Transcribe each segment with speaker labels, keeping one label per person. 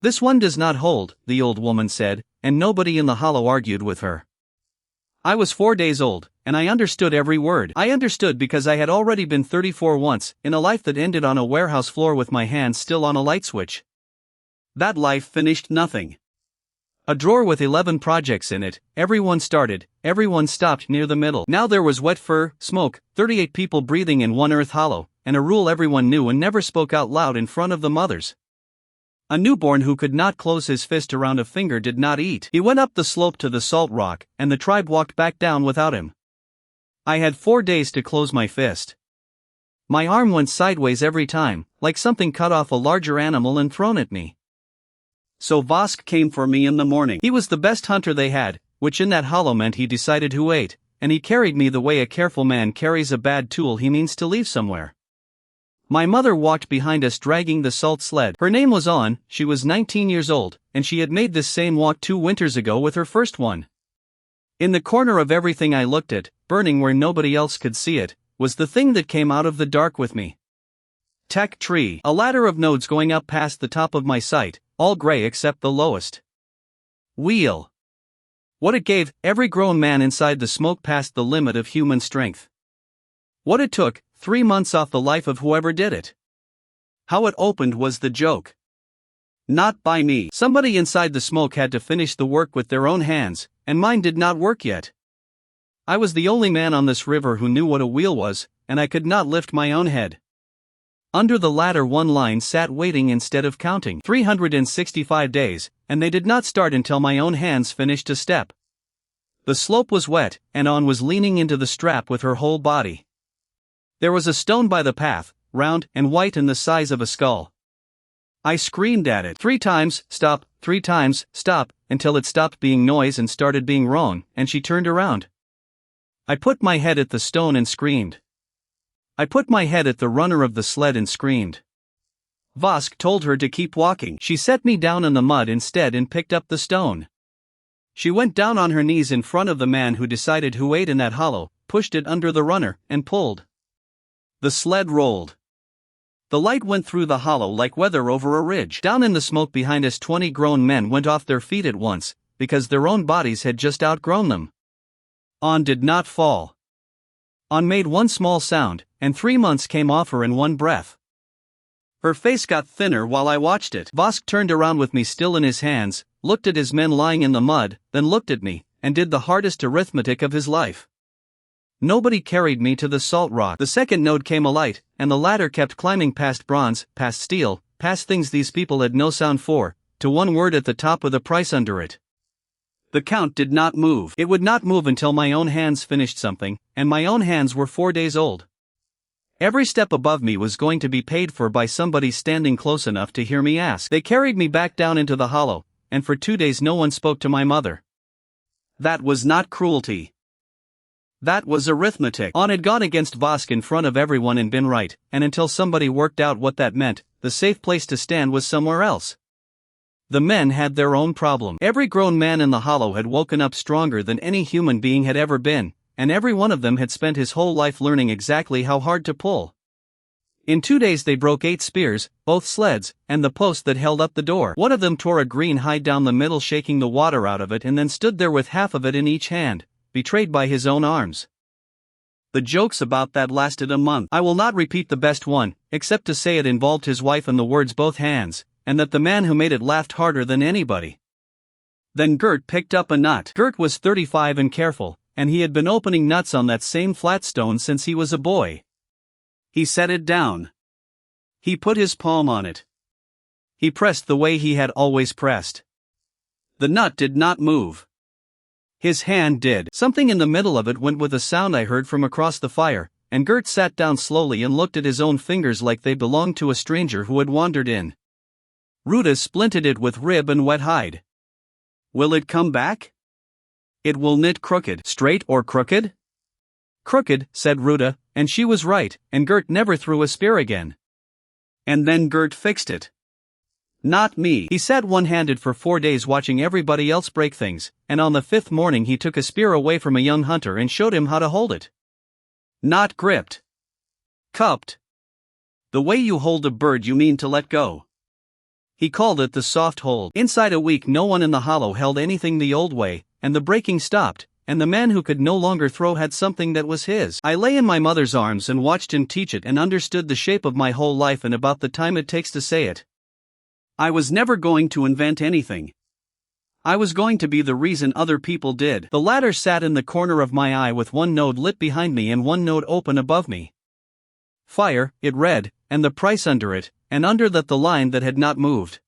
Speaker 1: This one does not hold, the old woman said, and nobody in the hollow argued with her. I was 4 days old, and I understood every word. I understood because I had already been 34 once, in a life that ended on a warehouse floor with my hands still on a light switch. That life finished nothing. A drawer with 11 projects in it, everyone started, everyone stopped near the middle. Now there was wet fur, smoke, 38 people breathing in one earth hollow, and a rule everyone knew and never spoke out loud in front of the mothers. A newborn who could not close his fist around a finger did not eat. He went up the slope to the salt rock, and the tribe walked back down without him. I had 4 days to close my fist. My arm went sideways every time, like something cut off a larger animal and thrown at me. So Vosk came for me in the morning. He was the best hunter they had, which in that hollow meant he decided who ate, and he carried me the way a careful man carries a bad tool he means to leave somewhere. My mother walked behind us dragging the salt sled. Her name was On, she was 19 years old, and she had made this same walk 2 winters ago with her first one. In the corner of everything I looked at, burning where nobody else could see it, was the thing that came out of the dark with me. Tech tree, a ladder of nodes going up past the top of my sight, all gray except the lowest. Wheel. What it gave, every grown man inside the smoke past the limit of human strength. What it took, 3 months off the life of whoever did it. How it opened was the joke. Not by me. Somebody inside the smoke had to finish the work with their own hands, and mine did not work yet. I was the only man on this river who knew what a wheel was, and I could not lift my own head. Under the ladder one line sat waiting instead of counting. 365 days, and they did not start until my own hands finished a step. The slope was wet, and On was leaning into the strap with her whole body. There was a stone by the path, round and white and the size of a skull. I screamed at it 3 times, stop, 3 times, stop, until it stopped being noise and started being wrong, and she turned around. I put my head at the stone and screamed. I put my head at the runner of the sled and screamed. Vosk told her to keep walking. She set me down in the mud instead and picked up the stone. She went down on her knees in front of the man who decided who ate in that hollow, pushed it under the runner, and pulled. The sled rolled. The light went through the hollow like weather over a ridge. Down in the smoke behind us 20 grown men went off their feet at once, because their own bodies had just outgrown them. On did not fall. On made one small sound, and 3 months came off her in one breath. Her face got thinner while I watched it. Vosk turned around with me still in his hands, looked at his men lying in the mud, then looked at me, and did the hardest arithmetic of his life. Nobody carried me to the salt rock. The second node came alight, and the ladder kept climbing past bronze, past steel, past things these people had no sound for, to one word at the top with a price under it. The count did not move. It would not move until my own hands finished something, and my own hands were 4 days old. Every step above me was going to be paid for by somebody standing close enough to hear me ask. They carried me back down into the hollow, and for 2 days no one spoke to my mother. That was not cruelty. That was arithmetic. On had gone against Vosk in front of everyone and been right, and until somebody worked out what that meant, the safe place to stand was somewhere else. The men had their own problem. Every grown man in the hollow had woken up stronger than any human being had ever been, and every one of them had spent his whole life learning exactly how hard to pull. In 2 days they broke 8 spears, both sleds, and the post that held up the door. One of them tore a green hide down the middle, shaking the water out of it, and then stood there with half of it in each hand, betrayed by his own arms. The jokes about that lasted a month. I will not repeat the best one, except to say it involved his wife and the words both hands, and that the man who made it laughed harder than anybody. Then Gert picked up a nut. Gert was 35 and careful, and he had been opening nuts on that same flat stone since he was a boy. He set it down. He put his palm on it. He pressed the way he had always pressed. The nut did not move. His hand did. Something in the middle of it went with a sound I heard from across the fire, and Gert sat down slowly and looked at his own fingers like they belonged to a stranger who had wandered in. Ruta splinted it with rib and wet hide. Will it come back? It will knit crooked. Straight or crooked? Crooked, said Ruta, and she was right, and Gert never threw a spear again. And then Gert fixed it. Not me. He sat one-handed for 4 days watching everybody else break things, and on the 5th morning he took a spear away from a young hunter and showed him how to hold it. Not gripped. Cupped. The way you hold a bird you mean to let go. He called it the soft hold. Inside a week no one in the hollow held anything the old way, and the breaking stopped, and the man who could no longer throw had something that was his. I lay in my mother's arms and watched him teach it and understood the shape of my whole life and about the time it takes to say it. I was never going to invent anything. I was going to be the reason other people did. The ladder sat in the corner of my eye with one node lit behind me and one node open above me. Fire, it read, and the price under it, and under that the line that had not moved.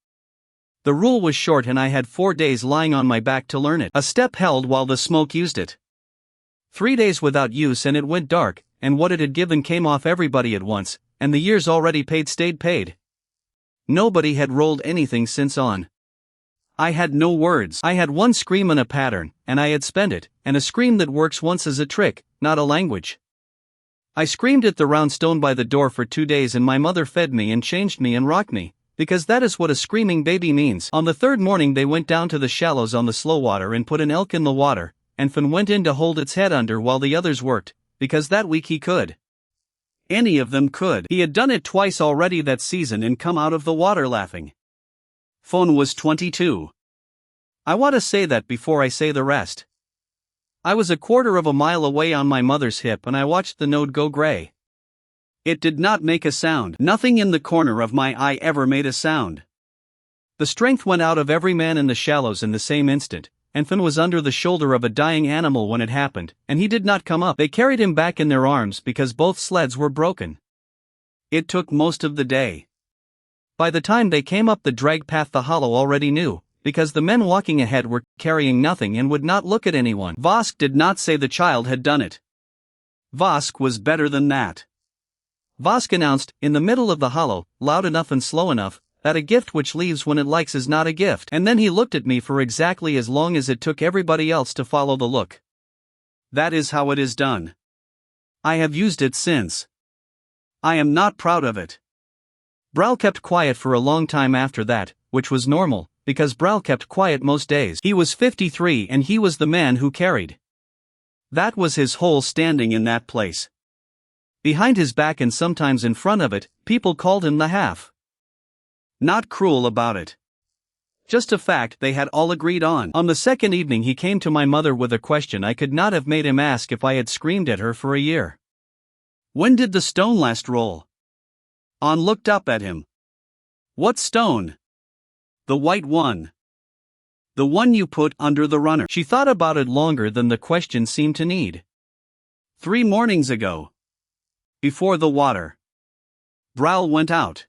Speaker 1: The rule was short and I had 4 days lying on my back to learn it. A step held while the smoke used it. 3 days without use and it went dark, and what it had given came off everybody at once, and the years already paid stayed paid. Nobody had rolled anything since on. I had no words. I had one scream and a pattern, and I had spent it, and a scream that works once as a trick, not a language. I screamed at the round stone by the door for 2 days and my mother fed me and changed me and rocked me, because that is what a screaming baby means. On the third morning they went down to the shallows on the slow water and put an elk in the water, and Finn went in to hold its head under while the others worked, because that week he could. Any of them could. He had done it twice already that season and come out of the water laughing. Finn was 22. I want to say that before I say the rest. I was a quarter of a mile away on my mother's hip and I watched the node go gray. It did not make a sound. Nothing in the corner of my eye ever made a sound. The strength went out of every man in the shallows in the same instant, and Finn was under the shoulder of a dying animal when it happened, and he did not come up. They carried him back in their arms because both sleds were broken. It took most of the day. By the time they came up the drag path the hollow already knew, because the men walking ahead were carrying nothing and would not look at anyone. Vosk did not say the child had done it. Vosk was better than that. Vosk announced, in the middle of the hollow, loud enough and slow enough, that a gift which leaves when it likes is not a gift. And then he looked at me for exactly as long as it took everybody else to follow the look. That is how it is done. I have used it since. I am not proud of it. Bral kept quiet for a long time after that, which was normal, because Bral kept quiet most days. He was 53 and he was the man who carried. That was his whole standing in that place. Behind his back and sometimes in front of it, people called him the half. Not cruel about it. Just a fact they had all agreed on. On the second evening he came to my mother with a question I could not have made him ask if I had screamed at her for a year. When did the stone last roll? An looked up at him. What stone? The white one. The one you put under the runner. She thought about it longer than the question seemed to need. 3 mornings ago. Before the water. Bral went out.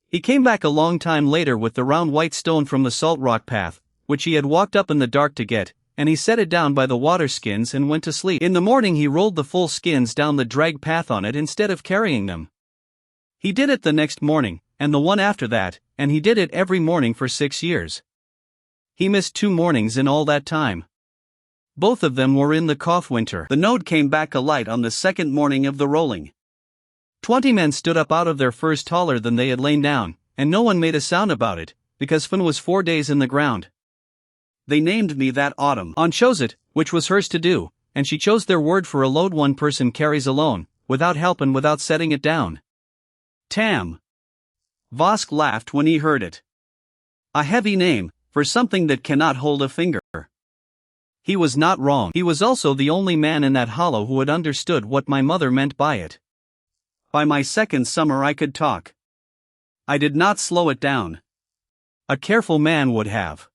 Speaker 1: He came back a long time later with the round white stone from the salt rock path, which he had walked up in the dark to get, and he set it down by the water skins and went to sleep. In the morning he rolled the full skins down the drag path on it instead of carrying them. He did it the next morning, and the one after that, and he did it every morning for 6 years. He missed 2 mornings in all that time. Both of them were in the cough winter. The node came back alight on the second morning of the rolling. 20 men stood up out of their furs taller than they had lain down, and no one made a sound about it, because Finn was 4 days in the ground. They named me that autumn. An chose it, which was hers to do, and she chose their word for a load one person carries alone, without help and without setting it down. Tam. Vosk laughed when he heard it. A heavy name, for something that cannot hold a finger. He was not wrong. He was also the only man in that hollow who had understood what my mother meant by it. By my second summer I could talk. I did not slow it down. A careful man would have.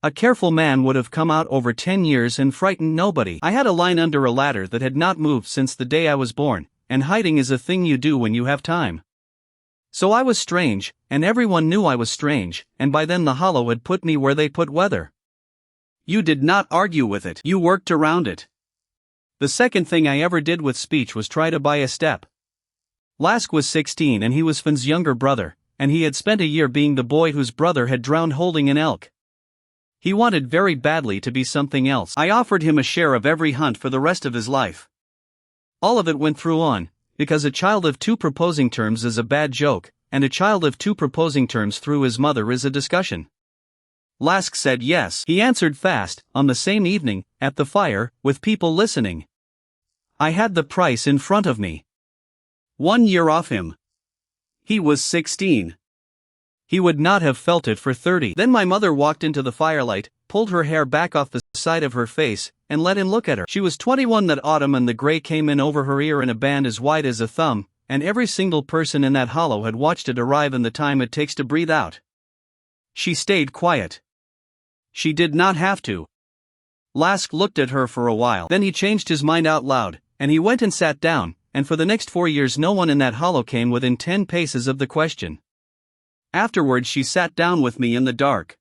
Speaker 1: A careful man would have come out over 10 years and frightened nobody. I had a line under a ladder that had not moved since the day I was born, and hiding is a thing you do when you have time. So I was strange, and everyone knew I was strange, and by then the hollow had put me where they put weather. You did not argue with it. You worked around it. The second thing I ever did with speech was try to buy a step. Lask was 16 and he was Finn's younger brother, and he had spent a year being the boy whose brother had drowned holding an elk. He wanted very badly to be something else. I offered him a share of every hunt for the rest of his life. All of it went through on, because a child of 2 proposing terms is a bad joke, and a child of 2 proposing terms through his mother is a discussion. Lask said yes. He answered fast, on the same evening, at the fire, with people listening. I had the price in front of me. 1 year off him. He was 16. He would not have felt it for 30. Then my mother walked into the firelight, pulled her hair back off the side of her face, and let him look at her. She was 21 that autumn, and the gray came in over her ear in a band as wide as a thumb, and every single person in that hollow had watched it arrive in the time it takes to breathe out. She stayed quiet. She did not have to. Lask looked at her for a while. Then he changed his mind out loud, and he went and sat down, and for the next 4 years no one in that hollow came within 10 paces of the question. Afterwards she sat down with me in the dark.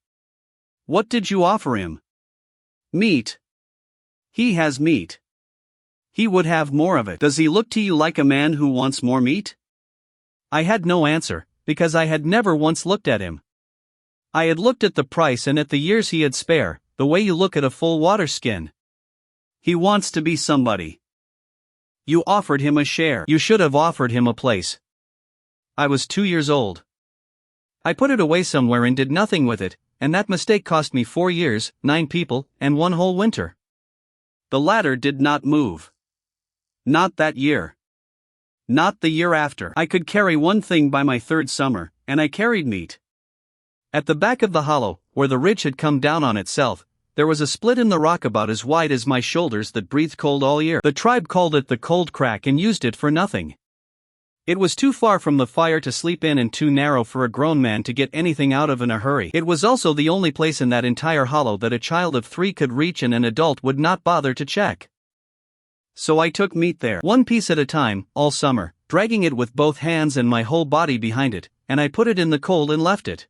Speaker 1: What did you offer him? Meat. He has meat. He would have more of it. Does he look to you like a man who wants more meat? I had no answer, because I had never once looked at him. I had looked at the price and at the years he had spare, the way you look at a full water skin. He wants to be somebody. You offered him a share. You should have offered him a place. I was 2 years old. I put it away somewhere and did nothing with it, and that mistake cost me 4 years, 9 people, and 1 whole winter. The ladder did not move. Not that year. Not the year after. I could carry one thing by my 3rd summer, and I carried meat. At the back of the hollow, where the ridge had come down on itself, there was a split in the rock about as wide as my shoulders that breathed cold all year. The tribe called it the cold crack and used it for nothing. It was too far from the fire to sleep in and too narrow for a grown man to get anything out of in a hurry. It was also the only place in that entire hollow that a child of 3 could reach and an adult would not bother to check. So I took meat there, 1 piece at a time, all summer, dragging it with both hands and my whole body behind it, and I put it in the cold and left it.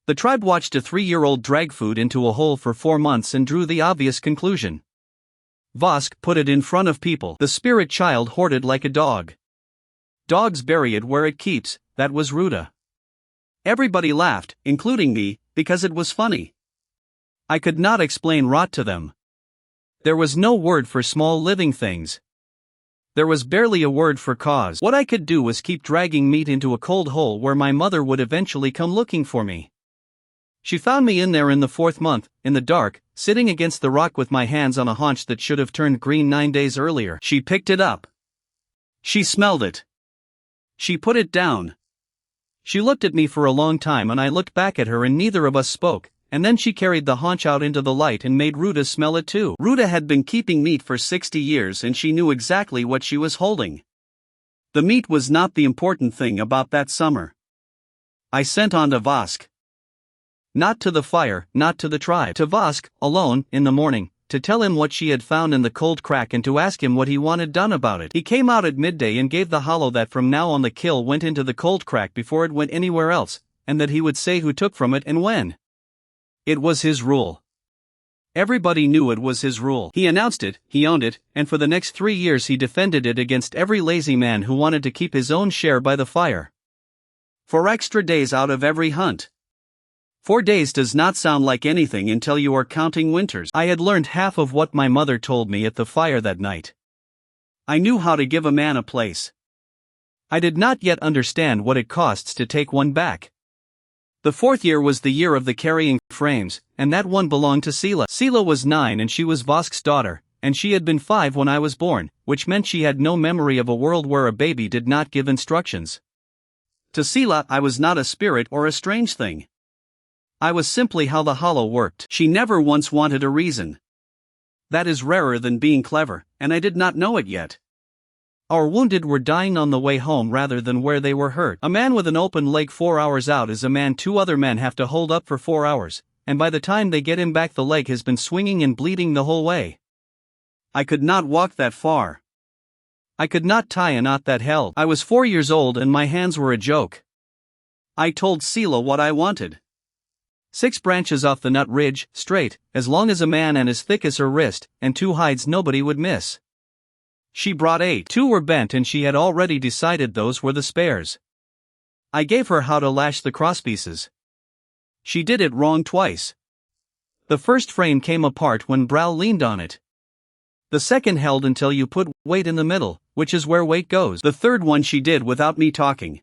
Speaker 1: The tribe watched a 3-year-old drag food into a hole for 4 months and drew the obvious conclusion. Vosk put it in front of people. The spirit child hoarded like a dog. Dogs bury it where it keeps, that was Ruta. Everybody laughed, including me, because it was funny. I could not explain rot to them. There was no word for small living things. There was barely a word for cause. What I could do was keep dragging meat into a cold hole where my mother would eventually come looking for me. She found me in there in the 4th month, in the dark, sitting against the rock with my hands on a haunch that should have turned green 9 days earlier. She picked it up. She smelled it. She put it down. She looked at me for a long time and I looked back at her and neither of us spoke, and then she carried the haunch out into the light and made Ruta smell it too. Ruta had been keeping meat for 60 years and she knew exactly what she was holding. The meat was not the important thing about that summer. I sent on to Vosk. Not to the fire, not to the tribe. To Vosk, alone, in the morning, to tell him what she had found in the cold crack and to ask him what he wanted done about it. He came out at midday and gave the hollow that from now on the kill went into the cold crack before it went anywhere else, and that he would say who took from it and when. It was his rule. Everybody knew it was his rule. He announced it, he owned it, and for the next 3 years he defended it against every lazy man who wanted to keep his own share by the fire. 4 extra days out of every hunt. 4 days does not sound like anything until you are counting winters. I had learned half of what my mother told me at the fire that night. I knew how to give a man a place. I did not yet understand what it costs to take one back. The 4th year was the year of the carrying frames, and that one belonged to Sela. Sela was 9 and she was Vosk's daughter, and she had been 5 when I was born, which meant she had no memory of a world where a baby did not give instructions. To Sela I was not a spirit or a strange thing. I was simply how the hollow worked. She never once wanted a reason. That is rarer than being clever, and I did not know it yet. Our wounded were dying on the way home rather than where they were hurt. A man with an open leg 4 hours out is a man 2 other men have to hold up for 4 hours, and by the time they get him back the leg has been swinging and bleeding the whole way. I could not walk that far. I could not tie a knot that held. I was 4 years old and my hands were a joke. I told Sela what I wanted. 6 branches off the nut ridge, straight, as long as a man and as thick as her wrist, and 2 hides nobody would miss. She brought 8. 2 were bent and she had already decided those were the spares. I gave her how to lash the crosspieces. She did it wrong twice. The first frame came apart when Brow leaned on it. The second held until you put weight in the middle, which is where weight goes. The third one she did without me talking.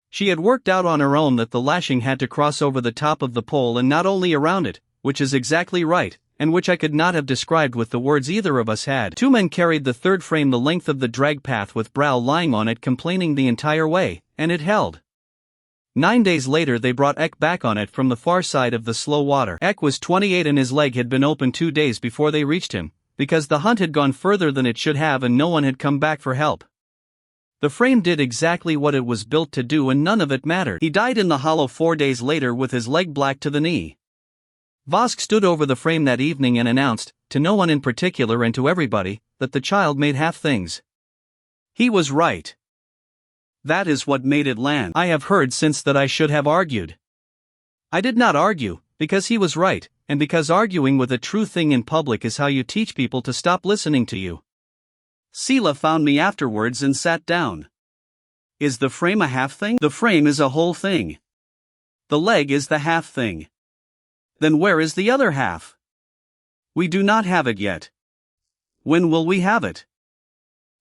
Speaker 1: She had worked out on her own that the lashing had to cross over the top of the pole and not only around it, which is exactly right, and which I could not have described with the words either of us had. 2 men carried the third frame the length of the drag path with Brow lying on it complaining the entire way, and it held. 9 days later they brought Ek back on it from the far side of the slow water. Ek was 28 and his leg had been open 2 days before they reached him, because the hunt had gone further than it should have and no one had come back for help. The frame did exactly what it was built to do and none of it mattered. He died in the hollow 4 days later with his leg black to the knee. Vosk stood over the frame that evening and announced, to no one in particular and to everybody, that the child made half things. He was right. That is what made it land. I have heard since that I should have argued. I did not argue, because he was right, and because arguing with a true thing in public is how you teach people to stop listening to you. Sela found me afterwards and sat down. Is the frame a half thing? The frame is a whole thing. The leg is the half thing. Then where is the other half? We do not have it yet. When will we have it?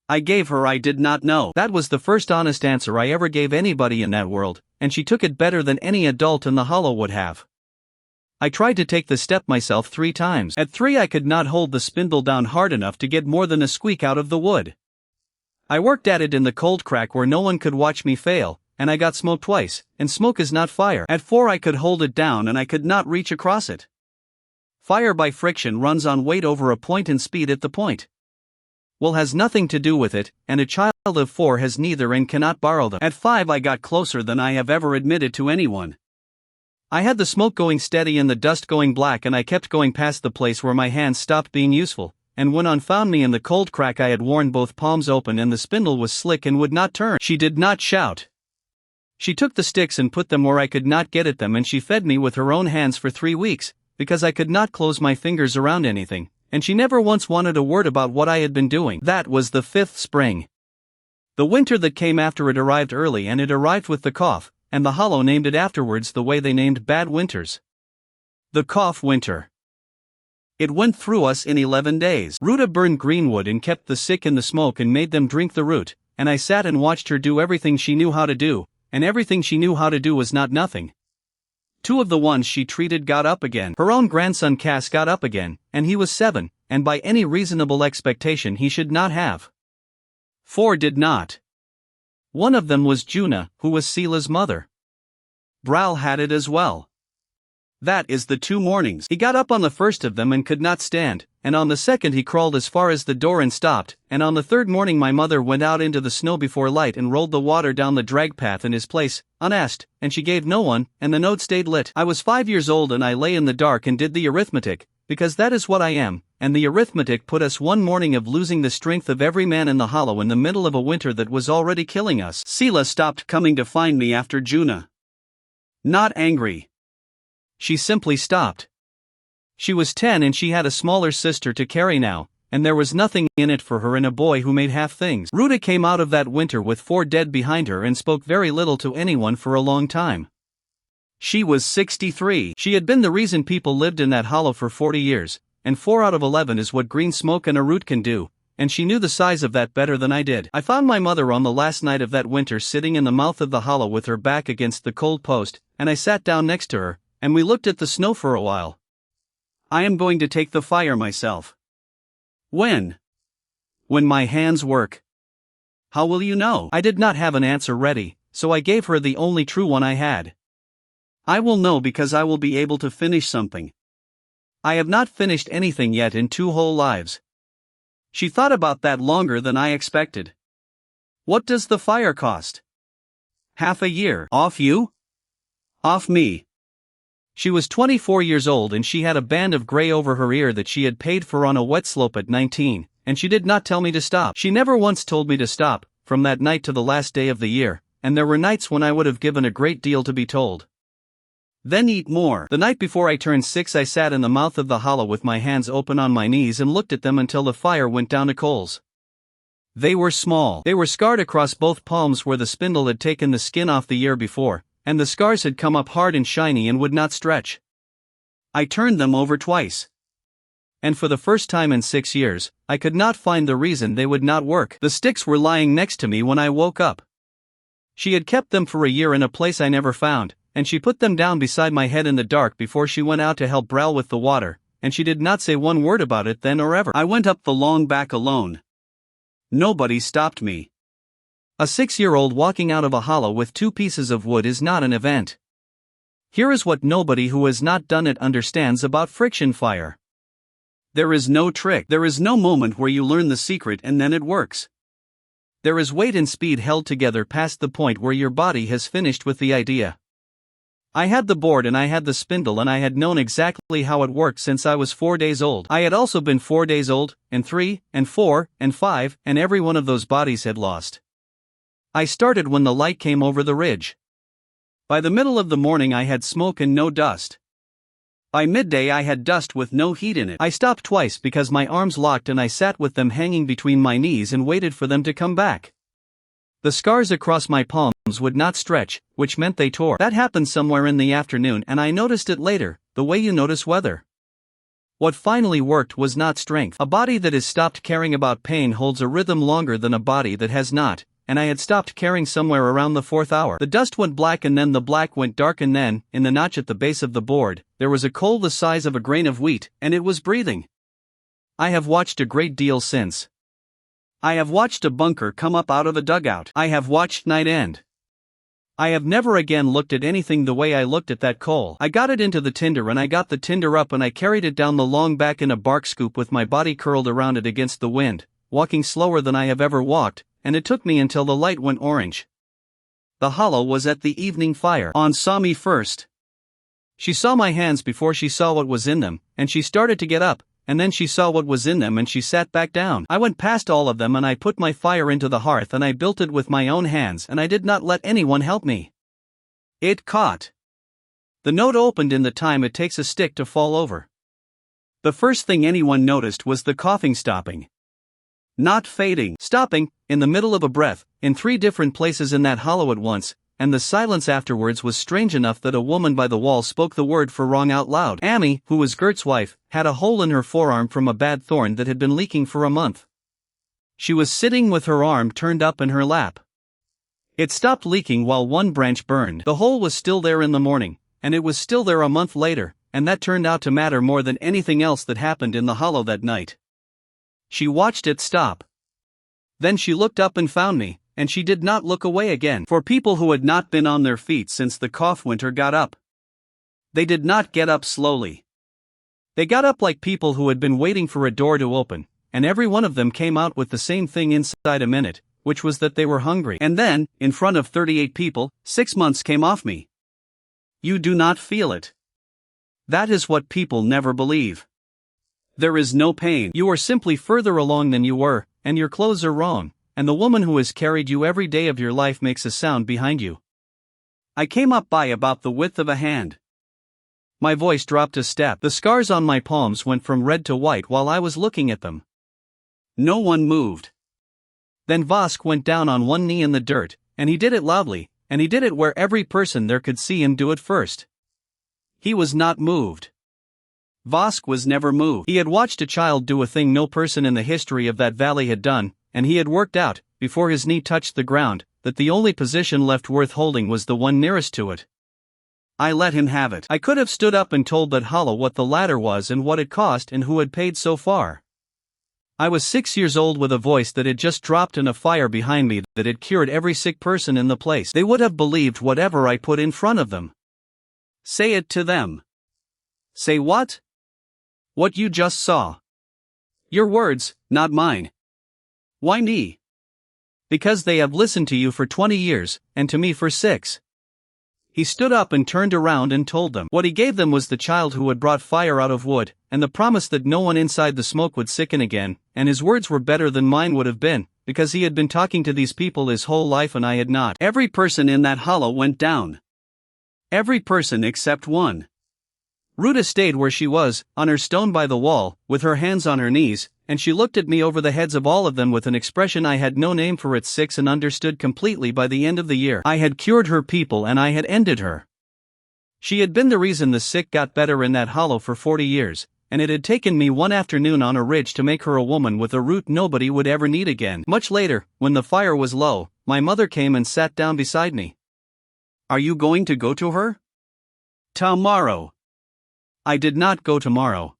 Speaker 1: I gave her I did not know. That was the first honest answer I ever gave anybody in that world, and she took it better than any adult in the hollow would have. I tried to take the step myself 3 times. At 3 I could not hold the spindle down hard enough to get more than a squeak out of the wood. I worked at it in the cold crack where no one could watch me fail, and I got smoked twice, and smoke is not fire. At 4 I could hold it down and I could not reach across it. Fire by friction runs on weight over a point and speed at the point. Will has nothing to do with it, and a child of 4 has neither and cannot borrow them. At 5 I got closer than I have ever admitted to anyone. I had the smoke going steady and the dust going black and I kept going past the place where my hands stopped being useful, and when On found me in the cold crack I had worn both palms open and the spindle was slick and would not turn. She did not shout. She took the sticks and put them where I could not get at them and she fed me with her own hands for 3 weeks, because I could not close my fingers around anything, and she never once wanted a word about what I had been doing. That was the 5th spring. The winter that came after it arrived early and it arrived with the cough, and the hollow named it afterwards the way they named bad winters. The cough winter. It went through us in 11 days. Ruta burned greenwood and kept the sick in the smoke and made them drink the root, and I sat and watched her do everything she knew how to do, and everything she knew how to do was not nothing. 2 of the ones she treated got up again. Her own grandson Cass got up again, and he was 7, and by any reasonable expectation he should not have. 4 did not. One of them was Juna, who was Sela's mother. Bral had it as well. That is the 2 mornings. He got up on the first of them and could not stand, and on the second he crawled as far as the door and stopped, and on the 3rd morning my mother went out into the snow before light and rolled the water down the drag path in his place, unasked, and she gave no one, and the note stayed lit. I was 5 years old and I lay in the dark and did the arithmetic, because that is what I am, and the arithmetic put us one morning of losing the strength of every man in the hollow in the middle of a winter that was already killing us. Sela stopped coming to find me after Juna. Not angry. She simply stopped. She was 10 and she had a smaller sister to carry now, and there was nothing in it for her and a boy who made half things. Ruta came out of that winter with 4 dead behind her and spoke very little to anyone for a long time. She was 63. She had been the reason people lived in that hollow for 40 years, and 4 out of 11 is what green smoke and a root can do, and she knew the size of that better than I did. I found my mother on the last night of that winter sitting in the mouth of the hollow with her back against the cold post, and I sat down next to her, and we looked at the snow for a while. I am going to take the fire myself. When? When my hands work. How will you know? I did not have an answer ready, so I gave her the only true one I had. I will know because I will be able to finish something. I have not finished anything yet in 2 whole lives. She thought about that longer than I expected. What does the fire cost? Half a year. Off you? Off me. She was 24 years old and she had a band of gray over her ear that she had paid for on a wet slope at 19, and she did not tell me to stop. She never once told me to stop, from that night to the last day of the year, and there were nights when I would have given a great deal to be told. Then eat more. The night before I turned 6 I sat in the mouth of the hollow with my hands open on my knees and looked at them until the fire went down to coals. They were small. They were scarred across both palms where the spindle had taken the skin off the year before, and the scars had come up hard and shiny and would not stretch. I turned them over twice. And for the first time in 6 years, I could not find the reason they would not work. The sticks were lying next to me when I woke up. She had kept them for a year in a place I never found, and she put them down beside my head in the dark before she went out to help Bral with the water, and she did not say one word about it then or ever. I went up the long back alone. Nobody stopped me. A 6-year-old walking out of a hollow with 2 pieces of wood is not an event. Here is what nobody who has not done it understands about friction fire. There is no trick, there is no moment where you learn the secret and then it works. There is weight and speed held together past the point where your body has finished with the idea. I had the board and I had the spindle and I had known exactly how it worked since I was 4 days old. I had also been 4 days old, and 3, and 4, and 5, and every one of those bodies had lost. I started when the light came over the ridge. By the middle of the morning I had smoke and no dust. By midday I had dust with no heat in it. I stopped twice because my arms locked and I sat with them hanging between my knees and waited for them to come back. The scars across my palms would not stretch, which meant they tore. That happened somewhere in the afternoon and I noticed it later, the way you notice weather. What finally worked was not strength. A body that has stopped caring about pain holds a rhythm longer than a body that has not, and I had stopped caring somewhere around the 4th hour. The dust went black and then the black went dark and then, in the notch at the base of the board, there was a coal the size of a grain of wheat, and it was breathing. I have watched a great deal since. I have watched a bunker come up out of a dugout. I have watched night end. I have never again looked at anything the way I looked at that coal. I got it into the tinder and I got the tinder up and I carried it down the long back in a bark scoop with my body curled around it against the wind, walking slower than I have ever walked, and it took me until the light went orange. The hollow was at the evening fire. Aunt saw me first. She saw my hands before she saw what was in them, and she started to get up, and then she saw what was in them and she sat back down. I went past all of them and I put my fire into the hearth and I built it with my own hands and I did not let anyone help me. It caught. The note opened in the time it takes a stick to fall over. The first thing anyone noticed was the coughing stopping. Not fading, stopping, in the middle of a breath, in 3 different places in that hollow at once, and the silence afterwards was strange enough that a woman by the wall spoke the word for wrong out loud. Amy, who was Gert's wife, had a hole in her forearm from a bad thorn that had been leaking for a month. She was sitting with her arm turned up in her lap. It stopped leaking while one branch burned. The hole was still there in the morning, and it was still there a month later, and that turned out to matter more than anything else that happened in the hollow that night. She watched it stop. Then she looked up and found me, and she did not look away again. For people who had not been on their feet since the cough winter got up. They did not get up slowly. They got up like people who had been waiting for a door to open, and every one of them came out with the same thing inside a minute, which was that they were hungry. And then, in front of 38 people, 6 months came off me. You do not feel it. That is what people never believe. There is no pain. You are simply further along than you were, and your clothes are wrong, and the woman who has carried you every day of your life makes a sound behind you. I came up by about the width of a hand. My voice dropped a step. The scars on my palms went from red to white while I was looking at them. No one moved. Then Vosk went down on one knee in the dirt, and he did it loudly, and he did it where every person there could see him do it first. He was not moved. Vosk was never moved. He had watched a child do a thing no person in the history of that valley had done, and he had worked out, before his knee touched the ground, that the only position left worth holding was the one nearest to it. I let him have it. I could have stood up and told that hollow what the ladder was and what it cost and who had paid so far. I was 6 years old with a voice that had just dropped in a fire behind me that had cured every sick person in the place. They would have believed whatever I put in front of them. Say it to them. Say what? What you just saw. Your words, not mine. Why me? Because they have listened to you for 20 years, and to me for 6. He stood up and turned around and told them. What he gave them was the child who had brought fire out of wood, and the promise that no one inside the smoke would sicken again, and his words were better than mine would have been, because he had been talking to these people his whole life and I had not. Every person in that hollow went down. Every person except one. Ruta stayed where she was, on her stone by the wall, with her hands on her knees, and she looked at me over the heads of all of them with an expression I had no name for at 6 and understood completely by the end of the year. I had cured her people and I had ended her. She had been the reason the sick got better in that hollow for 40 years, and it had taken me one afternoon on a ridge to make her a woman with a root nobody would ever need again. Much later, when the fire was low, my mother came and sat down beside me. Are you going to go to her? Tomorrow. I did not go tomorrow.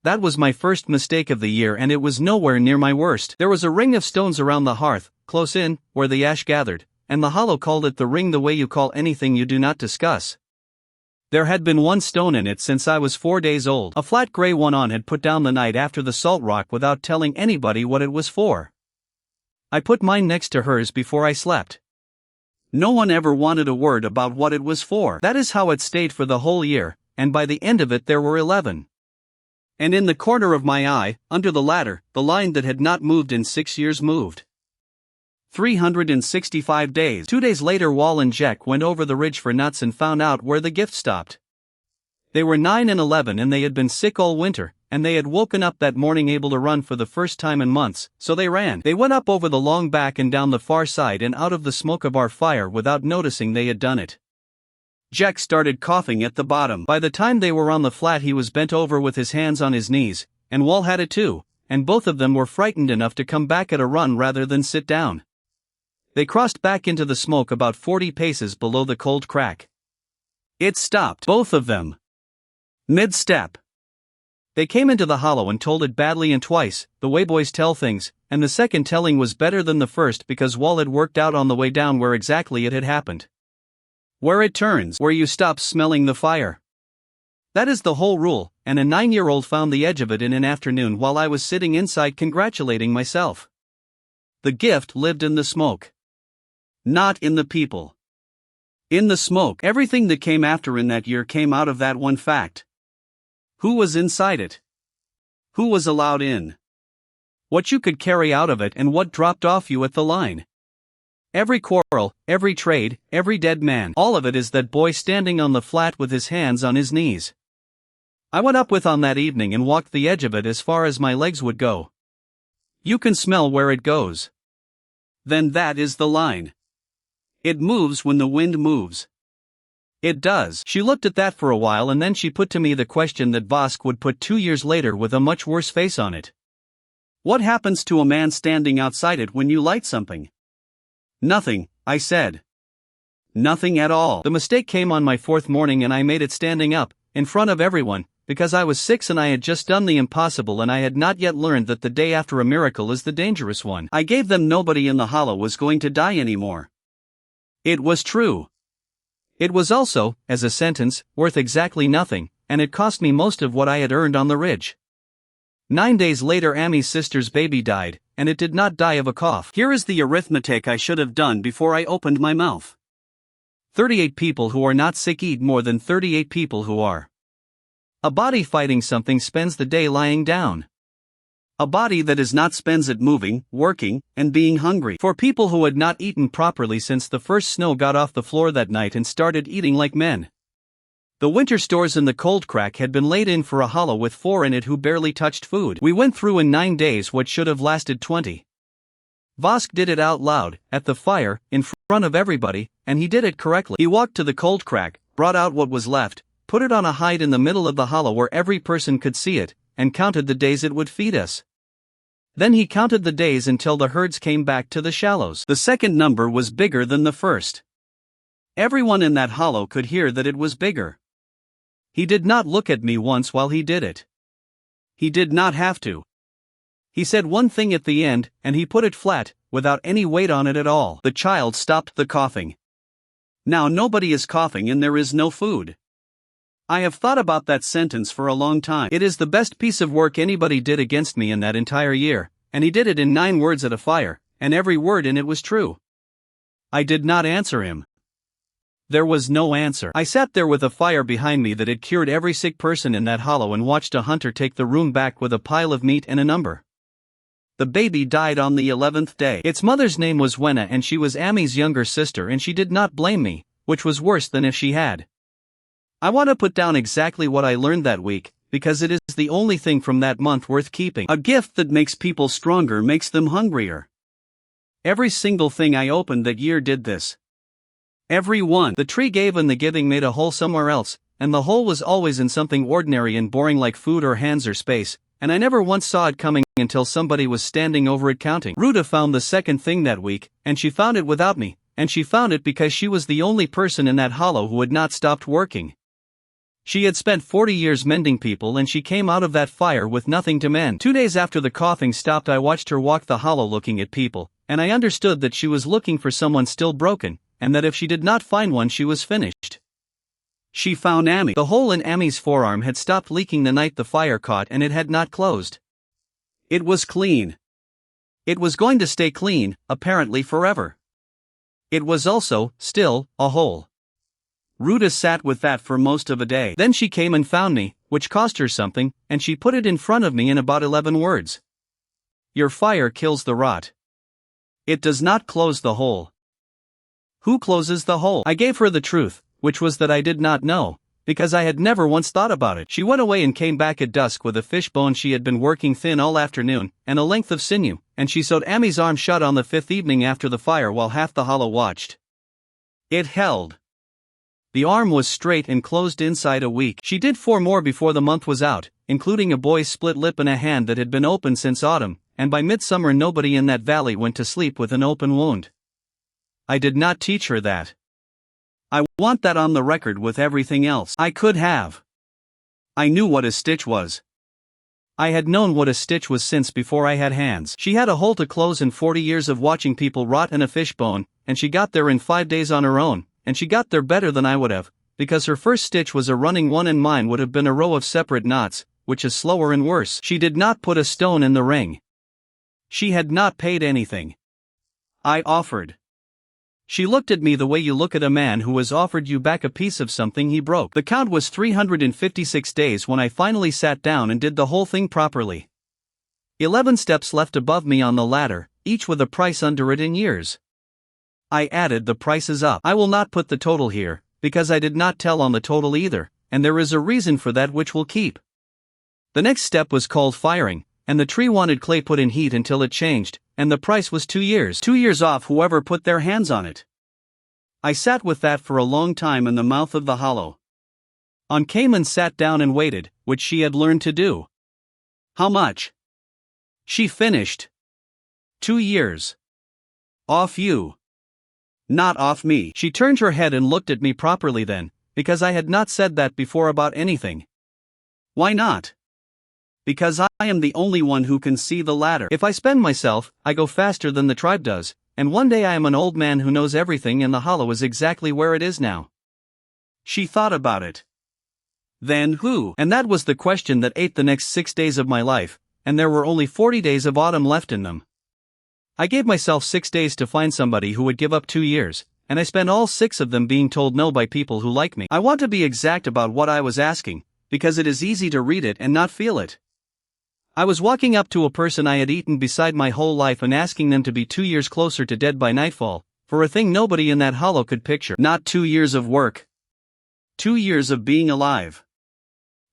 Speaker 1: That was my first mistake of the year and it was nowhere near my worst. There was a ring of stones around the hearth, close in, where the ash gathered, and the hollow called it the ring the way you call anything you do not discuss. There had been one stone in it since I was 4 days old. A flat gray one on had put down the night after the salt rock without telling anybody what it was for. I put mine next to hers before I slept. No one ever wanted a word about what it was for. That is how it stayed for the whole year, and by the end of it there were 11. And in the corner of my eye, under the ladder, the line that had not moved in 6 years moved. 365 days. 2 days later Wall and Jack went over the ridge for nuts and found out where the gift stopped. They were 9 and 11 and they had been sick all winter, and they had woken up that morning able to run for the first time in months, so they ran. They went up over the long back and down the far side and out of the smoke of our fire without noticing they had done it. Jack started coughing at the bottom. By the time they were on the flat he was bent over with his hands on his knees, and Wall had it too, and both of them were frightened enough to come back at a run rather than sit down. They crossed back into the smoke about 40 paces below the cold crack. It stopped. Both of them. Mid-step. They came into the hollow and told it badly and twice, the way boys tell things, and the second telling was better than the first because Wall had worked out on the way down where exactly it had happened. Where it turns, where you stop smelling the fire. That is the whole rule, and a 9-year-old found the edge of it in an afternoon while I was sitting inside congratulating myself. The gift lived in the smoke. Not in the people. In the smoke. Everything that came after in that year came out of that one fact. Who was inside it? Who was allowed in? What you could carry out of it and what dropped off you at the line. Every quarrel, every trade, every dead man, all of it is that boy standing on the flat with his hands on his knees. I went up with on that evening and walked the edge of it as far as my legs would go. You can smell where it goes. Then that is the line. It moves when the wind moves. It does. She looked at that for a while and then she put to me the question that Vosk would put 2 years later with a much worse face on it. What happens to a man standing outside it when you light something? Nothing, I said. Nothing at all. The mistake came on my 4th morning and I made it standing up, in front of everyone, because I was 6 and I had just done the impossible and I had not yet learned that the day after a miracle is the dangerous one. I gave them nobody in the hollow was going to die anymore. It was true. It was also, as a sentence, worth exactly nothing, and it cost me most of what I had earned on the ridge. 9 days later Amy's sister's baby died, and it did not die of a cough. Here is the arithmetic I should have done before I opened my mouth. 38 people who are not sick eat more than 38 people who are. A body fighting something spends the day lying down. A body that is not spends it moving, working, and being hungry. For people who had not eaten properly since the first snow got off the floor that night and started eating like men. The winter stores in the cold crack had been laid in for a hollow with 4 in it who barely touched food. We went through in 9 days what should have lasted 20. Vosk did it out loud, at the fire, in front of everybody, and he did it correctly. He walked to the cold crack, brought out what was left, put it on a hide in the middle of the hollow where every person could see it, and counted the days it would feed us. Then he counted the days until the herds came back to the shallows. The second number was bigger than the first. Everyone in that hollow could hear that it was bigger. He did not look at me once while he did it. He did not have to. He said one thing at the end, and he put it flat, without any weight on it at all. The child stopped the coughing. Now nobody is coughing and there is no food. I have thought about that sentence for a long time. It is the best piece of work anybody did against me in that entire year, and he did it in 9 words at a fire, and every word in it was true. I did not answer him. There was no answer. I sat there with a fire behind me that had cured every sick person in that hollow and watched a hunter take the room back with a pile of meat and a number. The baby died on the 11th day. Its mother's name was Wenna and she was Amy's younger sister and she did not blame me, which was worse than if she had. I want to put down exactly what I learned that week, because it is the only thing from that month worth keeping. A gift that makes people stronger makes them hungrier. Every single thing I opened that year did this. Every one. The tree gave and the giving made a hole somewhere else, and the hole was always in something ordinary and boring like food or hands or space, and I never once saw it coming until somebody was standing over it counting. Ruta found the second thing that week, and she found it without me, and she found it because she was the only person in that hollow who had not stopped working. She had spent 40 years mending people and she came out of that fire with nothing to mend. 2 days after the coughing stopped I watched her walk the hollow looking at people, and I understood that she was looking for someone still broken, and that if she did not find one she was finished. She found Amy. The hole in Amy's forearm had stopped leaking the night the fire caught and it had not closed. It was clean. It was going to stay clean, apparently forever. It was also, still, a hole. Ruta sat with that for most of a day. Then she came and found me, which cost her something, and she put it in front of me in about 11 words. Your fire kills the rot. It does not close the hole. Who closes the hole? I gave her the truth, which was that I did not know, because I had never once thought about it. She went away and came back at dusk with a fish bone she had been working thin all afternoon, and a length of sinew, and she sewed Amy's arm shut on the 5th evening after the fire while half the hollow watched. It held. The arm was straight and closed inside a week. She did 4 more before the month was out, including a boy's split lip and a hand that had been open since autumn, and by midsummer nobody in that valley went to sleep with an open wound. I did not teach her that. I want that on the record with everything else. I could have. I knew what a stitch was. I had known what a stitch was since before I had hands. She had a hole to close and 40 years of watching people rot in a fishbone, and she got there in 5 days on her own, and she got there better than I would have, because her first stitch was a running one and mine would have been a row of separate knots, which is slower and worse. She did not put a stone in the ring. She had not paid anything. I offered. She looked at me the way you look at a man who has offered you back a piece of something he broke. The count was 356 days when I finally sat down and did the whole thing properly. 11 steps left above me on the ladder, each with a price under it in years. I added the prices up. I will not put the total here, because I did not tell on the total either, and there is a reason for that which will keep. The next step was called firing, and the tree wanted clay put in heat until it changed, and the price was 2 years. 2 years off whoever put their hands on it. I sat with that for a long time in the mouth of the hollow. On Caveman sat down and waited, which she had learned to do. How much? She finished. 2 years. Off you. Not off me. She turned her head and looked at me properly then, because I had not said that before about anything. Why not? Because I am the only one who can see the ladder. If I spend myself, I go faster than the tribe does, and one day I am an old man who knows everything and the hollow is exactly where it is now. She thought about it. Then who? And that was the question that ate the next 6 days of my life, and there were only 40 days of autumn left in them. I gave myself 6 days to find somebody who would give up 2 years, and I spent all 6 of them being told no by people who like me. I want to be exact about what I was asking, because it is easy to read it and not feel it. I was walking up to a person I had eaten beside my whole life and asking them to be 2 years closer to dead by nightfall, for a thing nobody in that hollow could picture. Not 2 years of work. 2 years of being alive.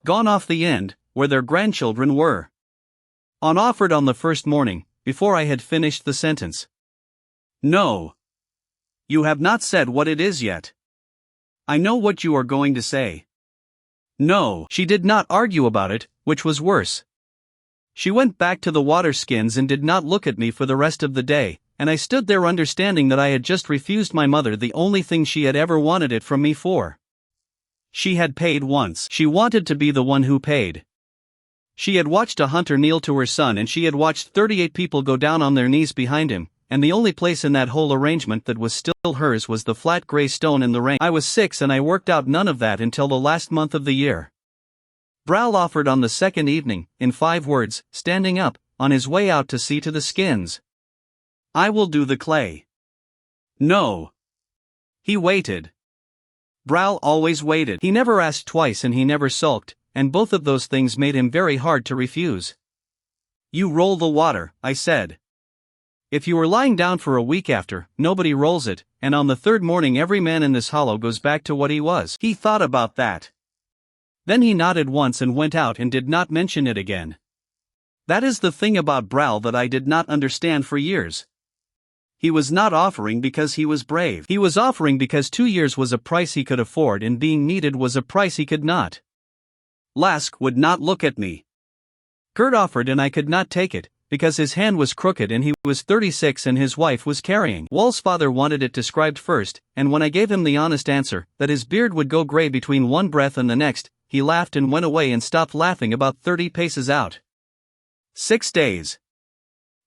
Speaker 1: Gone off the end, where their grandchildren were. Offered on the first morning, before I had finished the sentence. No. You have not said what it is yet. I know what you are going to say. No. She did not argue about it, which was worse. She went back to the water skins and did not look at me for the rest of the day, and I stood there understanding that I had just refused my mother the only thing she had ever wanted it from me for. She had paid once. She wanted to be the one who paid. She had watched a hunter kneel to her son and she had watched 38 people go down on their knees behind him, and the only place in that whole arrangement that was still hers was the flat gray stone in the rain. I was 6 and I worked out none of that until the last month of the year. Bral offered on the second evening, in 5 words, standing up, on his way out to see to the skins. I will do the clay. No. He waited. Bral always waited. He never asked twice and he never sulked, and both of those things made him very hard to refuse. You roll the water, I said. If you are lying down for a week after, nobody rolls it, and on the 3rd morning every man in this hollow goes back to what he was. He thought about that. Then he nodded once and went out and did not mention it again. That is the thing about Bral that I did not understand for years. He was not offering because he was brave. He was offering because 2 years was a price he could afford and being needed was a price he could not. Lask would not look at me. Gert offered and I could not take it, because his hand was crooked and he was 36 and his wife was carrying. Wall's father wanted it described first, and when I gave him the honest answer, that his beard would go gray between one breath and the next, he laughed and went away and stopped laughing about 30 paces out. 6 days.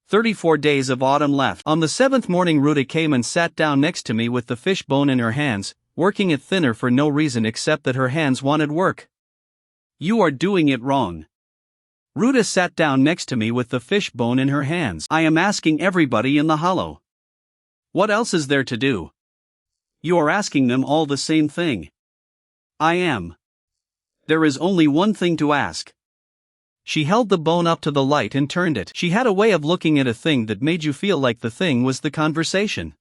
Speaker 1: 34 days of autumn left. On the 7th morning Ruta came and sat down next to me with the fish bone in her hands, working it thinner for no reason except that her hands wanted work. You are doing it wrong. Ruta sat down next to me with the fish bone in her hands. I am asking everybody in the hollow. What else is there to do? You are asking them all the same thing. I am. There is only one thing to ask. She held the bone up to the light and turned it. She had a way of looking at a thing that made you feel like the thing was the conversation.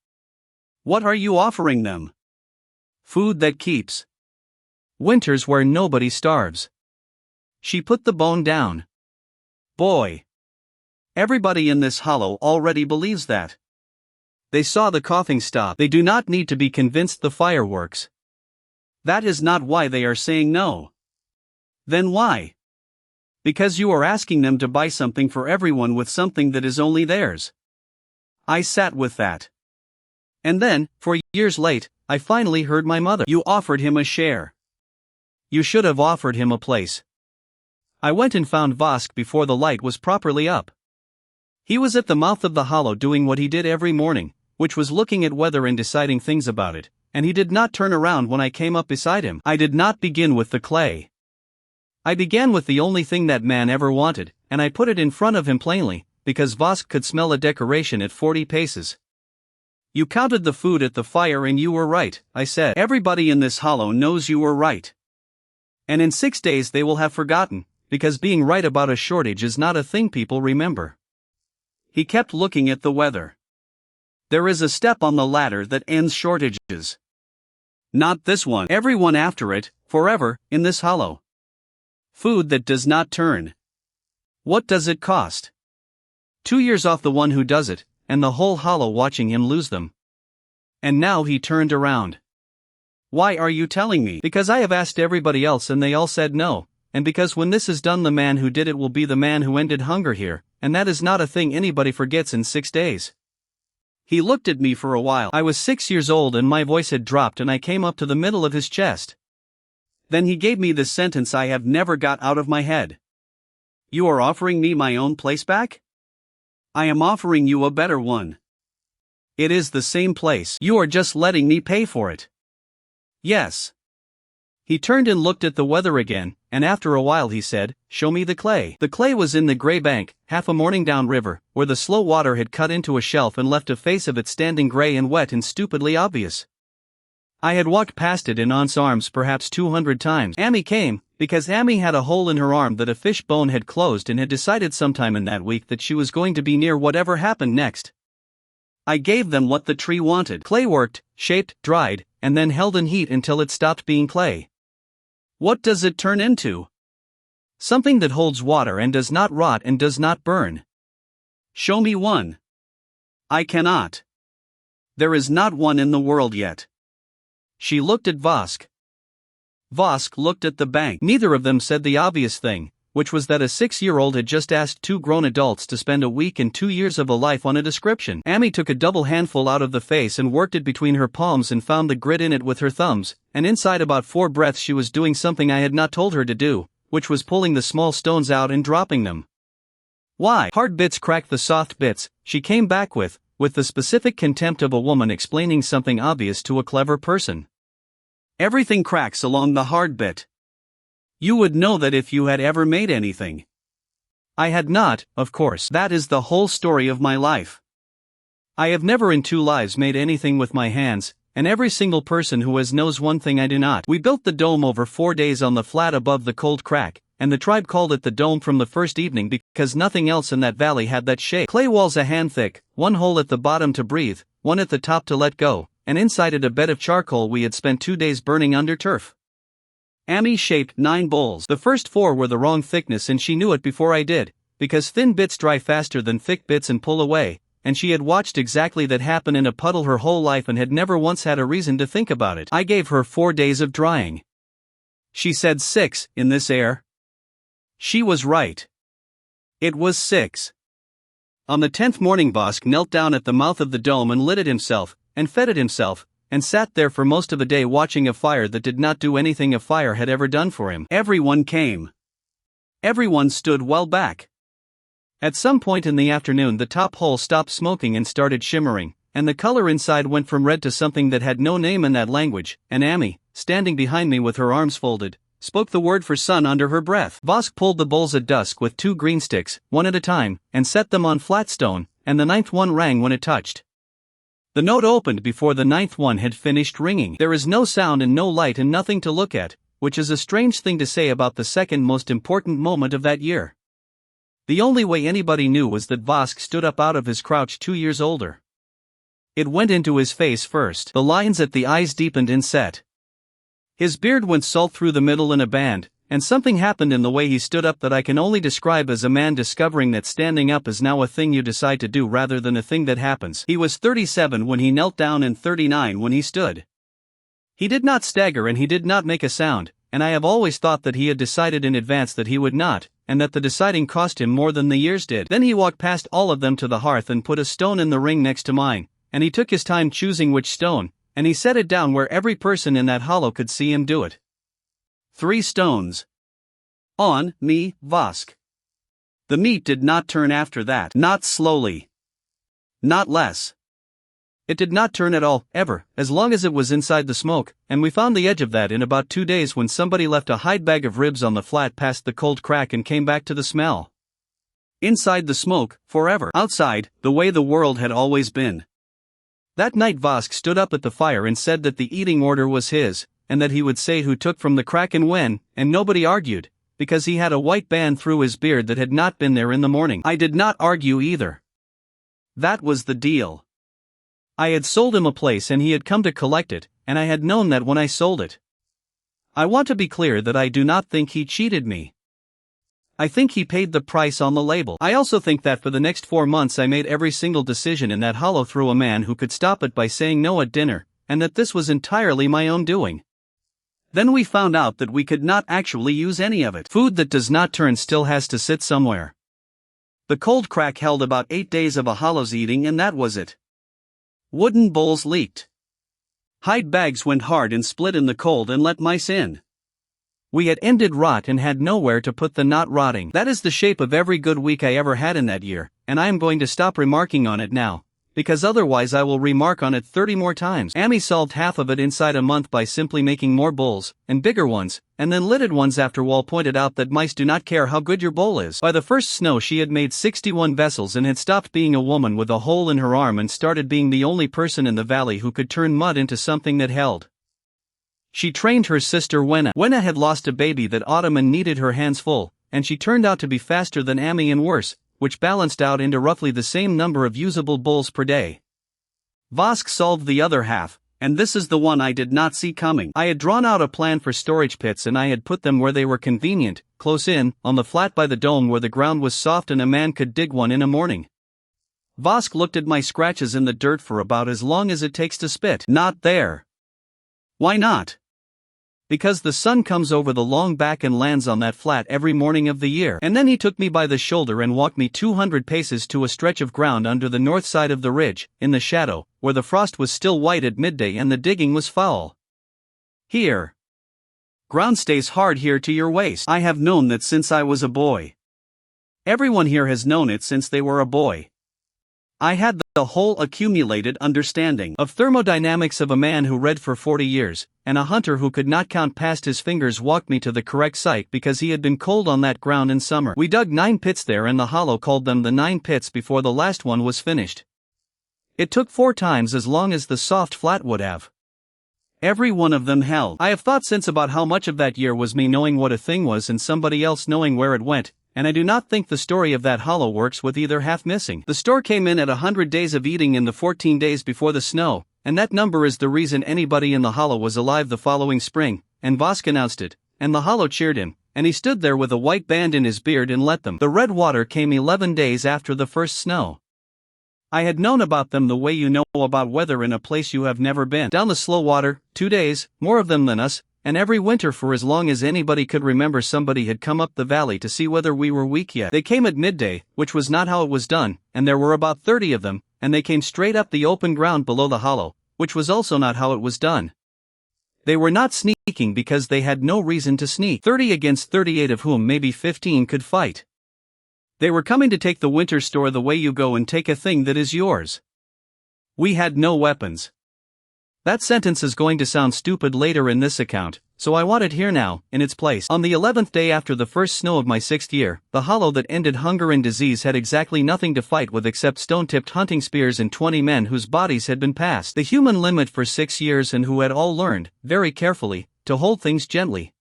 Speaker 1: What are you offering them? Food that keeps. Winters where nobody starves. She put the bone down. Boy. Everybody in this hollow already believes that. They saw the coughing stop. They do not need to be convinced the fire works. That is not why they are saying no. Then why? Because you are asking them to buy something for everyone with something that is only theirs. I sat with that. And then, 4 years late, I finally heard my mother. You offered him a share. You should have offered him a place. I went and found Vosk before the light was properly up. He was at the mouth of the hollow doing what he did every morning, which was looking at weather and deciding things about it, and he did not turn around when I came up beside him. I did not begin with the clay. I began with the only thing that man ever wanted, and I put it in front of him plainly, because Vosk could smell a decoration at 40 paces. You counted the food at the fire and you were right, I said. Everybody in this hollow knows you were right. And in 6 days they will have forgotten, because being right about a shortage is not a thing people remember. He kept looking at the weather. There is a step on the ladder that ends shortages. Not this one. Everyone after it, forever, in this hollow. Food that does not turn. What does it cost? 2 years off the one who does it, and the whole hollow watching him lose them. And now he turned around. Why are you telling me? Because I have asked everybody else and they all said no, and because when this is done the man who did it will be the man who ended hunger here, and that is not a thing anybody forgets in 6 days. He looked at me for a while. I was 6 years old and my voice had dropped and I came up to the middle of his chest. Then he gave me this sentence I have never got out of my head. You are offering me my own place back? I am offering you a better one. It is the same place. You are just letting me pay for it. Yes. He turned and looked at the weather again, and after a while he said, Show me the clay. The clay was in the gray bank, half a morning down river, where the slow water had cut into a shelf and left a face of it standing gray and wet and stupidly obvious. I had walked past it in Aunt's arms perhaps 200 times. Amy came, because Amy had a hole in her arm that a fish bone had closed and had decided sometime in that week that she was going to be near whatever happened next. I gave them what the tree wanted. Clay worked, shaped, dried, and then held in heat until it stopped being clay. What does it turn into? Something that holds water and does not rot and does not burn. Show me one. I cannot. There is not one in the world yet. She looked at Vosk. Vosk looked at the bank. Neither of them said the obvious thing, which was that a 6-year-old had just asked 2 grown adults to spend a week and 2 years of a life on a description. Amy took a double handful out of the face and worked it between her palms and found the grit in it with her thumbs, and inside about 4 breaths she was doing something I had not told her to do, which was pulling the small stones out and dropping them. Why? Hard bits crack the soft bits, she came back with the specific contempt of a woman explaining something obvious to a clever person. Everything cracks along the hard bit. You would know that if you had ever made anything. I had not, of course. That is the whole story of my life. I have never in 2 lives made anything with my hands, and every single person who has knows one thing I do not. We built the dome over 4 days on the flat above the cold crack, and the tribe called it the dome from the first evening because nothing else in that valley had that shape. Clay walls a hand thick, 1 hole at the bottom to breathe, 1 at the top to let go, and inside it a bed of charcoal we had spent 2 days burning under turf. Amy shaped 9 bowls. The first 4 were the wrong thickness and she knew it before I did, because thin bits dry faster than thick bits and pull away, and she had watched exactly that happen in a puddle her whole life and had never once had a reason to think about it. I gave her 4 days of drying. She said 6, in this air. She was right. It was 6. On the 10th morning Vosk knelt down at the mouth of the dome and lit it himself, and fed it himself, and sat there for most of the day watching a fire that did not do anything a fire had ever done for him. Everyone came. Everyone stood well back. At some point in the afternoon the top hole stopped smoking and started shimmering, and the color inside went from red to something that had no name in that language, and Amy, standing behind me with her arms folded, spoke the word for sun under her breath. Vosk pulled the bowls at dusk with 2 green sticks, one at a time, and set them on flat stone, and the 9th one rang when it touched. The note opened before the 9th one had finished ringing. There is no sound and no light and nothing to look at, which is a strange thing to say about the second most important moment of that year. The only way anybody knew was that Vosk stood up out of his crouch 2 years older. It went into his face first. The lines at the eyes deepened and set. His beard went salt through the middle in a band, and something happened in the way he stood up that I can only describe as a man discovering that standing up is now a thing you decide to do rather than a thing that happens. He was 37 when he knelt down and 39 when he stood. He did not stagger and he did not make a sound, and I have always thought that he had decided in advance that he would not, and that the deciding cost him more than the years did. Then he walked past all of them to the hearth and put a stone in the ring next to mine, and he took his time choosing which stone, and he set it down where every person in that hollow could see him do it. 3 stones. On me, Vosk. The meat did not turn after that. Not slowly. Not less. It did not turn at all, ever, as long as it was inside the smoke, and we found the edge of that in about 2 days when somebody left a hide bag of ribs on the flat past the cold crack and came back to the smell. Inside the smoke, forever. Outside, the way the world had always been. That night Vosk stood up at the fire and said that the eating order was his, and that he would say who took from the crack and when, and nobody argued, because he had a white band through his beard that had not been there in the morning. I did not argue either. That was the deal. I had sold him a place and he had come to collect it, and I had known that when I sold it. I want to be clear that I do not think he cheated me. I think he paid the price on the label. I also think that for the next 4 months I made every single decision in that hollow through a man who could stop it by saying no at dinner, and that this was entirely my own doing. Then we found out that we could not actually use any of it. Food that does not turn still has to sit somewhere. The cold crack held about 8 days of a hollow's eating and that was it. Wooden bowls leaked. Hide bags went hard and split in the cold and let mice in. We had ended rot and had nowhere to put the not rotting. That is the shape of every good week I ever had in that year, and I am going to stop remarking on it now, because otherwise I will remark on it 30 more times. Amy solved half of it inside a month by simply making more bowls, and bigger ones, and then lidded ones after Wall pointed out that mice do not care how good your bowl is. By the first snow she had made 61 vessels and had stopped being a woman with a hole in her arm and started being the only person in the valley who could turn mud into something that held. She trained her sister Wenna. Wenna had lost a baby that autumn and needed her hands full, and she turned out to be faster than Amy and worse, which balanced out into roughly the same number of usable bowls per day. Vosk solved the other half, and this is the one I did not see coming. I had drawn out a plan for storage pits and I had put them where they were convenient, close in, on the flat by the dome where the ground was soft and a man could dig one in a morning. Vosk looked at my scratches in the dirt for about as long as it takes to spit. Not there. Why not? Because the sun comes over the long back and lands on that flat every morning of the year. And then he took me by the shoulder and walked me 200 paces to a stretch of ground under the north side of the ridge, in the shadow, where the frost was still white at midday and the digging was foul. Here. Ground stays hard here to your waist. I have known that since I was a boy. Everyone here has known it since they were a boy. I had the whole accumulated understanding of thermodynamics of a man who read for 40 years, and a hunter who could not count past his fingers walked me to the correct site because he had been cold on that ground in summer. We dug 9 pits there and the hollow called them the 9 pits before the last one was finished. It took 4 times as long as the soft flat would have. Every one of them held. I have thought since about how much of that year was me knowing what a thing was and somebody else knowing where it went, and I do not think the story of that hollow works with either half missing. The store came in at 100 days of eating in the 14 days before the snow, and that number is the reason anybody in the hollow was alive the following spring, and Vosk announced it, and the hollow cheered him, and he stood there with a white band in his beard and let them. The red water came 11 days after the first snow. I had known about them the way you know about weather in a place you have never been. Down the slow water, 2 days, more of them than us, and every winter for as long as anybody could remember somebody had come up the valley to see whether we were weak yet. They came at midday, which was not how it was done, and there were about 30 of them, and they came straight up the open ground below the hollow, which was also not how it was done. They were not sneaking because they had no reason to sneak. 30 against 38 of whom maybe 15 could fight. They were coming to take the winter store the way you go and take a thing that is yours. We had no weapons. That sentence is going to sound stupid later in this account, so I want it here now, in its place. On the 11th day after the first snow of my 6th year, the hollow that ended hunger and disease had exactly nothing to fight with except stone-tipped hunting spears and 20 men whose bodies had been past the human limit for 6 years and who had all learned, very carefully, to hold things gently.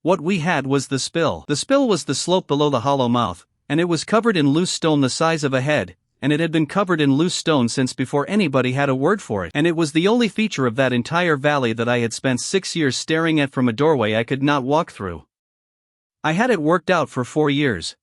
Speaker 1: What we had was the spill. The spill was the slope below the hollow mouth, and it was covered in loose stone the size of a head, and it had been covered in loose stone since before anybody had a word for it, and it was the only feature of that entire valley that I had spent 6 years staring at from a doorway I could not walk through. I had it worked out for 4 years.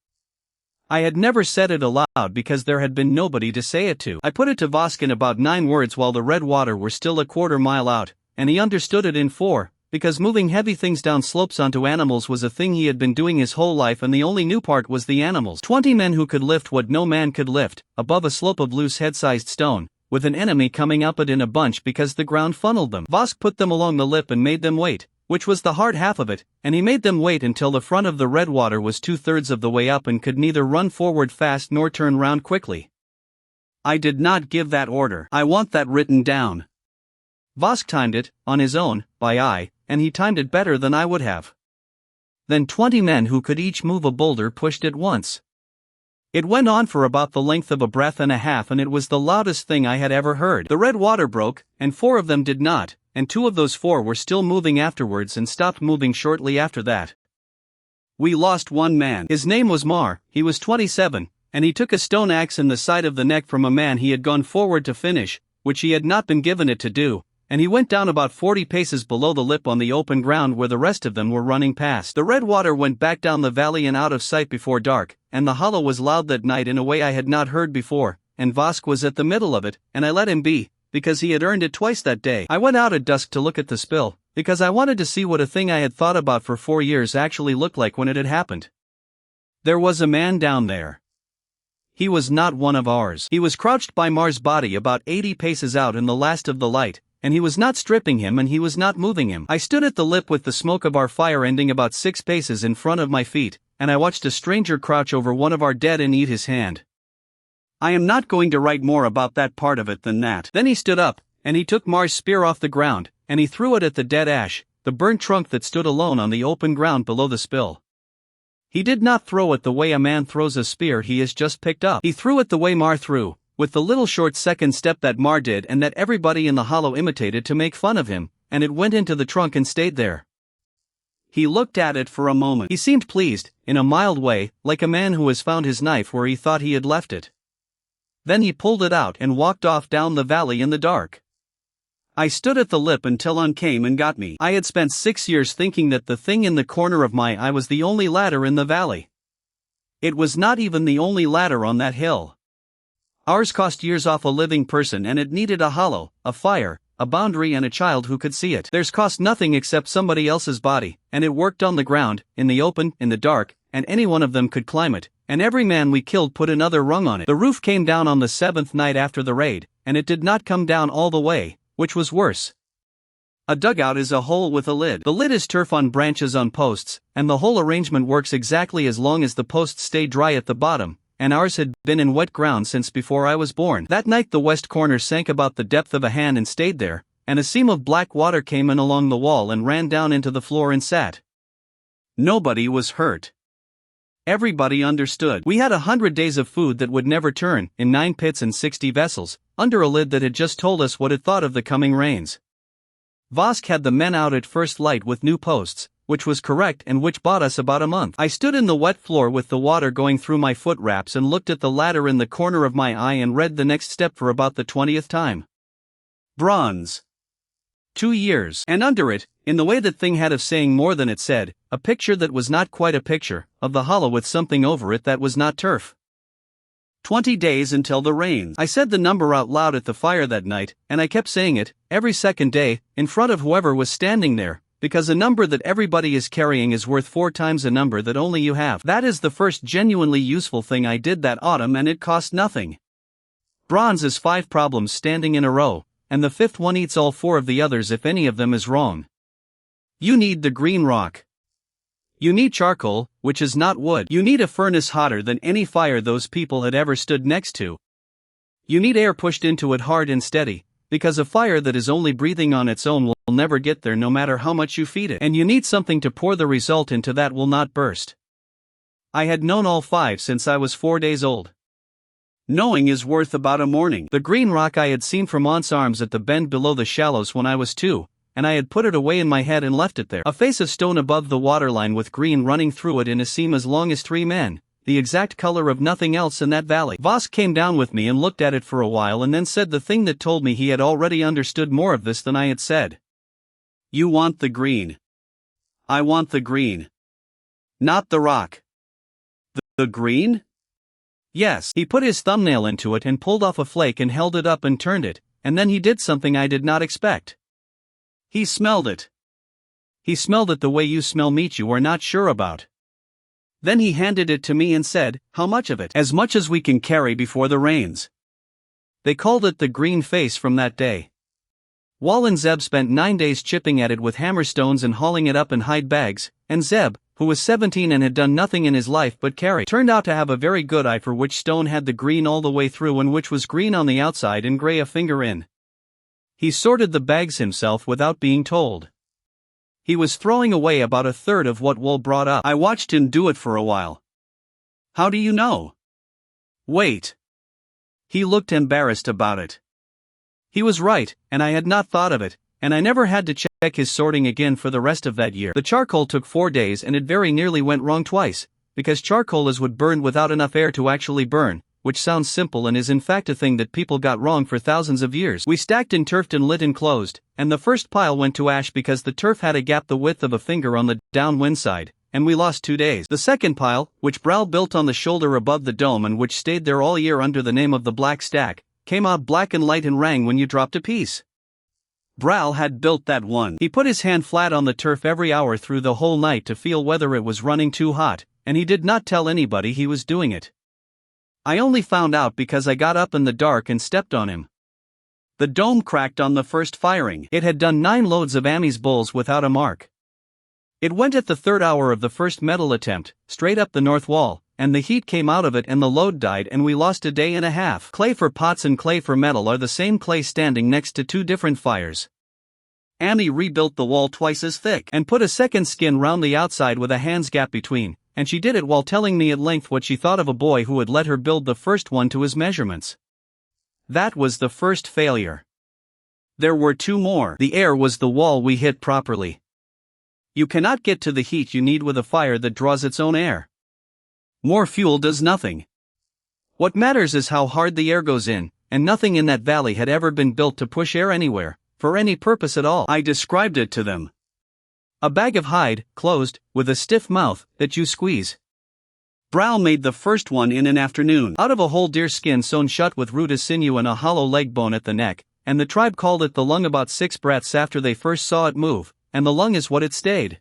Speaker 1: I had never said it aloud because there had been nobody to say it to. I put it to Vosk in about 9 words while the red water were still a quarter mile out, and he understood it in 4. Because moving heavy things down slopes onto animals was a thing he had been doing his whole life, and the only new part was the animals. 20 men who could lift what no man could lift, above a slope of loose head-sized stone, with an enemy coming up it in a bunch because the ground funneled them. Vosk put them along the lip and made them wait, which was the hard half of it, and he made them wait until the front of the red water was 2/3 of the way up and could neither run forward fast nor turn round quickly. I did not give that order. I want that written down. Vosk timed it, on his own, by eye, and he timed it better than I would have. Then 20 men who could each move a boulder pushed it once. It went on for about the length of a breath and a half, and it was the loudest thing I had ever heard. The red water broke, and 4 of them did not, and 2 of those 4 were still moving afterwards and stopped moving shortly after that. We lost 1 man. His name was Mar, he was 27, and he took a stone axe in the side of the neck from a man he had gone forward to finish, which he had not been given it to do, and he went down about 40 paces below the lip on the open ground where the rest of them were running past. The red water went back down the valley and out of sight before dark, and the hollow was loud that night in a way I had not heard before, and Vosk was at the middle of it, and I let him be, because he had earned it twice that day. I went out at dusk to look at the spill, because I wanted to see what a thing I had thought about for 4 years actually looked like when it had happened. There was a man down there. He was not one of ours. He was crouched by Mar's body about 80 paces out in the last of the light, and he was not stripping him and he was not moving him. I stood at the lip with the smoke of our fire ending about 6 paces in front of my feet, and I watched a stranger crouch over one of our dead and eat his hand. I am not going to write more about that part of it than that. Then he stood up, and he took Mar's spear off the ground, and he threw it at the dead ash, the burnt trunk that stood alone on the open ground below the spill. He did not throw it the way a man throws a spear he has just picked up. He threw it the way Mar threw, with the little short second step that Mar did and that everybody in the hollow imitated to make fun of him, and it went into the trunk and stayed there. He looked at it for a moment. He seemed pleased, in a mild way, like a man who has found his knife where he thought he had left it. Then he pulled it out and walked off down the valley in the dark. I stood at the lip until Un came and got me. I had spent 6 years thinking that the thing in the corner of my eye was the only ladder in the valley. It was not even the only ladder on that hill. Ours cost years off a living person, and it needed a hollow, a fire, a boundary and a child who could see it. Theirs cost nothing except somebody else's body, and it worked on the ground, in the open, in the dark, and any one of them could climb it, and every man we killed put another rung on it. The roof came down on the 7th night after the raid, and it did not come down all the way, which was worse. A dugout is a hole with a lid. The lid is turf on branches on posts, and the whole arrangement works exactly as long as the posts stay dry at the bottom, and ours had been in wet ground since before I was born. That night the west corner sank about the depth of a hand and stayed there, and a seam of black water came in along the wall and ran down into the floor and sat. Nobody was hurt. Everybody understood. We had 100 days of food that would never turn, in 9 pits and 60 vessels, under a lid that had just told us what it thought of the coming rains. Vosk had the men out at first light with new posts, which was correct and which bought us about a month. I stood in the wet floor with the water going through my foot wraps and looked at the ladder in the corner of my eye and read the next step for about the 20th time. Bronze. 2 years. And under it, in the way that thing had of saying more than it said, a picture that was not quite a picture, of the hollow with something over it that was not turf. 20 days until the rains. I said the number out loud at the fire that night, and I kept saying it, every second day, in front of whoever was standing there, because a number that everybody is carrying is worth 4 times a number that only you have. That is the first genuinely useful thing I did that autumn, and it cost nothing. Bronze is 5 problems standing in a row, and the 5th one eats all 4 of the others if any of them is wrong. You need the green rock. You need charcoal, which is not wood. You need a furnace hotter than any fire those people had ever stood next to. You need air pushed into it hard and steady, because a fire that is only breathing on its own will never get there no matter how much you feed it. And you need something to pour the result into that will not burst. I had known all 5 since I was 4 days old. Knowing is worth about a morning. The green rock I had seen from Aunt's arms at the bend below the shallows when I was 2, and I had put it away in my head and left it there. A face of stone above the waterline with green running through it in a seam as long as 3 men, the exact color of nothing else in that valley. Vosk came down with me and looked at it for a while and then said the thing that told me he had already understood more of this than I had said. You want the green. I want the green. Not the rock. The green? Yes. He put his thumbnail into it and pulled off a flake and held it up and turned it, and then he did something I did not expect. He smelled it. He smelled it the way you smell meat you are not sure about. Then he handed it to me and said, "How much of it?" "As much as we can carry before the rains." They called it the green face from that day. Wal and Zeb spent 9 days chipping at it with hammerstones and hauling it up in hide bags, and Zeb, who was 17 and had done nothing in his life but carry, turned out to have a very good eye for which stone had the green all the way through and which was green on the outside and gray a finger in. He sorted the bags himself without being told. He was throwing away about a third of what Wal brought up. I watched him do it for a while. How do you know? Wait. He looked embarrassed about it. He was right, and I had not thought of it, and I never had to check his sorting again for the rest of that year. The charcoal took 4 days and it very nearly went wrong twice, because charcoal is wood burned without enough air to actually burn, which sounds simple and is in fact a thing that people got wrong for thousands of years. We stacked and turfed and lit and closed, and the first pile went to ash because the turf had a gap the width of a finger on the downwind side, and we lost 2 days. The second pile, which Bral built on the shoulder above the dome and which stayed there all year under the name of the Black Stack, came out black and light and rang when you dropped a piece. Bral had built that one. He put his hand flat on the turf every hour through the whole night to feel whether it was running too hot, and he did not tell anybody he was doing it. I only found out because I got up in the dark and stepped on him. The dome cracked on the first firing. It had done 9 loads of Amy's bulls without a mark. It went at the 3rd hour of the first metal attempt, straight up the north wall, and the heat came out of it and the load died and we lost a day and a half. Clay for pots and clay for metal are the same clay standing next to 2 different fires. Amy rebuilt the wall twice as thick and put a second skin round the outside with a hand's gap between, and she did it while telling me at length what she thought of a boy who had let her build the first one to his measurements. That was the first failure. There were 2 more. The air was the wall we hit properly. You cannot get to the heat you need with a fire that draws its own air. More fuel does nothing. What matters is how hard the air goes in, and nothing in that valley had ever been built to push air anywhere, for any purpose at all. I described it to them. A bag of hide, closed, with a stiff mouth, that you squeeze. Bral made the first one in an afternoon, out of a whole deer skin sewn shut with root as sinew and a hollow leg bone at the neck, and the tribe called it the lung about 6 breaths after they first saw it move, and the lung is what it stayed.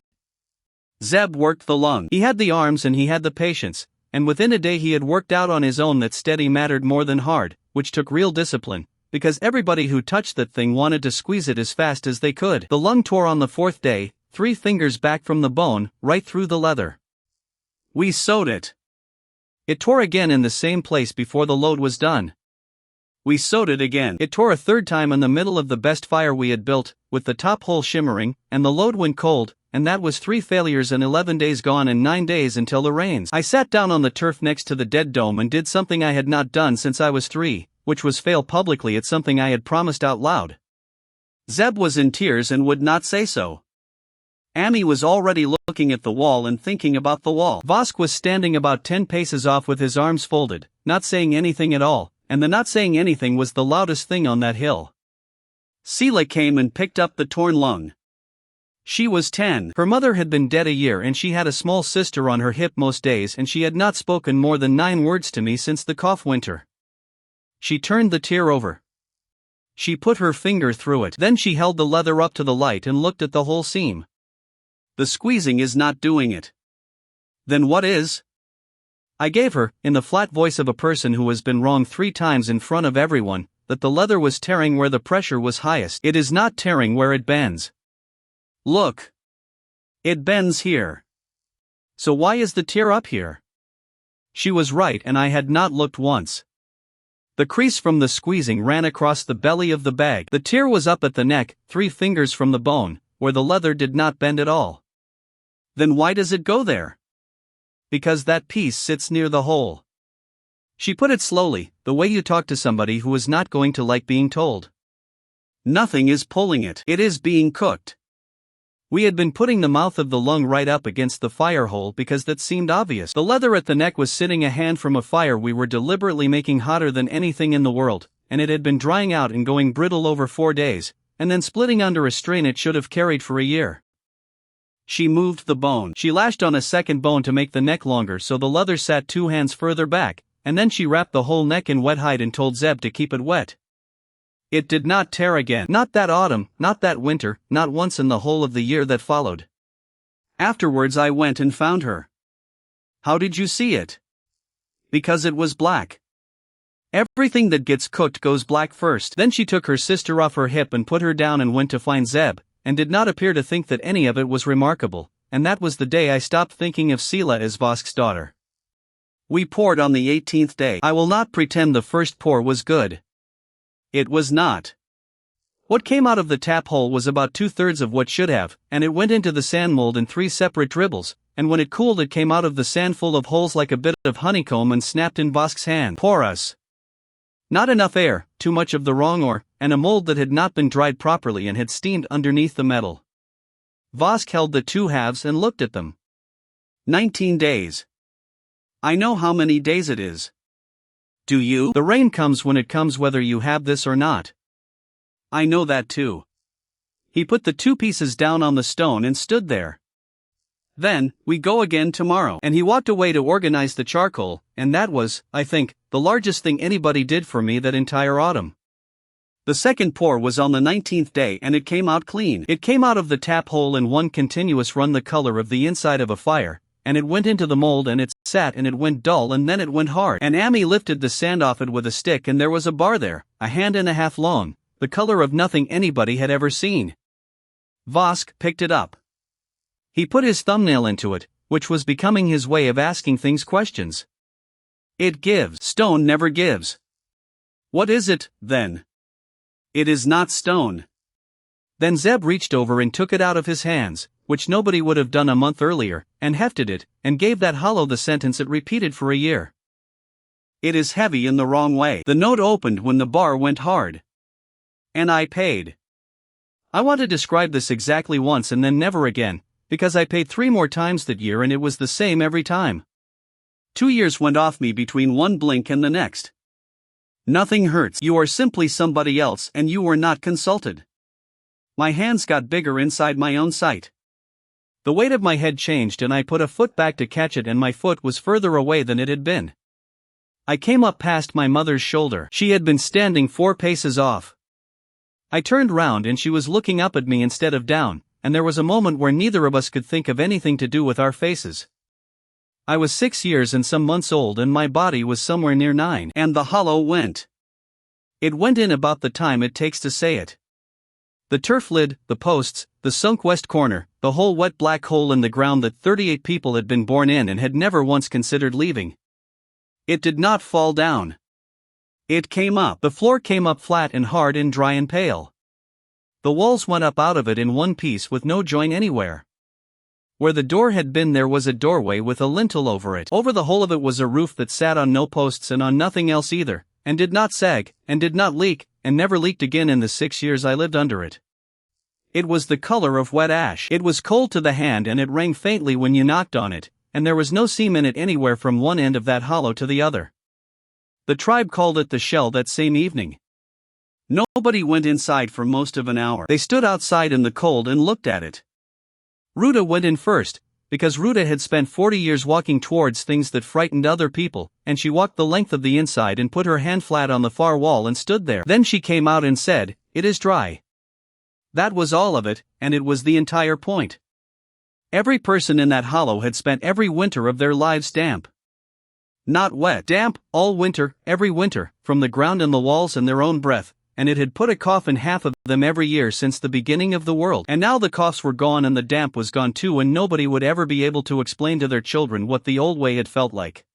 Speaker 1: Zeb worked the lung. He had the arms and he had the patience, and within a day he had worked out on his own that steady mattered more than hard, which took real discipline, because everybody who touched that thing wanted to squeeze it as fast as they could. The lung tore on the 4th day, 3 fingers back from the bone, right through the leather. We sewed it. It tore again in the same place before the load was done. We sewed it again. It tore a 3rd time in the middle of the best fire we had built, with the top hole shimmering, and the load went cold, and that was 3 failures and 11 days gone and 9 days until the rains. I sat down on the turf next to the dead dome and did something I had not done since I was 3, which was fail publicly at something I had promised out loud. Zeb was in tears and would not say so. Amy was already looking at the wall and thinking about the wall. Vosk was standing about 10 paces off with his arms folded, not saying anything at all, and the not saying anything was the loudest thing on that hill. Sela came and picked up the torn lung. She was 10. Her mother had been dead a year and she had a small sister on her hip most days and she had not spoken more than 9 words to me since the cough winter. She turned the tear over. She put her finger through it. Then she held the leather up to the light and looked at the whole seam. The squeezing is not doing it. Then what is? I gave her, in the flat voice of a person who has been wrong 3 times in front of everyone, that the leather was tearing where the pressure was highest. It is not tearing where it bends. Look. It bends here. So why is the tear up here? She was right, and I had not looked once. The crease from the squeezing ran across the belly of the bag. The tear was up at the neck, 3 fingers from the bone, where the leather did not bend at all. Then why does it go there? Because that piece sits near the hole. She put it slowly, the way you talk to somebody who is not going to like being told. Nothing is pulling it. It is being cooked. We had been putting the mouth of the lung right up against the fire hole because that seemed obvious. The leather at the neck was sitting a hand from a fire we were deliberately making hotter than anything in the world, and it had been drying out and going brittle over 4 days, and then splitting under a strain it should have carried for a year. She moved the bone. She lashed on a second bone to make the neck longer so the leather sat 2 hands further back, and then she wrapped the whole neck in wet hide and told Zeb to keep it wet. It did not tear again. Not that autumn, not that winter, not once in the whole of the year that followed. Afterwards I went and found her. How did you see it? Because it was black. Everything that gets cooked goes black first. Then she took her sister off her hip and put her down and went to find Zeb, and did not appear to think that any of it was remarkable, and that was the day I stopped thinking of Sela as Vosk's daughter. We poured on the 18th day. I will not pretend the first pour was good. It was not. What came out of the tap hole was about 2/3 of what should have, and it went into the sand mold in 3 separate dribbles, and when it cooled it came out of the sand full of holes like a bit of honeycomb and snapped in Vosk's hand. Porous. Not enough air, too much of the wrong ore, and a mold that had not been dried properly and had steamed underneath the metal. Vosk held the 2 halves and looked at them. 19 days. I know how many days it is. Do you? The rain comes when it comes whether you have this or not. I know that too. He put the 2 pieces down on the stone and stood there. Then, we go again tomorrow. And he walked away to organize the charcoal, and that was, I think, the largest thing anybody did for me that entire autumn. The second pour was on the 19th day and it came out clean. It came out of the tap hole in one continuous run the color of the inside of a fire, and it went into the mold and it sat and it went dull and then it went hard. And Amy lifted the sand off it with a stick and there was a bar there, a hand and a half long, the color of nothing anybody had ever seen. Vosk picked it up. He put his thumbnail into it, which was becoming his way of asking things questions. It gives. Stone never gives. What is it, then? It is not stone. Then Zeb reached over and took it out of his hands, which nobody would have done a month earlier, and hefted it, and gave that hollow the sentence it repeated for a year. It is heavy in the wrong way. The note opened when the bar went hard. And I paid. I want to describe this exactly once and then never again, because I paid 3 more times that year and it was the same every time. 2 years went off me between one blink and the next. Nothing hurts. You are simply somebody else and you were not consulted. My hands got bigger inside my own sight. The weight of my head changed and I put a foot back to catch it and my foot was further away than it had been. I came up past my mother's shoulder. She had been standing 4 paces off. I turned round and she was looking up at me instead of down, and there was a moment where neither of us could think of anything to do with our faces. I was 6 years and some months old and my body was somewhere near 9. And the hollow went. It went in about the time it takes to say it. The turf lid, the posts, the sunk west corner, the whole wet black hole in the ground that 38 people had been born in and had never once considered leaving. It did not fall down. It came up. The floor came up flat and hard and dry and pale. The walls went up out of it in one piece with no joint anywhere. Where the door had been there was a doorway with a lintel over it. Over the whole of it was a roof that sat on no posts and on nothing else either, and did not sag, and did not leak, and never leaked again in the 6 years I lived under it. It was the color of wet ash. It was cold to the hand and it rang faintly when you knocked on it, and there was no seam in it anywhere from one end of that hollow to the other. The tribe called it the shell that same evening. Nobody went inside for most of an hour. They stood outside in the cold and looked at it. Ruta went in first, because Ruta had spent 40 years walking towards things that frightened other people, and she walked the length of the inside and put her hand flat on the far wall and stood there. Then she came out and said, "It is dry." That was all of it, and it was the entire point. Every person in that hollow had spent every winter of their lives damp. Not wet, damp, all winter, every winter, from the ground and the walls and their own breath, and it had put a cough in half of them every year since the beginning of the world. And now the coughs were gone and the damp was gone too, and nobody would ever be able to explain to their children what the old way had felt like.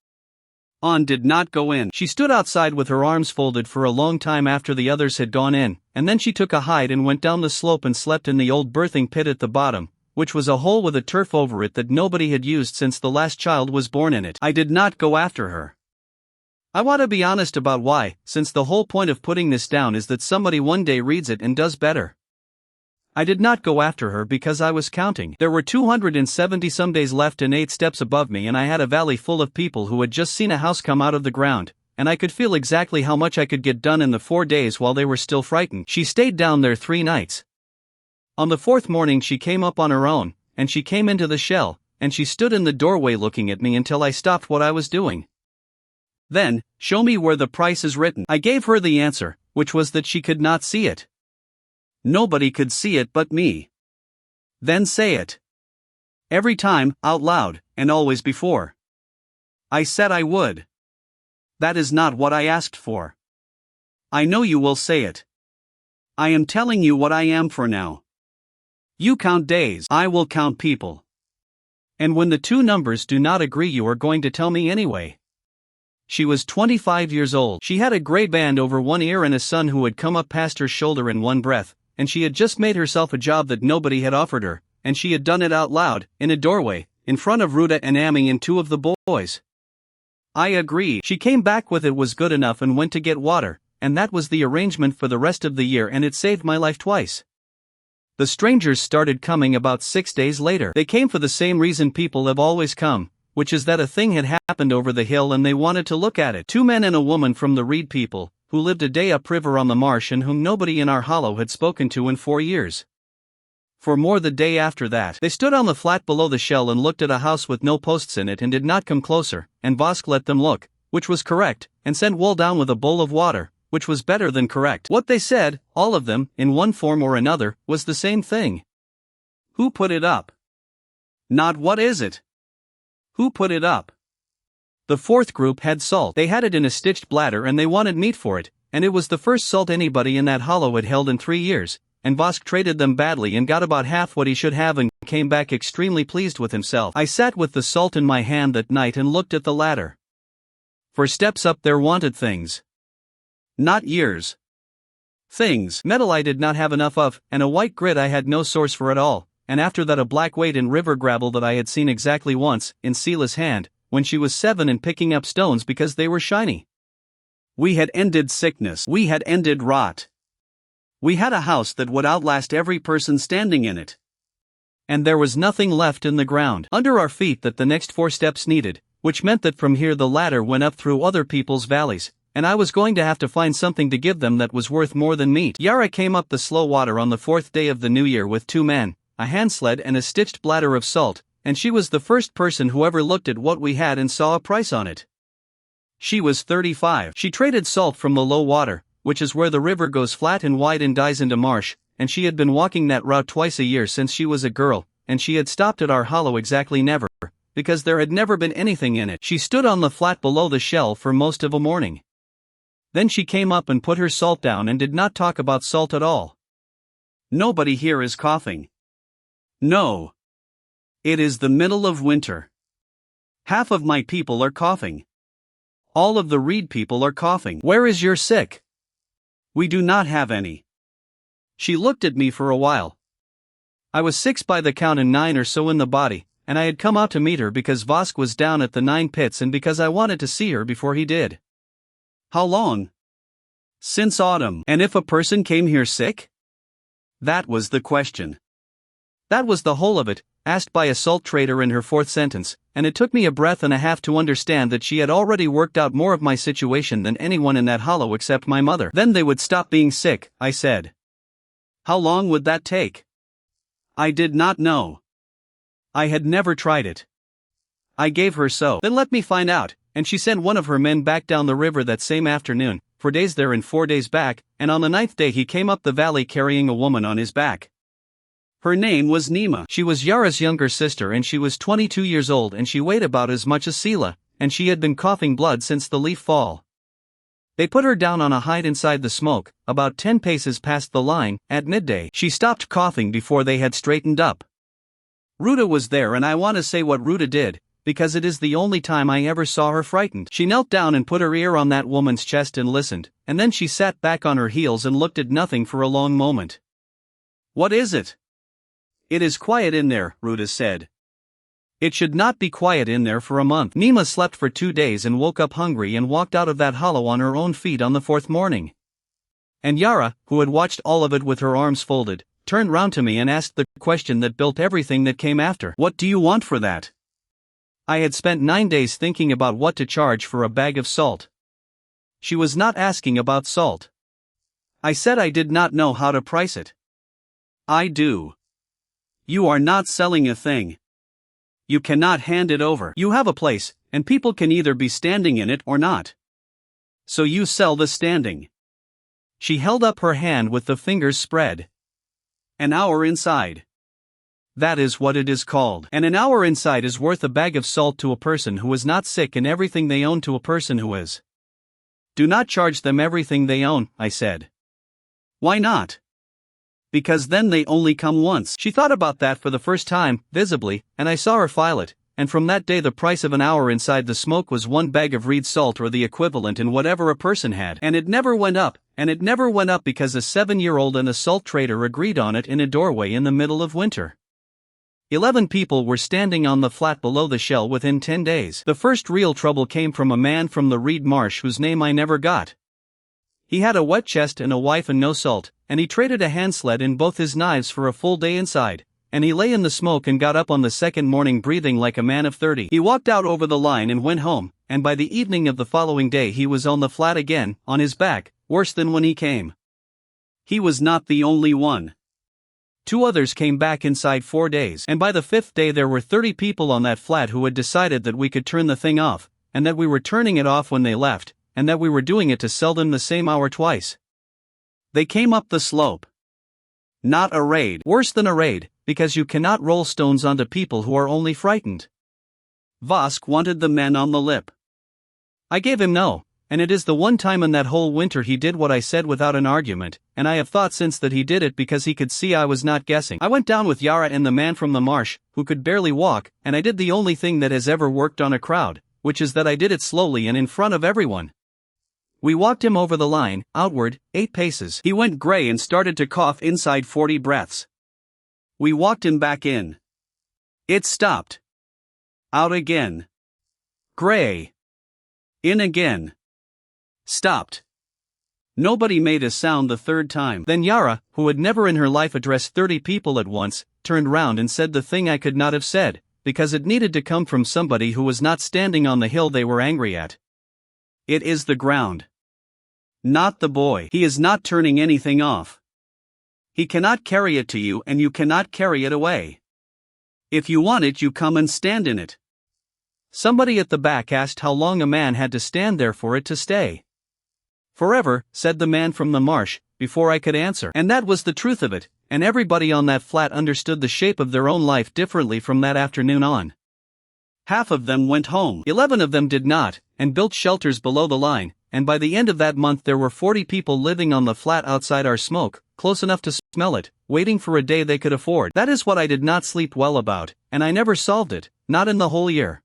Speaker 1: An did not go in. She stood outside with her arms folded for a long time after the others had gone in, and then she took a hide and went down the slope and slept in the old birthing pit at the bottom, which was a hole with a turf over it that nobody had used since the last child was born in it. I did not go after her. I want to be honest about why, since the whole point of putting this down is that somebody one day reads it and does better. I did not go after her because I was counting. There were 270 some days left and 8 steps above me, and I had a valley full of people who had just seen a house come out of the ground, and I could feel exactly how much I could get done in the 4 days while they were still frightened. She stayed down there 3 nights. On the 4th morning she came up on her own, and she came into the shell, and she stood in the doorway looking at me until I stopped what I was doing. Then, show me where the price is written. I gave her the answer, which was that she could not see it. Nobody could see it but me. Then say it. Every time, out loud, and always before. I said I would. That is not what I asked for. I know you will say it. I am telling you what I am for now. You count days, I will count people. And when the 2 numbers do not agree, you are going to tell me anyway. She was 25 years old. She had a gray band over one ear and a son who had come up past her shoulder in one breath, and she had just made herself a job that nobody had offered her, and she had done it out loud, in a doorway, in front of Ruta and Ami and 2 of the boys. I agree. She came back with it was good enough and went to get water, and that was the arrangement for the rest of the year, and it saved my life twice. The strangers started coming about 6 days later. They came for the same reason people have always come, which is that a thing had happened over the hill and they wanted to look at it. 2 men and a woman from the Reed people, who lived a day upriver on the marsh and whom nobody in our hollow had spoken to in 4 years. For more the day after that, they stood on the flat below the shell and looked at a house with no posts in it and did not come closer, and Vosk let them look, which was correct, and sent Wool down with a bowl of water, which was better than correct. What they said, all of them, in one form or another, was the same thing. Who put it up? Not what is it? Who put it up? The 4th group had salt. They had it in a stitched bladder and they wanted meat for it, and it was the first salt anybody in that hollow had held in 3 years, and Vosk traded them badly and got about half what he should have and came back extremely pleased with himself. I sat with the salt in my hand that night and looked at the ladder. For steps up there wanted things. Not years. Things. Metal I did not have enough of, and a white grit I had no source for at all, and after that a black weight in river gravel that I had seen exactly once, in Sela's hand, when she was 7 and picking up stones because they were shiny. We had ended sickness. We had ended rot. We had a house that would outlast every person standing in it. And there was nothing left in the ground under our feet that the next 4 steps needed, which meant that from here the ladder went up through other people's valleys, and I was going to have to find something to give them that was worth more than meat. Yara came up the slow water on the 4th day of the new year with 2 men, a hand sled and a stitched bladder of salt, and she was the first person who ever looked at what we had and saw a price on it. She was 35. She traded salt from the low water, which is where the river goes flat and wide and dies into marsh, and she had been walking that route twice a year since she was a girl, and she had stopped at our hollow exactly never, because there had never been anything in it. She stood on the flat below the shell for most of a morning. Then she came up and put her salt down and did not talk about salt at all. Nobody here is coughing. No. It is the middle of winter. Half of my people are coughing. All of the Reed people are coughing. Where is your sick? We do not have any. She looked at me for a while. I was 6 by the count and 9 or so in the body, and I had come out to meet her because Vosk was down at the 9 pits and because I wanted to see her before he did. How long? Since autumn. And if a person came here sick? That was the question. That was the whole of it, asked by a salt trader in her 4th sentence, and it took me a breath and a half to understand that she had already worked out more of my situation than anyone in that hollow except my mother. Then they would stop being sick, I said. How long would that take? I did not know. I had never tried it. I gave her so. Then let me find out, and she sent one of her men back down the river that same afternoon, 4 days there and 4 days back, and on the 9th day he came up the valley carrying a woman on his back. Her name was Nima. She was Yara's younger sister and she was 22 years old and she weighed about as much as Sela, and she had been coughing blood since the leaf fall. They put her down on a hide inside the smoke, about 10 paces past the line, at midday. She stopped coughing before they had straightened up. Ruta was there, and I want to say what Ruta did, because it is the only time I ever saw her frightened. She knelt down and put her ear on that woman's chest and listened, and then she sat back on her heels and looked at nothing for a long moment. "What is it?" "It is quiet in there," Ruta said. "It should not be quiet in there for a month." Nima slept for 2 days and woke up hungry and walked out of that hollow on her own feet on the 4th morning. And Yara, who had watched all of it with her arms folded, turned round to me and asked the question that built everything that came after. "What do you want for that?" I had spent 9 days thinking about what to charge for a bag of salt. She was not asking about salt. I said I did not know how to price it. "I do. You are not selling a thing. You cannot hand it over. You have a place, and people can either be standing in it or not. So you sell the standing." She held up her hand with the fingers spread. "An hour inside. That is what it is called. And an hour inside is worth a bag of salt to a person who is not sick and everything they own to a person who is." "Do not charge them everything they own," I said. "Why not?" "Because then they only come once." She thought about that for the first time, visibly, and I saw her file it, and from that day the price of an hour inside the smoke was 1 bag of reed salt or the equivalent in whatever a person had. And it never went up, because a 7-year-old and a salt trader agreed on it in a doorway in the middle of winter. 11 people were standing on the flat below the shell within 10 days. The first real trouble came from a man from the reed marsh whose name I never got. He had a wet chest and a wife and no salt, and he traded a hand sled in both his knives for a full day inside, and he lay in the smoke and got up on the second morning breathing like a man of 30. He walked out over the line and went home, and by the evening of the following day he was on the flat again, on his back, worse than when he came. He was not the only one. 2 others came back inside 4 days, and by the 5th day there were 30 people on that flat who had decided that we could turn the thing off, and that we were turning it off when they left, and that we were doing it to sell them the same hour twice. They came up the slope. Not a raid. Worse than a raid, because you cannot roll stones onto people who are only frightened. Vosk wanted the men on the lip. I gave him no, and it is the one time in that whole winter he did what I said without an argument, and I have thought since that he did it because he could see I was not guessing. I went down with Yara and the man from the marsh, who could barely walk, and I did the only thing that has ever worked on a crowd, which is that I did it slowly and in front of everyone. We walked him over the line, outward, 8 paces. He went gray and started to cough inside 40 breaths. We walked him back in. It stopped. Out again. Gray. In again. Stopped. Nobody made a sound the 3rd time. Then Yara, who had never in her life addressed 30 people at once, turned round and said the thing I could not have said, because it needed to come from somebody who was not standing on the hill they were angry at. "It is the ground. Not the boy. He is not turning anything off. He cannot carry it to you and you cannot carry it away. If you want it you come and stand in it." Somebody at the back asked how long a man had to stand there for it to stay. "Forever," said the man from the marsh, before I could answer. And that was the truth of it, and everybody on that flat understood the shape of their own life differently from that afternoon on. Half of them went home. 11 of them did not, and built shelters below the line, and by the end of that month there were 40 people living on the flat outside our smoke, close enough to smell it, waiting for a day they could afford. That is what I did not sleep well about, and I never solved it, not in the whole year.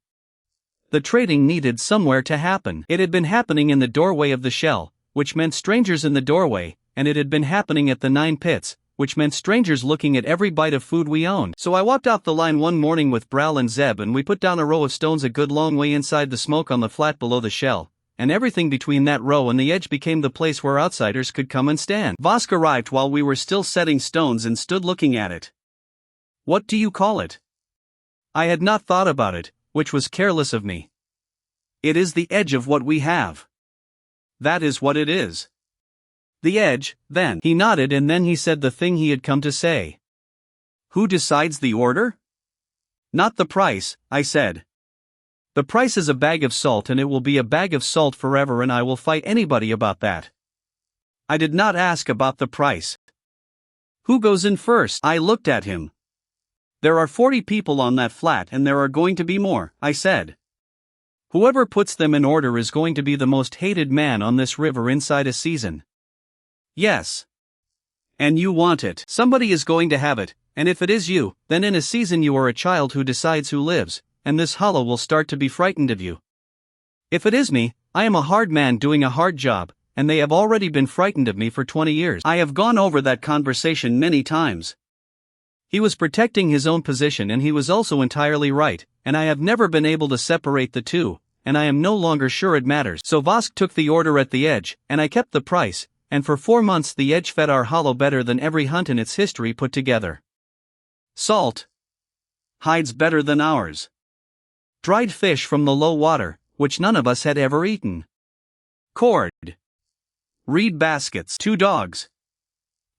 Speaker 1: The trading needed somewhere to happen. It had been happening in the doorway of the shell, which meant strangers in the doorway, and it had been happening at the 9 pits, which meant strangers looking at every bite of food we owned. So I walked off the line one morning with Bral and Zeb and we put down a row of stones a good long way inside the smoke on the flat below the shell, and everything between that row and the edge became the place where outsiders could come and stand. Vosk arrived while we were still setting stones and stood looking at it. "What do you call it?" I had not thought about it, which was careless of me. "It is the edge of what we have." "That is what it is." "The edge, then." He nodded and then he said the thing he had come to say. "Who decides the order?" "Not the price," I said. "The price is a bag of salt and it will be a bag of salt forever and I will fight anybody about that." I did not ask about the price. "Who goes in first?" I looked at him. "There are 40 people on that flat and there are going to be more," I said. Whoever puts them in order is going to be the most hated man on this river inside a season. Yes. And you want it. Somebody is going to have it, and if it is you, then in a season you are a child who decides who lives, and this hollow will start to be frightened of you. If it is me, I am a hard man doing a hard job, and they have already been frightened of me for 20 years. I have gone over that conversation many times. He was protecting his own position and he was also entirely right, and I have never been able to separate the two, and I am no longer sure it matters. So Vosk took the order at the edge, and I kept the price, and for 4 months the edge fed our hollow better than every hunt in its history put together. Salt. Hides better than ours. Dried fish from the low water, which none of us had ever eaten. Cord. Reed baskets. 2 dogs.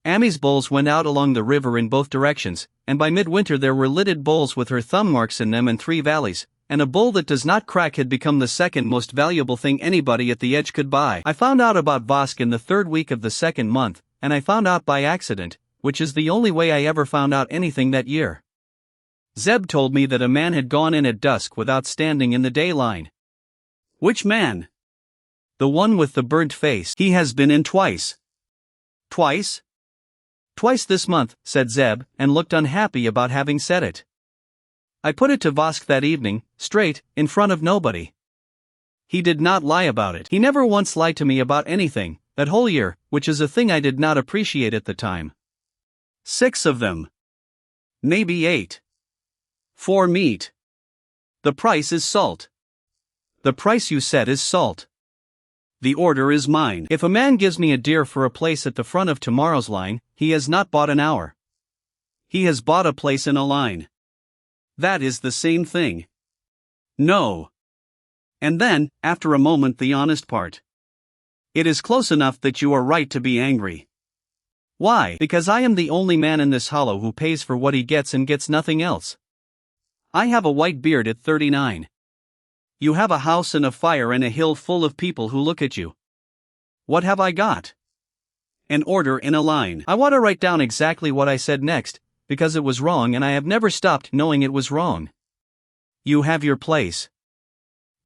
Speaker 1: Amy's bowls went out along the river in both directions, and by midwinter there were lidded bowls with her thumb marks in them and 3 valleys, and a bowl that does not crack had become the second most valuable thing anybody at the edge could buy. I found out about Vosk in the 3rd week of the 2nd month, and I found out by accident, which is the only way I ever found out anything that year. Zeb told me that a man had gone in at dusk without standing in the day line. Which man? The one with the burnt face. He has been in twice. Twice? Twice this month, said Zeb, and looked unhappy about having said it. I put it to Vosk that evening, straight, in front of nobody. He did not lie about it. He never once lied to me about anything, that whole year, which is a thing I did not appreciate at the time. 6 of them. Maybe 8. 4 meat. The price is salt. The price you set is salt. The order is mine. If a man gives me a deer for a place at the front of tomorrow's line, he has not bought an hour. He has bought a place in a line. That is the same thing. No. And then, after a moment, the honest part. It is close enough that you are right to be angry. Why? Because I am the only man in this hollow who pays for what he gets and gets nothing else. I have a white beard at 39. You have a house and a fire and a hill full of people who look at you. What have I got? An order in a line. I want to write down exactly what I said next, because it was wrong and I have never stopped knowing it was wrong. You have your place.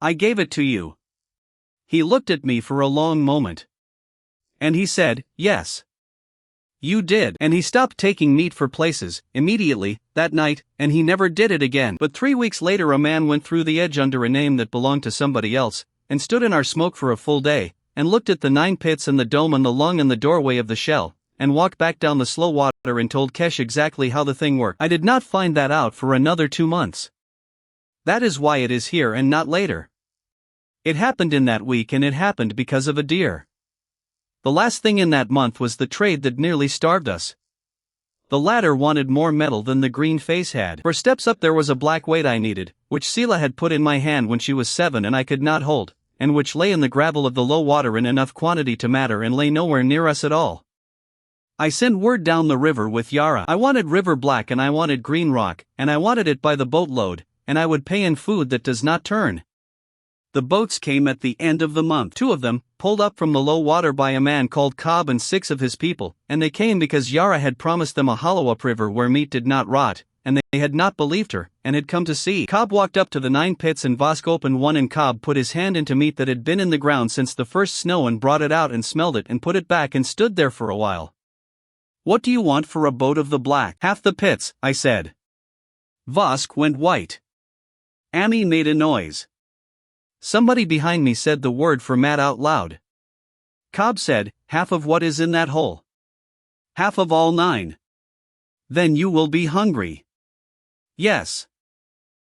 Speaker 1: I gave it to you. He looked at me for a long moment. And he said, yes. You did. And he stopped taking meat for places, immediately, that night, and he never did it again. But 3 weeks later a man went through the edge under a name that belonged to somebody else, and stood in our smoke for a full day, and looked at the 9 pits and the dome and the lung and the doorway of the shell, and walked back down the slow water and told Kesh exactly how the thing worked. I did not find that out for another 2 months. That is why it is here and not later. It happened in that week and it happened because of a deer. The last thing in that month was the trade that nearly starved us. The latter wanted more metal than the green face had. For steps up there was a black weight I needed, which Sela had put in my hand when she was 7 and I could not hold, and which lay in the gravel of the low water in enough quantity to matter and lay nowhere near us at all. I sent word down the river with Yara. I wanted river black and I wanted green rock, and I wanted it by the boatload, and I would pay in food that does not turn. The boats came at the end of the month. 2 of them, pulled up from the low water by a man called Cobb and 6 of his people, and they came because Yara had promised them a hollow upriver where meat did not rot, and they had not believed her, and had come to see. Cobb walked up to the 9 pits and Vosk opened one and Cobb put his hand into meat that had been in the ground since the first snow and brought it out and smelled it and put it back and stood there for a while. What do you want for a boat of the black? Half the pits, I said. Vosk went white. Amy made a noise. Somebody behind me said the word for Matt out loud. Cobb said, half of what is in that hole. Half of all 9. Then you will be hungry. Yes.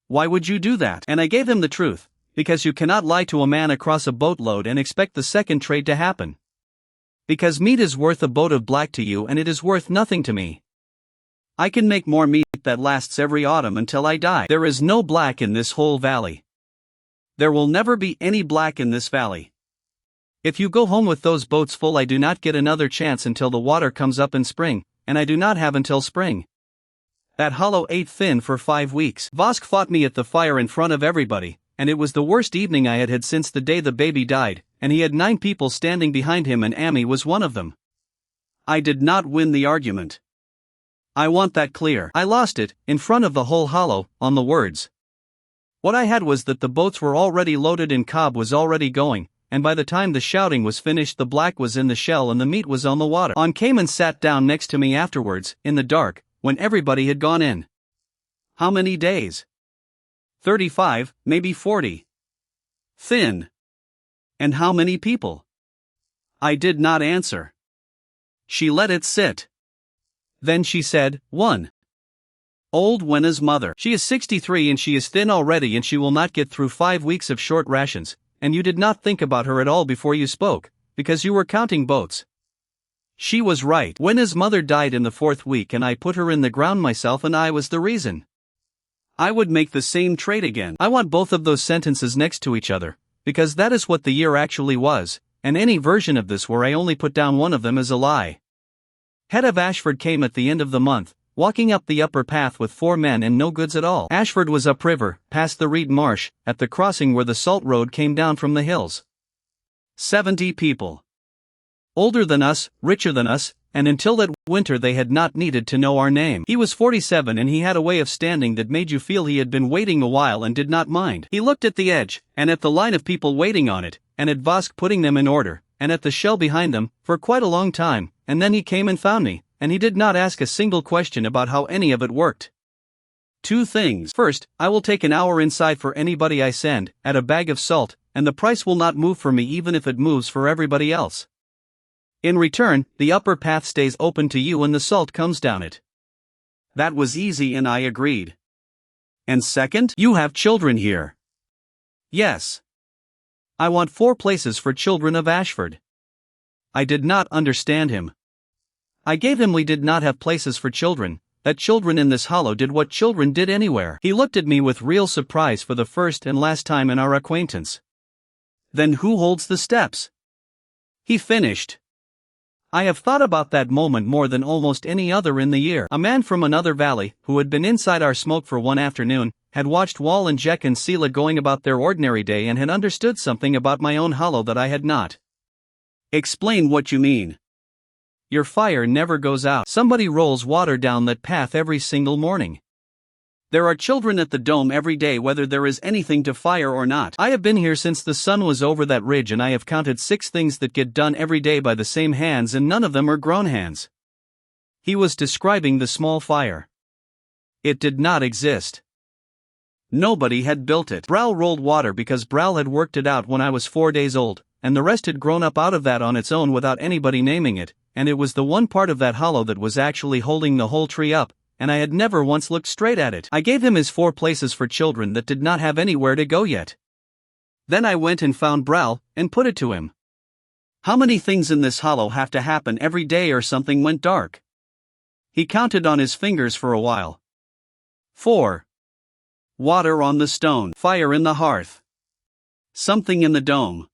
Speaker 1: Why would you do that? And I gave him the truth, because you cannot lie to a man across a boatload and expect the second trade to happen. Because meat is worth a boat of black to you and it is worth nothing to me. I can make more meat that lasts every autumn until I die. There is no black in this whole valley. There will never be any black in this valley. If you go home with those boats full, I do not get another chance until the water comes up in spring, and I do not have until spring. That hollow ate thin for 5 weeks. Vosk fought me at the fire in front of everybody, and it was the worst evening I had had since the day the baby died, and he had 9 people standing behind him and Amy was one of them. I did not win the argument. I want that clear. I lost it, in front of the whole hollow, on the words. What I had was that the boats were already loaded and Cobb was already going, and by the time the shouting was finished the black was in the shell and the meat was on the water. Caveman sat down next to me afterwards, in the dark, when everybody had gone in. How many days? 35, maybe 40. Thin. And how many people? I did not answer. She let it sit. Then she said, 1. Old Wenna's mother. She is 63 and she is thin already and she will not get through 5 weeks of short rations, and you did not think about her at all before you spoke, because you were counting boats. She was right. Wenna's mother died in the 4th week and I put her in the ground myself and I was the reason. I would make the same trade again. I want both of those sentences next to each other, because that is what the year actually was, and any version of this where I only put down one of them is a lie. Head of Ashford came at the end of the month, walking up the upper path with 4 men and no goods at all. Ashford was upriver, past the reed marsh, at the crossing where the salt road came down from the hills. 70 people. Older than us, richer than us, and until that winter they had not needed to know our name. He was 47 and he had a way of standing that made you feel he had been waiting a while and did not mind. He looked at the edge, and at the line of people waiting on it, and at Vosk putting them in order, and at the shell behind them, for quite a long time, and then he came and found me, and he did not ask a single question about how any of it worked. 2 things. First, I will take an hour inside for anybody I send, at a bag of salt, and the price will not move for me even if it moves for everybody else. In return, the upper path stays open to you and the salt comes down it. That was easy and I agreed. And second, you have children here. Yes. I want 4 places for children of Ashford. I did not understand him. I gave him we did not have places for children, that children in this hollow did what children did anywhere. He looked at me with real surprise for the first and last time in our acquaintance. Then who holds the steps? He finished. I have thought about that moment more than almost any other in the year. A man from another valley, who had been inside our smoke for one afternoon, had watched Wall and Jack and Sela going about their ordinary day and had understood something about my own hollow that I had not. Explain what you mean. Your fire never goes out. Somebody rolls water down that path every single morning. There are children at the dome every day whether there is anything to fire or not. I have been here since the sun was over that ridge and I have counted 6 things that get done every day by the same hands and none of them are grown hands. He was describing the small fire. It did not exist. Nobody had built it. Bral rolled water because Bral had worked it out when I was 4 days old, and the rest had grown up out of that on its own without anybody naming it, and it was the one part of that hollow that was actually holding the whole tree up, and I had never once looked straight at it. I gave him his 4 places for children that did not have anywhere to go yet. Then I went and found Bral, and put it to him. How many things in this hollow have to happen every day or something went dark? He counted on his fingers for a while. 4. Water on the stone. Fire in the hearth. Something in the dome.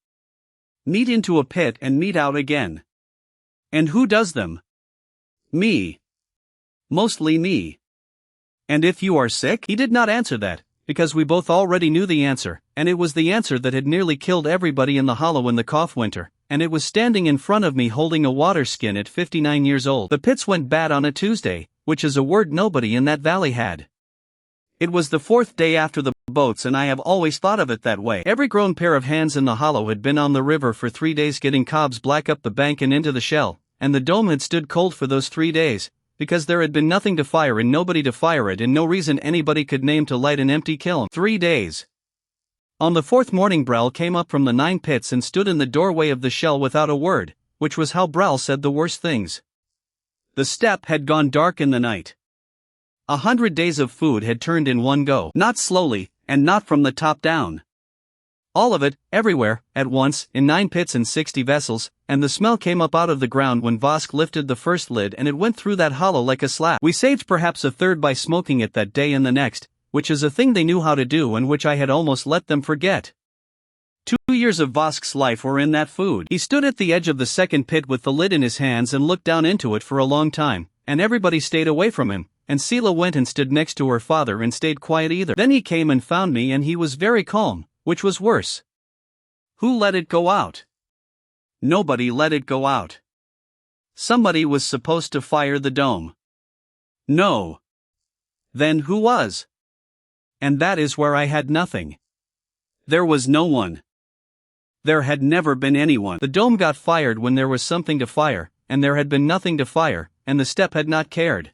Speaker 1: Meat into a pit and meat out again. And who does them? Me. Mostly me. And if you are sick? He did not answer that, because we both already knew the answer, and it was the answer that had nearly killed everybody in the hollow in the cough winter, and it was standing in front of me holding a water skin at 59 years old. The pits went bad on a Tuesday, which is a word nobody in that valley had. It was the 4th day after the boats and I have always thought of it that way. Every grown pair of hands in the hollow had been on the river for 3 days getting cobs black up the bank and into the shell, and the dome had stood cold for those 3 days, because there had been nothing to fire and nobody to fire it and no reason anybody could name to light an empty kiln. 3 days. On the 4th morning Bral came up from the 9 pits and stood in the doorway of the shell without a word, which was how Bral said the worst things. The steppe had gone dark in the night. 100 days of food had turned in one go, not slowly, and not from the top down. All of it, everywhere, at once, in 9 pits and 60 vessels, and the smell came up out of the ground when Vosk lifted the first lid and it went through that hollow like a slap. We saved perhaps a third by smoking it that day and the next, which is a thing they knew how to do and which I had almost let them forget. 2 years of Vosk's life were in that food. He stood at the edge of the second pit with the lid in his hands and looked down into it for a long time, and everybody stayed away from him, and Sela went and stood next to her father and stayed quiet either. Then he came and found me and he was very calm, which was worse. Who let it go out? Nobody let it go out. Somebody was supposed to fire the dome. No. Then who was? And that is where I had nothing. There was no one. There had never been anyone. The dome got fired when there was something to fire, and there had been nothing to fire, and the step had not cared.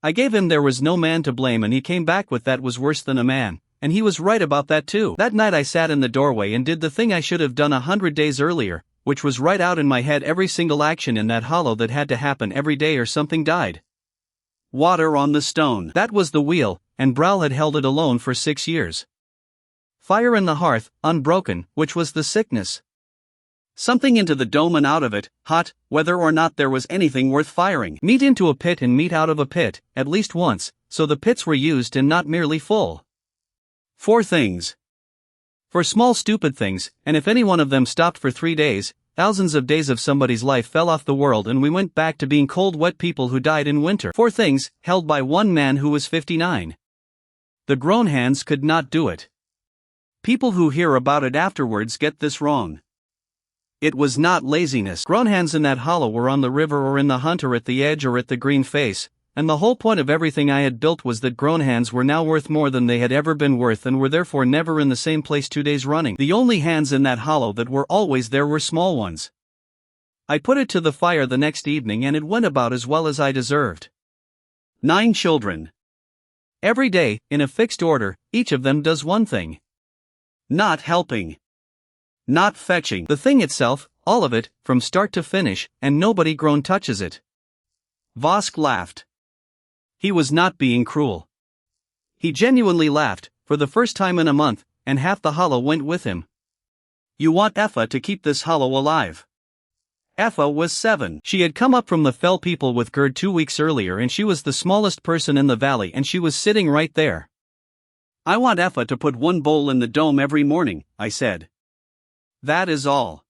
Speaker 1: I gave him there was no man to blame, and he came back with that was worse than a man, and he was right about that too. That night I sat in the doorway and did the thing I should have done 100 days earlier, which was write out in my head every single action in that hollow that had to happen every day or something died. Water on the stone. That was the wheel, and Bral had held it alone for 6 years. Fire in the hearth, unbroken, which was the sickness. Something into the dome and out of it, hot, whether or not there was anything worth firing. Meat into a pit and meat out of a pit, at least once, so the pits were used and not merely full. 4 things. For small stupid things, and if any one of them stopped for 3 days, thousands of days of somebody's life fell off the world and we went back to being cold wet people who died in winter. 4 things, held by one man who was 59. The grown hands could not do it. People who hear about it afterwards get this wrong. It was not laziness. Grown hands in that hollow were on the river or in the hunt or at the edge or at the green face, and the whole point of everything I had built was that grown hands were now worth more than they had ever been worth and were therefore never in the same place 2 days running. The only hands in that hollow that were always there were small ones. I put it to the fire the next evening and it went about as well as I deserved. 9 children. Every day, in a fixed order, each of them does one thing. Not helping. Not fetching. The thing itself, all of it, from start to finish, and nobody grown touches it. Vosk laughed. He was not being cruel. He genuinely laughed, for the first time in a month, and half the hollow went with him. You want Effa to keep this hollow alive. Effa was 7. She had come up from the fell people with Gerd 2 weeks earlier and she was the smallest person in the valley and she was sitting right there. I want Effa to put 1 bowl in the dome every morning, I said. That is all.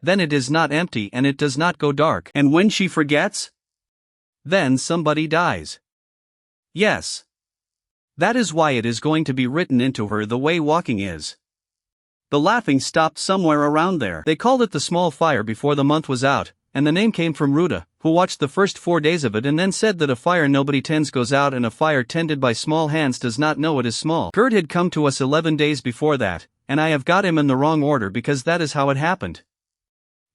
Speaker 1: Then it is not empty and it does not go dark. And when she forgets? Then somebody dies. Yes. That is why it is going to be written into her the way walking is. The laughing stopped somewhere around there. They called it the small fire before the month was out, and the name came from Ruta, who watched the first 4 days of it and then said that a fire nobody tends goes out and a fire tended by small hands does not know it is small. Gerd had come to us 11 days before that, and I have got him in the wrong order because that is how it happened.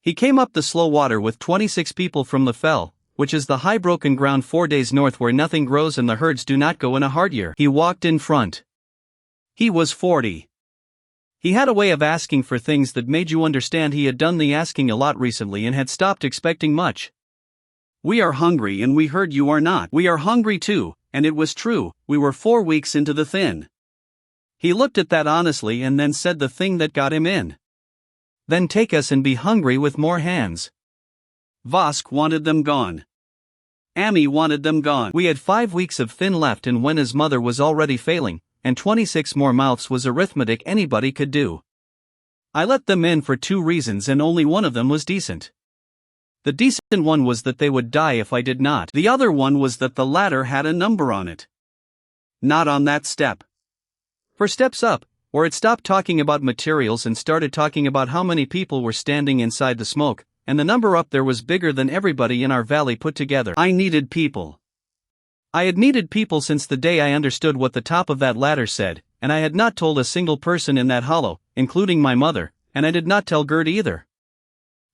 Speaker 1: He came up the slow water with 26 people from the fell, which is the high broken ground 4 days north where nothing grows and the herds do not go in a hard year. He walked in front. He was 40. He had a way of asking for things that made you understand he had done the asking a lot recently and had stopped expecting much. We are hungry and we heard you are not. We are hungry too, and it was true, we were 4 weeks into the thin. He looked at that honestly and then said the thing that got him in. Then take us and be hungry with more hands. Vosk wanted them gone. Ami wanted them gone. We had 5 weeks of thin left and when his mother was already failing, and 26 more mouths was arithmetic anybody could do. I let them in for 2 reasons and only one of them was decent. The decent one was that they would die if I did not. The other one was that the ladder had a number on it. Not on that step. For steps up, or it stopped talking about materials and started talking about how many people were standing inside the smoke, and the number up there was bigger than everybody in our valley put together. I needed people. I had needed people since the day I understood what the top of that ladder said, and I had not told a single person in that hollow, including my mother, and I did not tell Gerd either.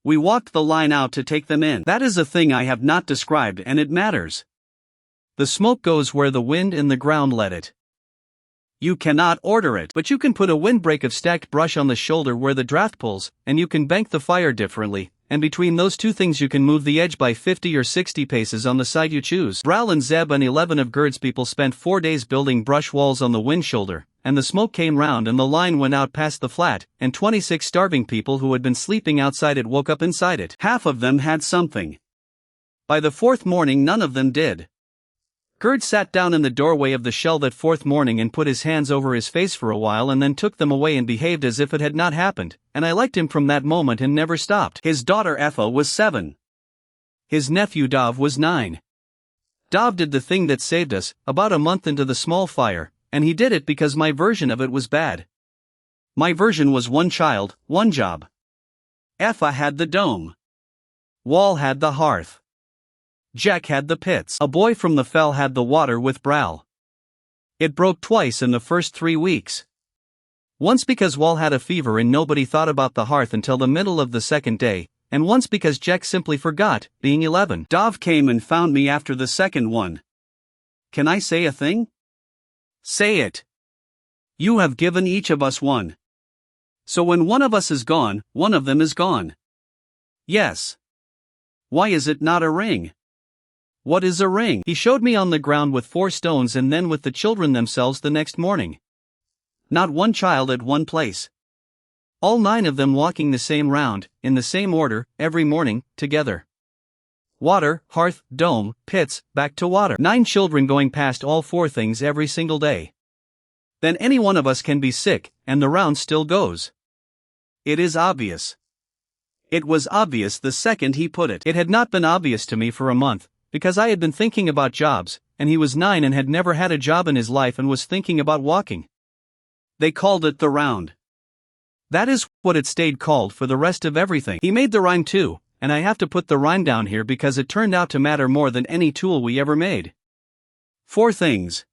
Speaker 1: We walked the line out to take them in. That is a thing I have not described and it matters. The smoke goes where the wind and the ground let it. You cannot order it, but you can put a windbreak of stacked brush on the shoulder where the draft pulls, and you can bank the fire differently, and between those 2 things you can move the edge by 50 or 60 paces on the side you choose. Bral and Zeb and 11 of Gerd's people spent 4 days building brush walls on the wind shoulder, and the smoke came round and the line went out past the flat, and 26 starving people who had been sleeping outside it woke up inside it. Half of them had something. By the 4th morning none of them did. Gerd sat down in the doorway of the shell that 4th morning and put his hands over his face for a while and then took them away and behaved as if it had not happened, and I liked him from that moment and never stopped. His daughter Effa was 7. His nephew Dov was 9. Dov did the thing that saved us, about a month into the small fire, and he did it because my version of it was bad. My version was 1 child, 1 job. Effa had the dome. Wall had the hearth. Jack had the pits. A boy from the fell had the water with Bral. It broke twice in the first 3 weeks. Once because Wall had a fever and nobody thought about the hearth until the middle of the second day, and once because Jack simply forgot, being 11. Dov came and found me after the second one. Can I say a thing? Say it. You have given each of us one. So when one of us is gone, one of them is gone. Yes. Why is it not a ring? What is a ring? He showed me on the ground with 4 stones and then with the children themselves the next morning. Not one child at one place. All 9 of them walking the same round, in the same order, every morning, together. Water, hearth, dome, pits, back to water. 9 children going past all 4 things every single day. Then any one of us can be sick, and the round still goes. It is obvious. It was obvious the second he put it. It had not been obvious to me for a month, because I had been thinking about jobs, and he was 9 and had never had a job in his life and was thinking about walking. They called it the round. That is what it stayed called for the rest of everything. He made the rhyme too, and I have to put the rhyme down here because it turned out to matter more than any tool we ever made. 4 things.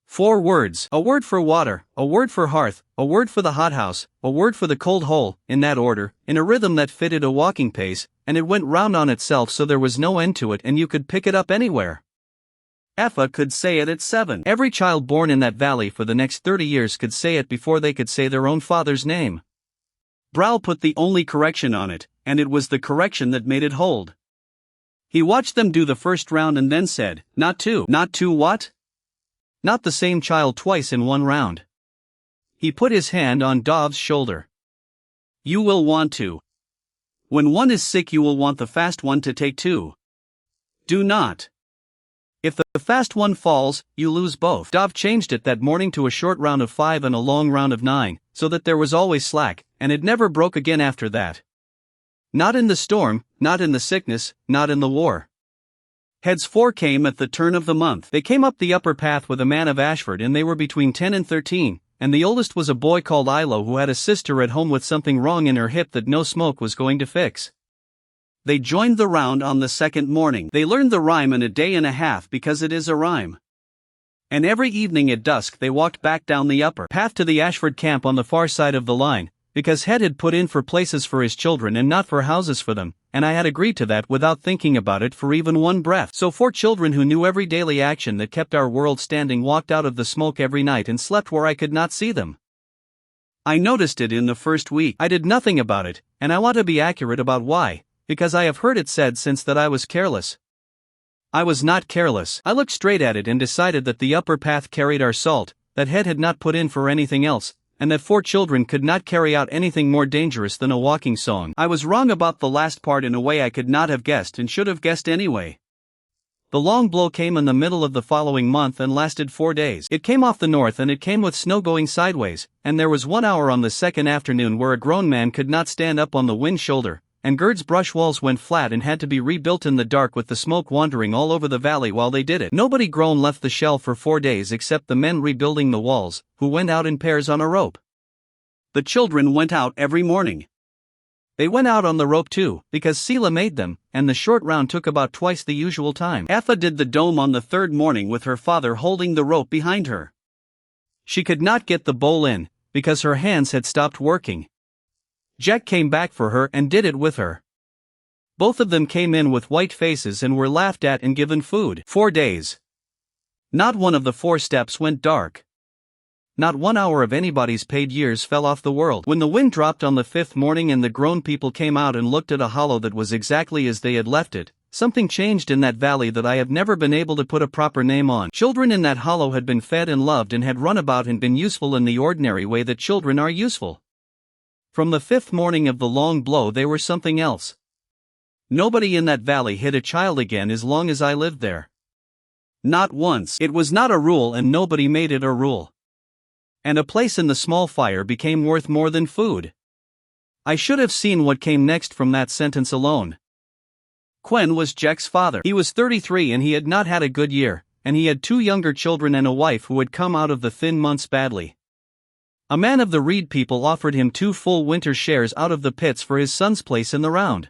Speaker 1: 4 words. A word for water, a word for hearth, a word for the hothouse, a word for the cold hole, in that order, in a rhythm that fitted a walking pace, and it went round on itself so there was no end to it and you could pick it up anywhere. Effa could say it at 7. Every child born in that valley for the next 30 years could say it before they could say their own father's name. Brow put the only correction on it, and it was the correction that made it hold. He watched them do the first round and then said, "Not 2. Not 2 what? Not the same child twice in one round." He put his hand on Dov's shoulder. "You will want to. When one is sick you will want the fast one to take 2. Do not. If the fast one falls, you lose both." Dov changed it that morning to a short round of 5 and a long round of 9, so that there was always slack, and it never broke again after that. Not in the storm, not in the sickness, not in the war. Heads 4 came at the turn of the month. They came up the upper path with a man of Ashford and they were between 10 and 13, and the oldest was a boy called Ilo who had a sister at home with something wrong in her hip that no smoke was going to fix. They joined the round on the second morning. They learned the rhyme in a day and a half because it is a rhyme. And every evening at dusk they walked back down the upper path to the Ashford camp on the far side of the line, because Head had put in for places for his children and not for houses for them, and I had agreed to that without thinking about it for even one breath. So 4 children who knew every daily action that kept our world standing walked out of the smoke every night and slept where I could not see them. I noticed it in the first week. I did nothing about it, and I want to be accurate about why, because I have heard it said since that I was careless. I was not careless. I looked straight at it and decided that the upper path carried our salt, that Head had not put in for anything else, and that 4 children could not carry out anything more dangerous than a walking song. I was wrong about the last part in a way I could not have guessed and should have guessed anyway. The long blow came in the middle of the following month and lasted 4 days. It came off the north and it came with snow going sideways, and there was 1 hour on the second afternoon where a grown man could not stand up on the wind shoulder, and Gerd's brush walls went flat and had to be rebuilt in the dark with the smoke wandering all over the valley while they did it. Nobody grown left the shell for 4 days except the men rebuilding the walls, who went out in pairs on a rope. The children went out every morning. They went out on the rope too, because Sela made them, and the short round took about twice the usual time. Effa did the dome on the 3rd morning with her father holding the rope behind her. She could not get the bowl in, because her hands had stopped working. Jack came back for her and did it with her. Both of them came in with white faces and were laughed at and given food. 4 days. Not one of the 4 steps went dark. Not 1 hour of anybody's paid years fell off the world. When the wind dropped on the 5th morning and the grown people came out and looked at a hollow that was exactly as they had left it, something changed in that valley that I have never been able to put a proper name on. Children in that hollow had been fed and loved and had run about and been useful in the ordinary way that children are useful. From the 5th morning of the long blow they were something else. Nobody in that valley hid a child again as long as I lived there. Not once. It was not a rule and nobody made it a rule. And a place in the small fire became worth more than food. I should have seen what came next from that sentence alone. Quen was Jack's father. He was 33 and he had not had a good year, and he had 2 younger children and a wife who had come out of the thin months badly. A man of the Reed people offered him 2 full winter shares out of the pits for his son's place in the round.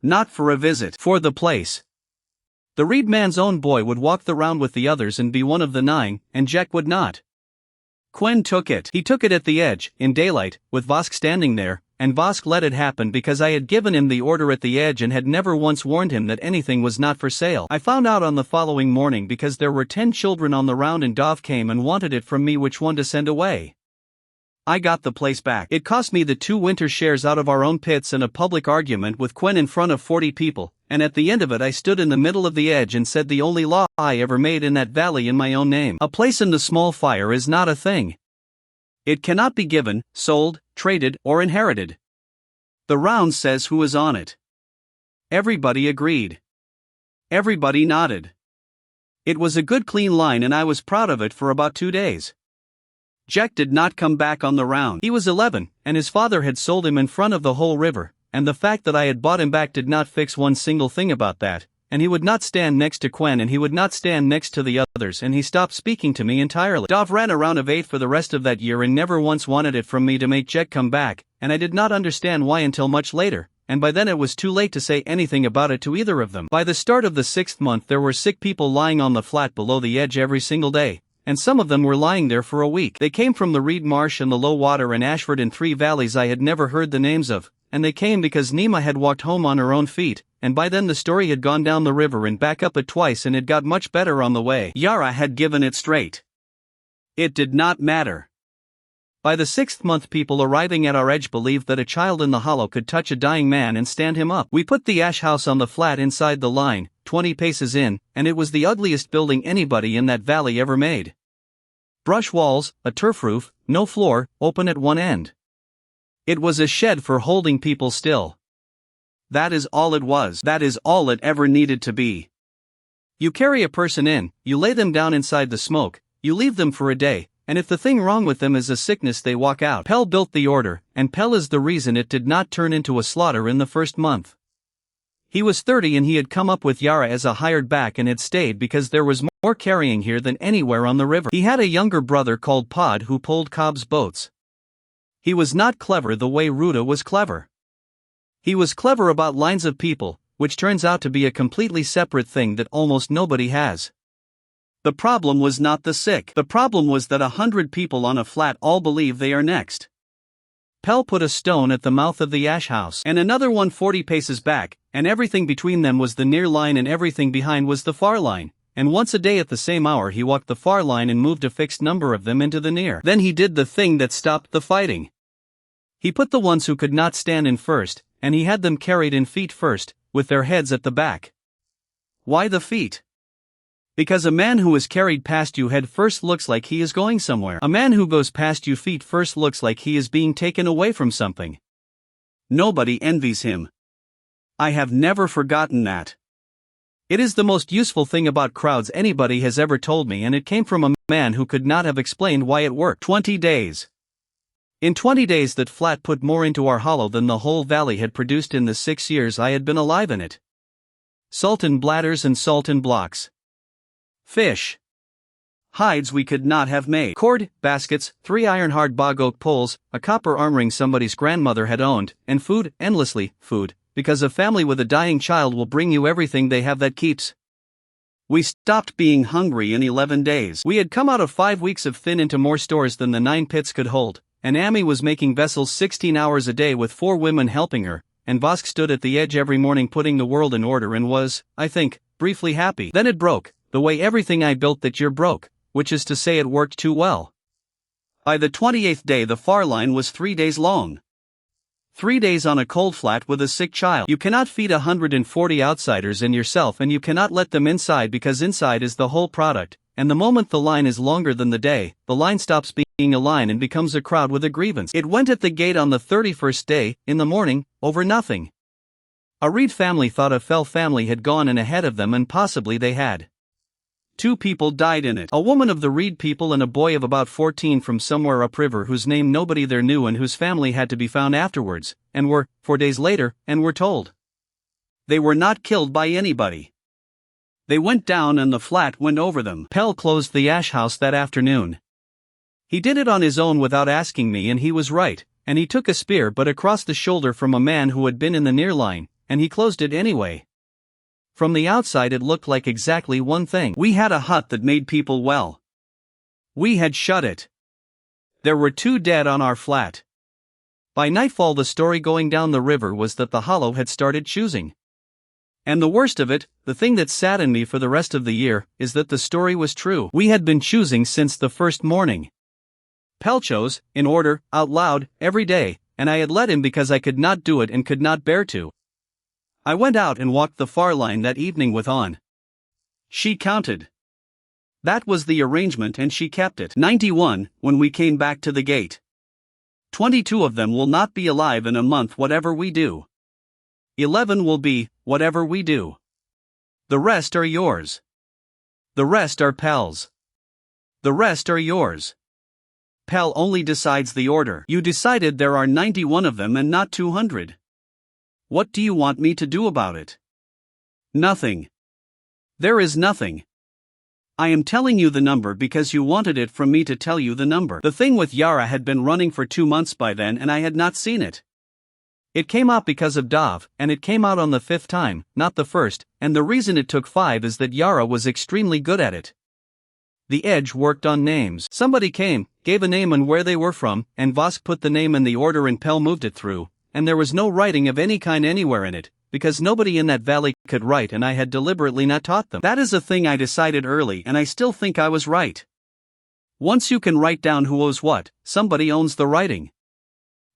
Speaker 1: Not for a visit. For the place. The Reed man's own boy would walk the round with the others and be one of the 9, and Jack would not. Quen took it. He took it at the edge, in daylight, with Vosk standing there, and Vosk let it happen because I had given him the order at the edge and had never once warned him that anything was not for sale. I found out on the following morning because there were 10 children on the round and Dov came and wanted it from me which one to send away. I got the place back. It cost me the 2 winter shares out of our own pits and a public argument with Quen in front of 40 people, and at the end of it I stood in the middle of the edge and said the only law I ever made in that valley in my own name. A place in the small fire is not a thing. It cannot be given, sold, traded, or inherited. The round says who is on it. Everybody agreed. Everybody nodded. It was a good clean line and I was proud of it for about 2 days. Jack did not come back on the round. He was 11, and his father had sold him in front of the whole river, and the fact that I had bought him back did not fix one single thing about that, and he would not stand next to Quen and he would not stand next to the others and he stopped speaking to me entirely. Dov ran a round of 8 for the rest of that year and never once wanted it from me to make Jack come back, and I did not understand why until much later, and by then it was too late to say anything about it to either of them. By the start of the 6th month there were sick people lying on the flat below the edge every single day, and some of them were lying there for a week. They came from the Reed Marsh and the Low Water and Ashford and 3 valleys I had never heard the names of, and they came because Nima had walked home on her own feet, and by then the story had gone down the river and back up it twice and it got much better on the way. Yara had given it straight. It did not matter. By the 6th month people arriving at our edge believed that a child in the hollow could touch a dying man and stand him up. We put the ash house on the flat inside the line, 20 paces in, and it was the ugliest building anybody in that valley ever made. Brush walls, a turf roof, no floor, open at one end. It was a shed for holding people still. That is all it was. That is all it ever needed to be. You carry a person in, you lay them down inside the smoke, you leave them for a day, and if the thing wrong with them is a sickness they walk out. Pell built the order, and Pell is the reason it did not turn into a slaughter in the first month. He was 30 and he had come up with Yara as a hired back and had stayed because there was more carrying here than anywhere on the river. He had a younger brother called Pod who pulled Cobb's boats. He was not clever the way Ruda was clever. He was clever about lines of people, which turns out to be a completely separate thing that almost nobody has. The problem was not the sick. The problem was that 100 people on a flat all believe they are next. Pell put a stone at the mouth of the ash house, and another one 40 paces back, and everything between them was the near line and everything behind was the far line, and once a day at the same hour he walked the far line and moved a fixed number of them into the near. Then he did the thing that stopped the fighting. He put the ones who could not stand in first, and he had them carried in feet first, with their heads at the back. Why the feet? Because a man who is carried past you head first looks like he is going somewhere. A man who goes past you feet first looks like he is being taken away from something. Nobody envies him. I have never forgotten that. It is the most useful thing about crowds anybody has ever told me, and it came from a man who could not have explained why it worked. 20 days. In 20 days that flat put more into our hollow than the whole valley had produced in the 6 years I had been alive in it. Salt in bladders and salt in blocks. Fish. Hides we could not have made. Cord, baskets, 3 iron-hard bog oak poles, a copper arm ring somebody's grandmother had owned, and food, endlessly, food, because a family with a dying child will bring you everything they have that keeps. We stopped being hungry in 11 days. We had come out of 5 weeks of thin into more stores than the 9 pits could hold, and Amy was making vessels 16 hours a day with 4 women helping her, and Vosk stood at the edge every morning putting the world in order and was, I think, briefly happy. Then it broke. The way everything I built that year broke, which is to say it worked too well. By the 28th day the far line was 3 days long. 3 days on a cold flat with a sick child. You cannot feed 140 outsiders and yourself, and you cannot let them inside because inside is the whole product, and the moment the line is longer than the day, the line stops being a line and becomes a crowd with a grievance. It went at the gate on the 31st day, in the morning, over nothing. A Reed family thought a Fell family had gone in ahead of them, and possibly they had. 2 people died in it. A woman of the Reed people and a boy of about 14 from somewhere upriver whose name nobody there knew and whose family had to be found afterwards, and were, 4 days later, and were told. They were not killed by anybody. They went down and the flat went over them. Pell closed the ash house that afternoon. He did it on his own without asking me, and he was right, and he took a spear but across the shoulder from a man who had been in the near line, and he closed it anyway. From the outside it looked like exactly one thing. We had a hut that made people well. We had shut it. There were 2 dead on our flat. By nightfall the story going down the river was that the hollow had started choosing. And the worst of it, the thing that saddened me for the rest of the year, is that the story was true. We had been choosing since the first morning. Pell chose, in order, out loud, every day, and I had let him because I could not do it and could not bear to. I went out and walked the far line that evening with On. She counted. That was the arrangement and she kept it. 91, when we came back to the gate. 22 of them will not be alive in a month whatever we do. 11 will be, whatever we do. The rest are yours. The rest are Pell's. The rest are yours. Pell only decides the order. You decided there are 91 of them and not 200. What do you want me to do about it? Nothing. There is nothing. I am telling you the number because you wanted it from me to tell you the number. The thing with Yara had been running for 2 months by then and I had not seen it. It came out because of Dov, and it came out on the 5th time, not the 1st, and the reason it took 5 is that Yara was extremely good at it. The Edge worked on names. Somebody came, gave a name and where they were from, and Vosk put the name in the order and Pell moved it through, and there was no writing of any kind anywhere in it, because nobody in that valley could write and I had deliberately not taught them. That is a thing I decided early and I still think I was right. Once you can write down who owes what, somebody owns the writing.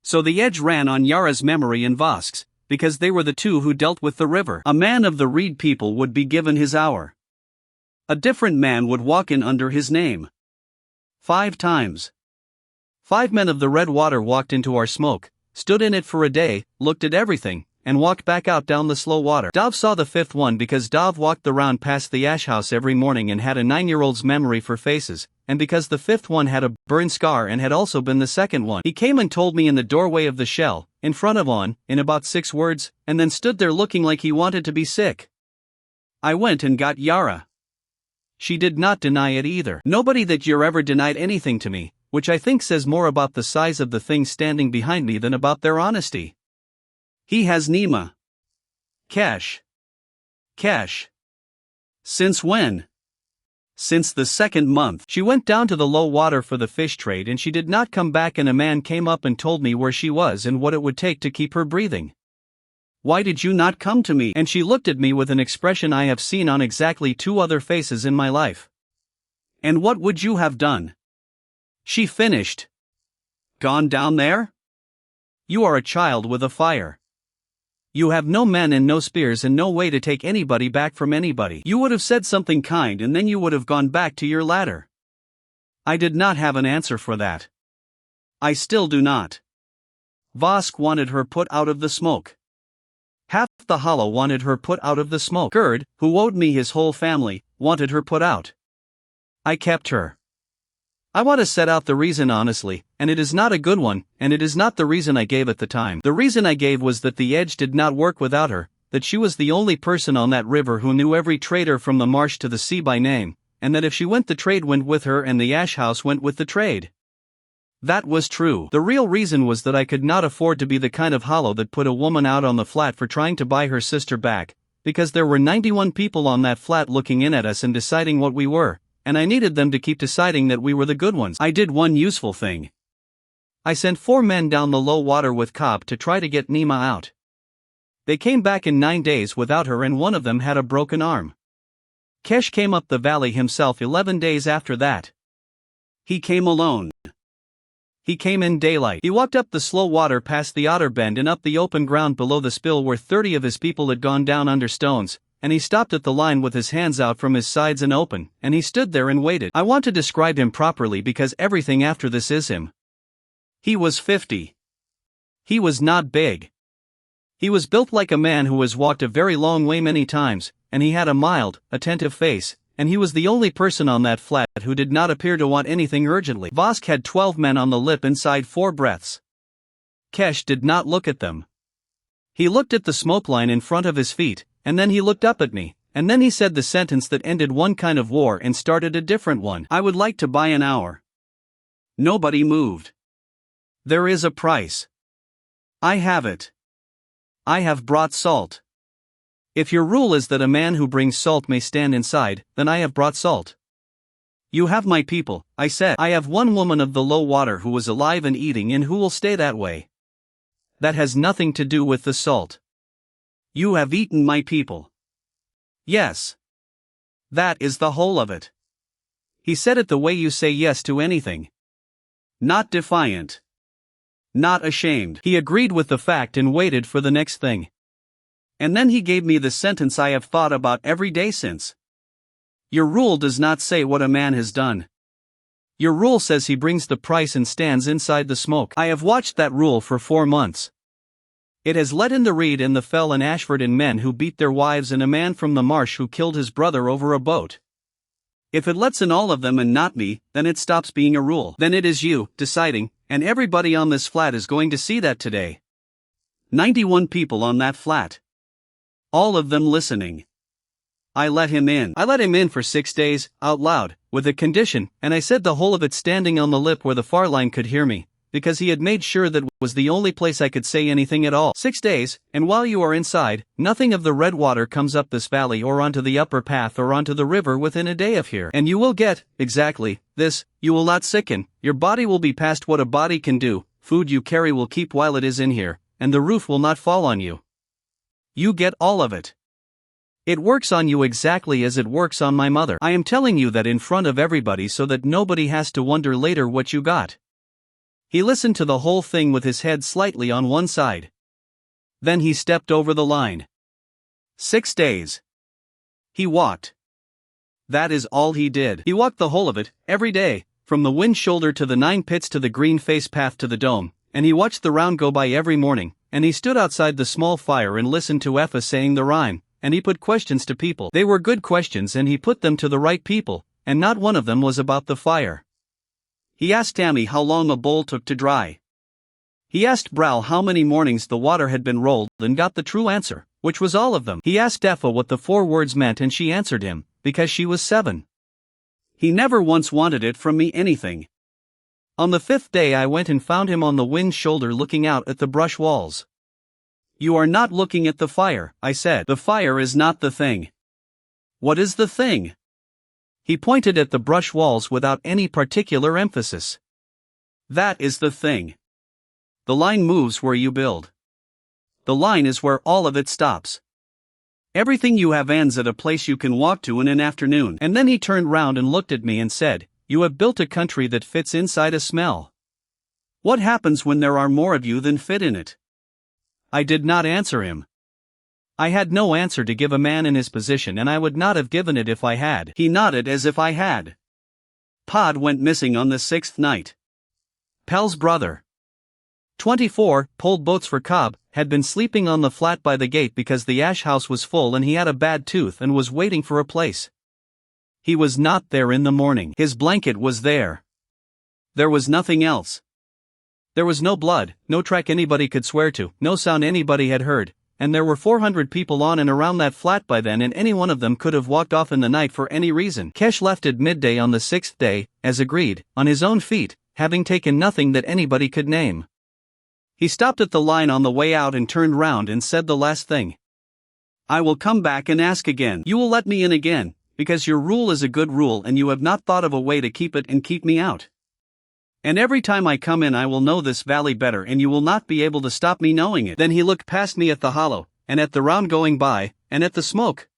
Speaker 1: So the Edge ran on Yara's memory and Vosk's, because they were the 2 who dealt with the river. A man of the Reed people would be given his hour. A different man would walk in under his name. 5 times. 5 men of the red water walked into our smoke, stood in it for a day, looked at everything, and walked back out down the slow water. Dov saw the 5th one because Dov walked the round past the ash house every morning and had a 9-year-old's memory for faces, and because the 5th one had a burn scar and had also been the 2nd one. He came and told me in the doorway of the shell, in front of On, in about 6 words, and then stood there looking like he wanted to be sick. I went and got Yara. She did not deny it either. Nobody that year ever denied anything to me, which I think says more about the size of the thing standing behind me than about their honesty. He has Nima. Cash. Cash. Since when? Since the 2nd month. She went down to the low water for the fish trade and she did not come back and a man came up and told me where she was and what it would take to keep her breathing. Why did you not come to me? And she looked at me with an expression I have seen on exactly 2 other faces in my life. And what would you have done? She finished. Gone down there? You are a child with a fire. You have no men and no spears and no way to take anybody back from anybody. You would have said something kind and then you would have gone back to your ladder. I did not have an answer for that. I still do not. Vosk wanted her put out of the smoke. Half the hollow wanted her put out of the smoke. Gerd, who owed me his whole family, wanted her put out. I kept her. I want to set out the reason honestly, and it is not a good one, and it is not the reason I gave at the time. The reason I gave was that the Edge did not work without her, that she was the only person on that river who knew every trader from the marsh to the sea by name, and that if she went the trade went with her and the ash house went with the trade. That was true. The real reason was that I could not afford to be the kind of hollow that put a woman out on the flat for trying to buy her sister back, because there were 91 people on that flat looking in at us and deciding what we were, and I needed them to keep deciding that we were the good ones. I did one useful thing. I sent 4 men down the low water with Cobb to try to get Nima out. They came back in 9 days without her and one of them had a broken arm. Kesh came up the valley himself 11 days after that. He came alone. He came in daylight. He walked up the slow water past the otter bend and up the open ground below the spill where 30 of his people had gone down under stones, and he stopped at the line with his hands out from his sides and open, and he stood there and waited. I want to describe him properly because everything after this is him. He was 50. He was not big. He was built like a man who has walked a very long way many times, and he had a mild, attentive face, and he was the only person on that flat who did not appear to want anything urgently. Vosk had 12 men on the lip inside 4 breaths. Kesh did not look at them. He looked at the smoke line in front of his feet, and then he looked up at me, and then he said the sentence that ended one kind of war and started a different one. I would like to buy an hour. Nobody moved. There is a price. I have it. I have brought salt. If your rule is that a man who brings salt may stand inside, then I have brought salt. You have my people, I said. I have one woman of the low water who is alive and eating and who will stay that way. That has nothing to do with the salt. You have eaten my people. Yes. That is the whole of it. He said it the way you say yes to anything. Not defiant. Not ashamed. He agreed with the fact and waited for the next thing. And then he gave me the sentence I have thought about every day since. Your rule does not say what a man has done. Your rule says he brings the price and stands inside the smoke. I have watched that rule for 4 months. It has let in the Reed and the Fell and Ashford and men who beat their wives and a man from the marsh who killed his brother over a boat. If it lets in all of them and not me, then it stops being a rule. Then it is you, deciding, and everybody on this flat is going to see that today. 91 people on that flat. All of them listening. I let him in. I let him in for 6 days, out loud, with a condition, and I said the whole of it standing on the lip where the far line could hear me, because he had made sure that was the only place I could say anything at all. 6 days, and while you are inside, nothing of the red water comes up this valley or onto the upper path or onto the river within a day of here. And you will get, exactly, this, you will not sicken, your body will be past what a body can do, food you carry will keep while it is in here, and the roof will not fall on you. You get all of it. It works on you exactly as it works on my mother. I am telling you that in front of everybody so that nobody has to wonder later what you got. He listened to the whole thing with his head slightly on one side. Then he stepped over the line. 6 days. He walked. That is all he did. He walked the whole of it, every day, from the wind shoulder to the 9 pits to the green face path to the dome, and he watched the round go by every morning, and he stood outside the small fire and listened to Effa saying the rhyme, and he put questions to people. They were good questions and he put them to the right people, and not one of them was about the fire. He asked Tammy how long a bowl took to dry. He asked Brow how many mornings the water had been rolled and got the true answer, which was all of them. He asked Effa what the 4 words meant and she answered him, because she was 7. He never once wanted it from me anything. On the 5th day I went and found him on the wind shoulder looking out at the brush walls. You are not looking at the fire, I said. The fire is not the thing. What is the thing? He pointed at the brush walls without any particular emphasis. That is the thing. The line moves where you build. The line is where all of it stops. Everything you have ends at a place you can walk to in an afternoon. And then he turned round and looked at me and said, you have built a country that fits inside a smell. What happens when there are more of you than fit in it? I did not answer him. I had no answer to give a man in his position and I would not have given it if I had. He nodded as if I had. Pod went missing on the 6th night. Pel's brother, 24, pulled boats for Cobb, had been sleeping on the flat by the gate because the ash house was full and he had a bad tooth and was waiting for a place. He was not there in the morning. His blanket was there. There was nothing else. There was no blood, no track anybody could swear to, no sound anybody had heard, and there were 400 people on and around that flat by then and any one of them could have walked off in the night for any reason. Kesh left at midday on the 6th day, as agreed, on his own feet, having taken nothing that anybody could name. He stopped at the line on the way out and turned round and said the last thing. I will come back and ask again. You will let me in again, because your rule is a good rule and you have not thought of a way to keep it and keep me out. And every time I come in I will know this valley better and you will not be able to stop me knowing it. Then he looked past me at the hollow, and at the round going by, and at the smoke.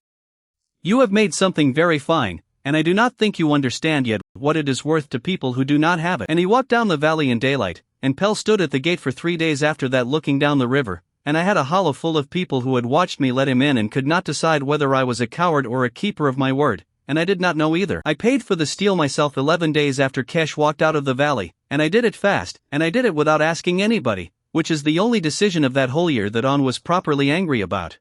Speaker 1: You have made something very fine, and I do not think you understand yet what it is worth to people who do not have it. And he walked down the valley in daylight, and Pell stood at the gate for 3 days after that looking down the river, and I had a hollow full of people who had watched me let him in and could not decide whether I was a coward or a keeper of my word, and I did not know either. I paid for the steel myself 11 days after Kesh walked out of the valley, and I did it fast, and I did it without asking anybody, which is the only decision of that whole year that On was properly angry about.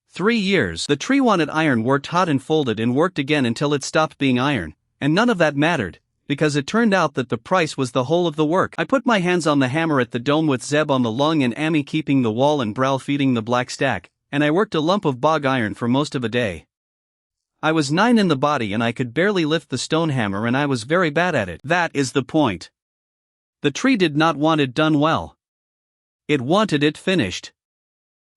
Speaker 1: 3 years. The tree wanted iron worked hot and folded and worked again until it stopped being iron, and none of that mattered, because it turned out that the price was the whole of the work. I put my hands on the hammer at the dome with Zeb on the lung and Amy keeping the wall and Browl feeding the black stack, and I worked a lump of bog iron for most of a day. I was 9 in the body and I could barely lift the stone hammer and I was very bad at it. That is the point. The tree did not want it done well. It wanted it finished.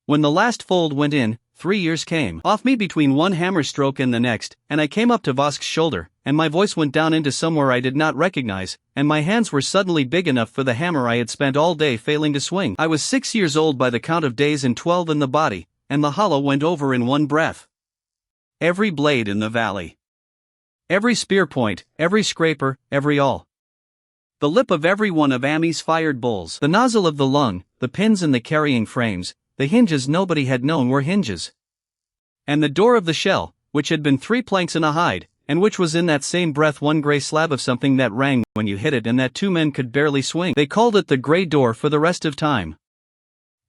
Speaker 1: When the last fold went in, 3 years came off me between one hammer stroke and the next, and I came up to Vosk's shoulder, and my voice went down into somewhere I did not recognize, and my hands were suddenly big enough for the hammer I had spent all day failing to swing. I was 6 years old by the count of days and 12 in the body, and the hollow went over in one breath. Every blade in the valley. Every spear point, every scraper, every awl. The lip of every one of Amy's fired bulls. The nozzle of the lung, the pins in the carrying frames, the hinges nobody had known were hinges. And the door of the shell, which had been 3 planks and a hide, and which was in that same breath one grey slab of something that rang when you hit it and that 2 men could barely swing. They called it the grey door for the rest of time.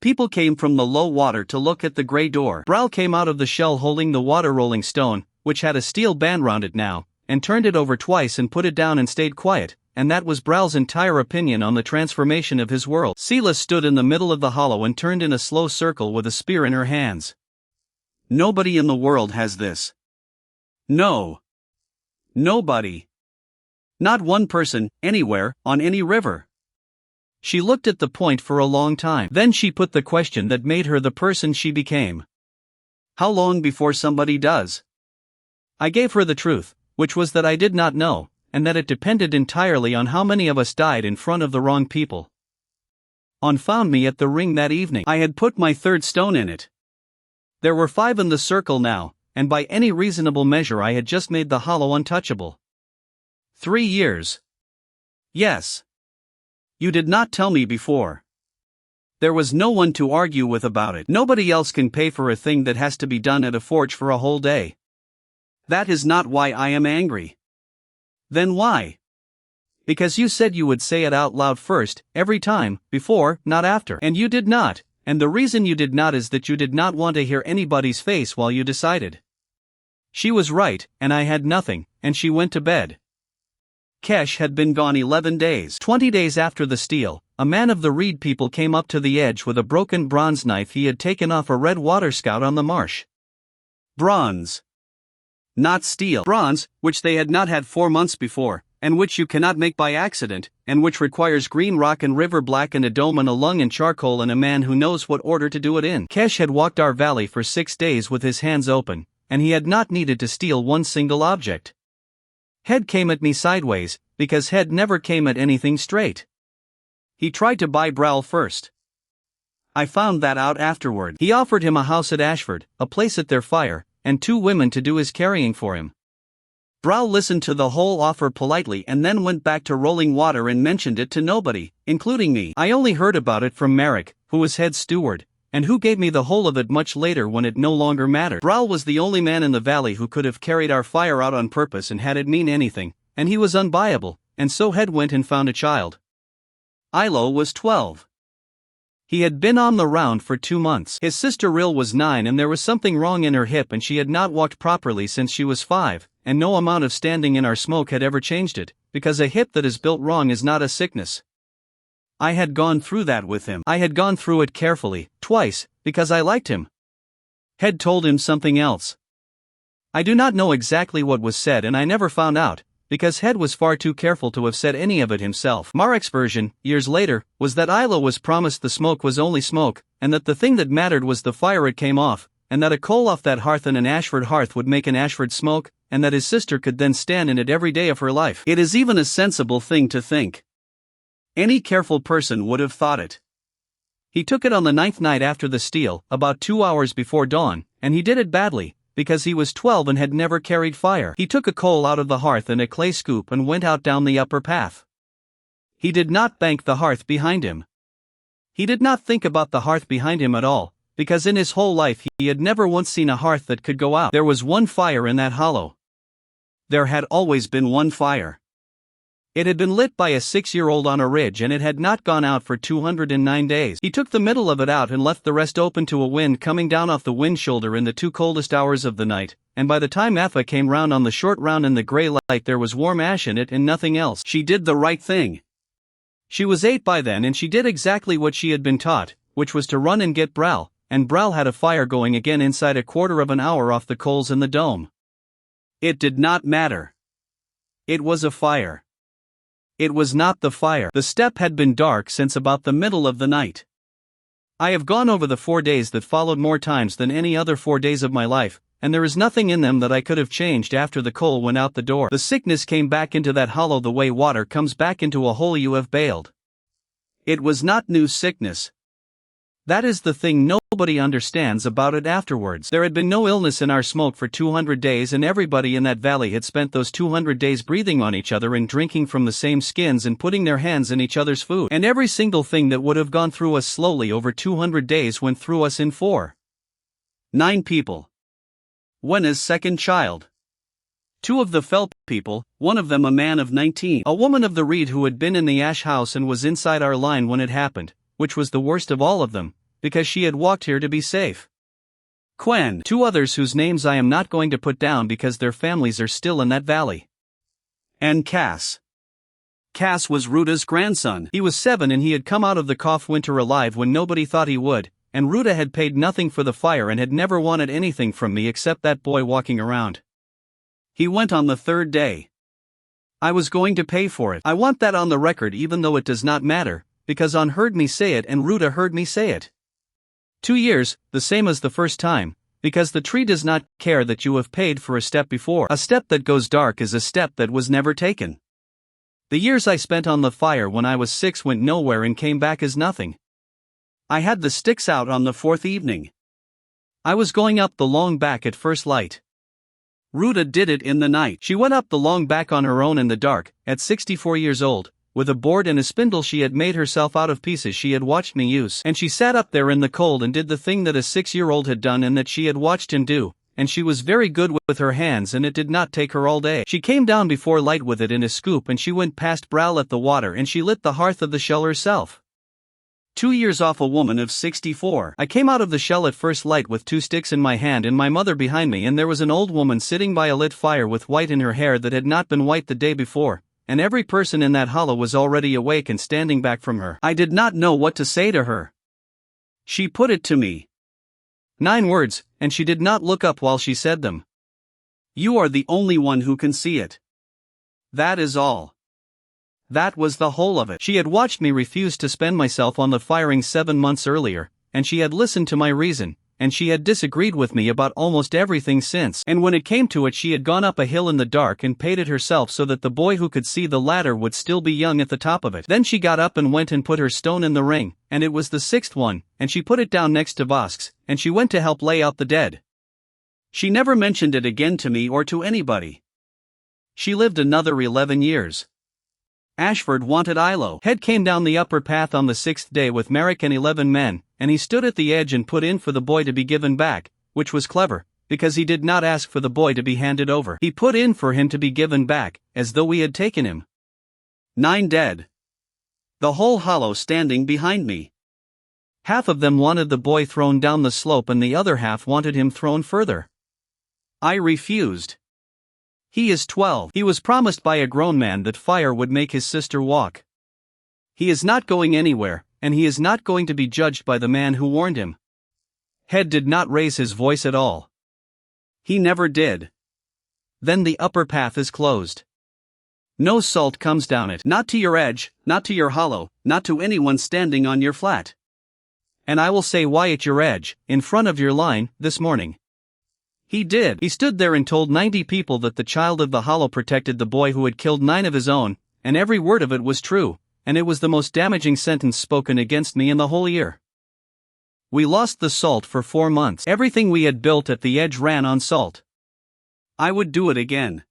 Speaker 1: People came from the low water to look at the grey door. Browl came out of the shell holding the water-rolling stone, which had a steel band round it now, and turned it over twice and put it down and stayed quiet, and that was Browl's entire opinion on the transformation of his world. Seela stood in the middle of the hollow and turned in a slow circle with a spear in her hands. Nobody in the world has this. No. Nobody. Not one person, anywhere, on any river. She looked at the point for a long time. Then she put the question that made her the person she became. How long before somebody does? I gave her the truth, which was that I did not know, and that it depended entirely on how many of us died in front of the wrong people. On found me at the ring that evening. I had put my 3rd stone in it. There were 5 in the circle now, and by any reasonable measure I had just made the hollow untouchable. 3 years. Yes. You did not tell me before. There was no one to argue with about it. Nobody else can pay for a thing that has to be done at a forge for a whole day. That is not why I am angry. Then why? Because you said you would say it out loud first, every time, before, not after. And you did not, and the reason you did not is that you did not want to hear anybody's face while you decided. She was right, and I had nothing, and she went to bed. Kesh had been gone 11 days. 20 days after the steal, a man of the reed people came up to the edge with a broken bronze knife he had taken off a red water scout on the marsh. Bronze. Not steel. Bronze, which they had not had 4 months before, and which you cannot make by accident, and which requires green rock and river black and a dome and a lung and charcoal and a man who knows what order to do it in. Kesh had walked our valley for 6 days with his hands open, and he had not needed to steal one single object. Head came at me sideways, because Head never came at anything straight. He tried to buy Browl first. I found that out afterward. He offered him a house at Ashford, a place at their fire, and 2 women to do his carrying for him. Browl listened to the whole offer politely and then went back to rolling water and mentioned it to nobody, including me. I only heard about it from Merrick, who was head steward, and who gave me the whole of it much later when it no longer mattered. Browl was the only man in the valley who could have carried our fire out on purpose and had it mean anything, and he was unbuyable, and so Head went and found a child. Ilo was 12. He had been on the round for 2 months. His sister Ril was 9 and there was something wrong in her hip and she had not walked properly since she was 5, and no amount of standing in our smoke had ever changed it, because a hip that is built wrong is not a sickness. I had gone through that with him. I had gone through it carefully, twice, because I liked him. Head told him something else. I do not know exactly what was said and I never found out, because Head was far too careful to have said any of it himself. Marek's version, years later, was that Ilo was promised the smoke was only smoke, and that the thing that mattered was the fire it came off, and that a coal off that hearth in an Ashford hearth would make an Ashford smoke, and that his sister could then stand in it every day of her life. It is even a sensible thing to think. Any careful person would have thought it. He took it on the 9th night after the steal, about 2 hours before dawn, and he did it badly, because he was 12 and had never carried fire. He took a coal out of the hearth and a clay scoop and went out down the upper path. He did not bank the hearth behind him. He did not think about the hearth behind him at all, because in his whole life he had never once seen a hearth that could go out. There was one fire in that hollow. There had always been one fire. It had been lit by a 6-year-old on a ridge and it had not gone out for 209 days. He took the middle of it out and left the rest open to a wind coming down off the wind shoulder in the 2 coldest hours of the night, and by the time Afa came round on the short round in the grey light there was warm ash in it and nothing else. She did the right thing. She was 8 by then and she did exactly what she had been taught, which was to run and get Browl, and Browl had a fire going again inside a quarter of an hour off the coals in the dome. It did not matter. It was a fire. It was not the fire. The steppe had been dark since about the middle of the night. I have gone over the 4 days that followed more times than any other 4 days of my life, and there is nothing in them that I could have changed after the coal went out the door. The sickness came back into that hollow the way water comes back into a hole you have bailed. It was not new sickness. That is the thing nobody understands about it afterwards. There had been no illness in our smoke for 200 days, and everybody in that valley had spent those 200 days breathing on each other and drinking from the same skins and putting their hands in each other's food. And every single thing that would have gone through us slowly over 200 days went through us in 9 people. Wenna's second child. 2 of the Phelp people, one of them a man of 19, a woman of the Reed who had been in the ash house and was inside our line when it happened, which was the worst of all of them, because she had walked here to be safe. Quen. 2 others whose names I am not going to put down because their families are still in that valley. And Cass. Cass was Ruta's grandson. He was 7 and he had come out of the Kof winter alive when nobody thought he would, and Ruta had paid nothing for the fire and had never wanted anything from me except that boy walking around. He went on the 3rd day. I was going to pay for it. I want that on the record even though it does not matter, because On heard me say it and Ruta heard me say it. 2 years, the same as the first time, because the tree does not care that you have paid for a step before. A step that goes dark is a step that was never taken. The years I spent on the fire when I was 6 went nowhere and came back as nothing. I had the sticks out on the 4th evening. I was going up the long back at first light. Ruta did it in the night. She went up the long back on her own in the dark, at 64 years old, with a board and a spindle she had made herself out of pieces she had watched me use. And she sat up there in the cold and did the thing that a 6-year-old had done and that she had watched him do, and she was very good with her hands and it did not take her all day. She came down before light with it in a scoop and she went past Browl at the water and she lit the hearth of the shell herself. 2 years off a woman of 64. I came out of the shell at first light with 2 sticks in my hand and my mother behind me, and there was an old woman sitting by a lit fire with white in her hair that had not been white the day before, and every person in that hollow was already awake and standing back from her. I did not know what to say to her. She put it to me. 9 words, and she did not look up while she said them. You are the only one who can see it. That is all. That was the whole of it. She had watched me refuse to spend myself on the firing 7 months earlier, and she had listened to my reason, and she had disagreed with me about almost everything since. And when it came to it, she had gone up a hill in the dark and paid it herself so that the boy who could see the ladder would still be young at the top of it. Then she got up and went and put her stone in the ring, and it was the 6th one, and she put it down next to Vosk's, and she went to help lay out the dead. She never mentioned it again to me or to anybody. She lived another 11 years. Ashford wanted Ilo. Head came down the upper path on the 6th day with Merrick and 11 men, and he stood at the edge and put in for the boy to be given back, which was clever, because he did not ask for the boy to be handed over. He put in for him to be given back, as though we had taken him. 9 dead. The whole hollow standing behind me. Half of them wanted the boy thrown down the slope and the other half wanted him thrown further. I refused. He is 12. He was promised by a grown man that fire would make his sister walk. He is not going anywhere, and he is not going to be judged by the man who warned him. Head did not raise his voice at all. He never did. Then the upper path is closed. No salt comes down it, not to your edge, not to your hollow, not to anyone standing on your flat. And I will say why at your edge, in front of your line, this morning. He did. He stood there and told 90 people that the child of the hollow protected the boy who had killed 9 of his own, and every word of it was true, and it was the most damaging sentence spoken against me in the whole year. We lost the salt for 4 months. Everything we had built at the edge ran on salt. I would do it again.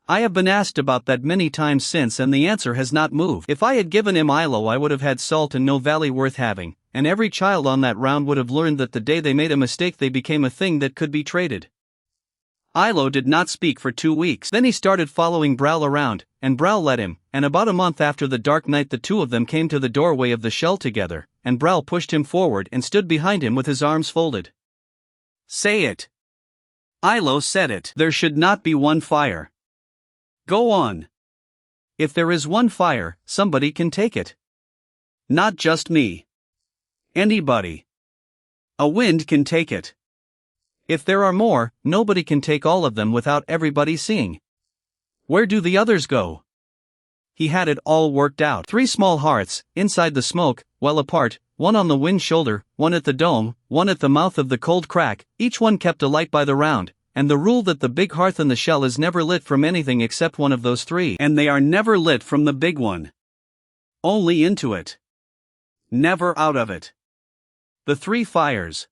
Speaker 1: I have been asked about that many times since and the answer has not moved. If I had given him Ilo I would have had salt and no valley worth having, and every child on that round would have learned that the day they made a mistake they became a thing that could be traded. Ilo did not speak for 2 weeks. Then he started following Browl around, and Browl led him, and about a month after the dark night the 2 of them came to the doorway of the shell together, and Browl pushed him forward and stood behind him with his arms folded. Say it. Ilo said it. There should not be one fire. Go on. If there is one fire, somebody can take it. Not just me. Anybody. A wind can take it. If there are more, nobody can take all of them without everybody seeing. Where do the others go? he had it all worked out. 3 small hearths, inside the smoke, well apart, one on the wind shoulder, one at the dome, one at the mouth of the cold crack, each one kept alight by the round, and the rule that the big hearth in the shell is never lit from anything except one of those 3.
Speaker 2: And they are never lit from the big one. Only into it. Never out of it.
Speaker 1: The 3 fires.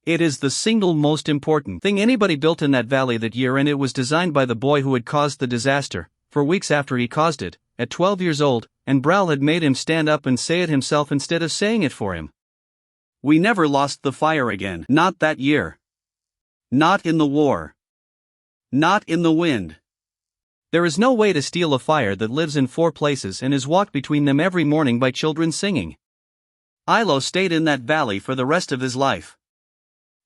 Speaker 1: It is the single most important thing anybody built in that valley that year, and it was designed by the boy who had caused the disaster, for weeks after he caused it, at 12 years old, and Browl had made him stand up and say it himself instead of saying it for him.
Speaker 2: We never lost the fire again. Not that year. Not in the war. Not in the wind.
Speaker 1: There is no way to steal a fire that lives in 4 places and is walked between them every morning by children singing.
Speaker 2: Ilo stayed in that valley for the rest of his life.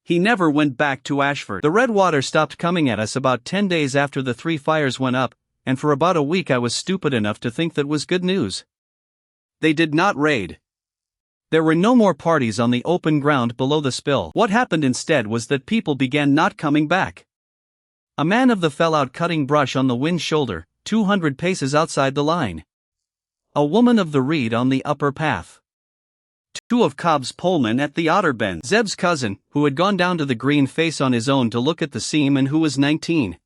Speaker 2: He never went back to Ashford.
Speaker 1: The red water stopped coming at us about 10 days after the 3 fires went up, and for about a week I was stupid enough to think that was good news.
Speaker 2: They did not raid.
Speaker 1: There were no more parties on the open ground below the spill.
Speaker 2: What happened instead was that people began not coming back.
Speaker 1: A man of the fell out cutting brush on the wind's shoulder, 200 paces outside the line. A woman of the reed on the upper path.
Speaker 2: 2 of Cobb's polemen at the Otter Bend.
Speaker 1: Zeb's cousin, who had gone down to the green face on his own to look at the seam and who was 19.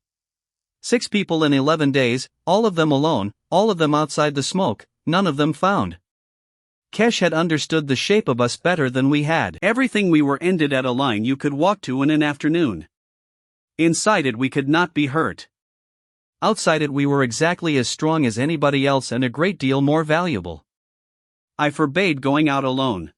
Speaker 1: 6 people in 11 days, all of them alone, all of them outside the smoke, none of them found. Kesh had understood the shape of us better than we had.
Speaker 2: Everything we were ended at a line you could walk to in an afternoon. Inside it we could not be hurt.
Speaker 1: Outside it we were exactly as strong as anybody else and a great deal more valuable.
Speaker 2: I forbade going out alone.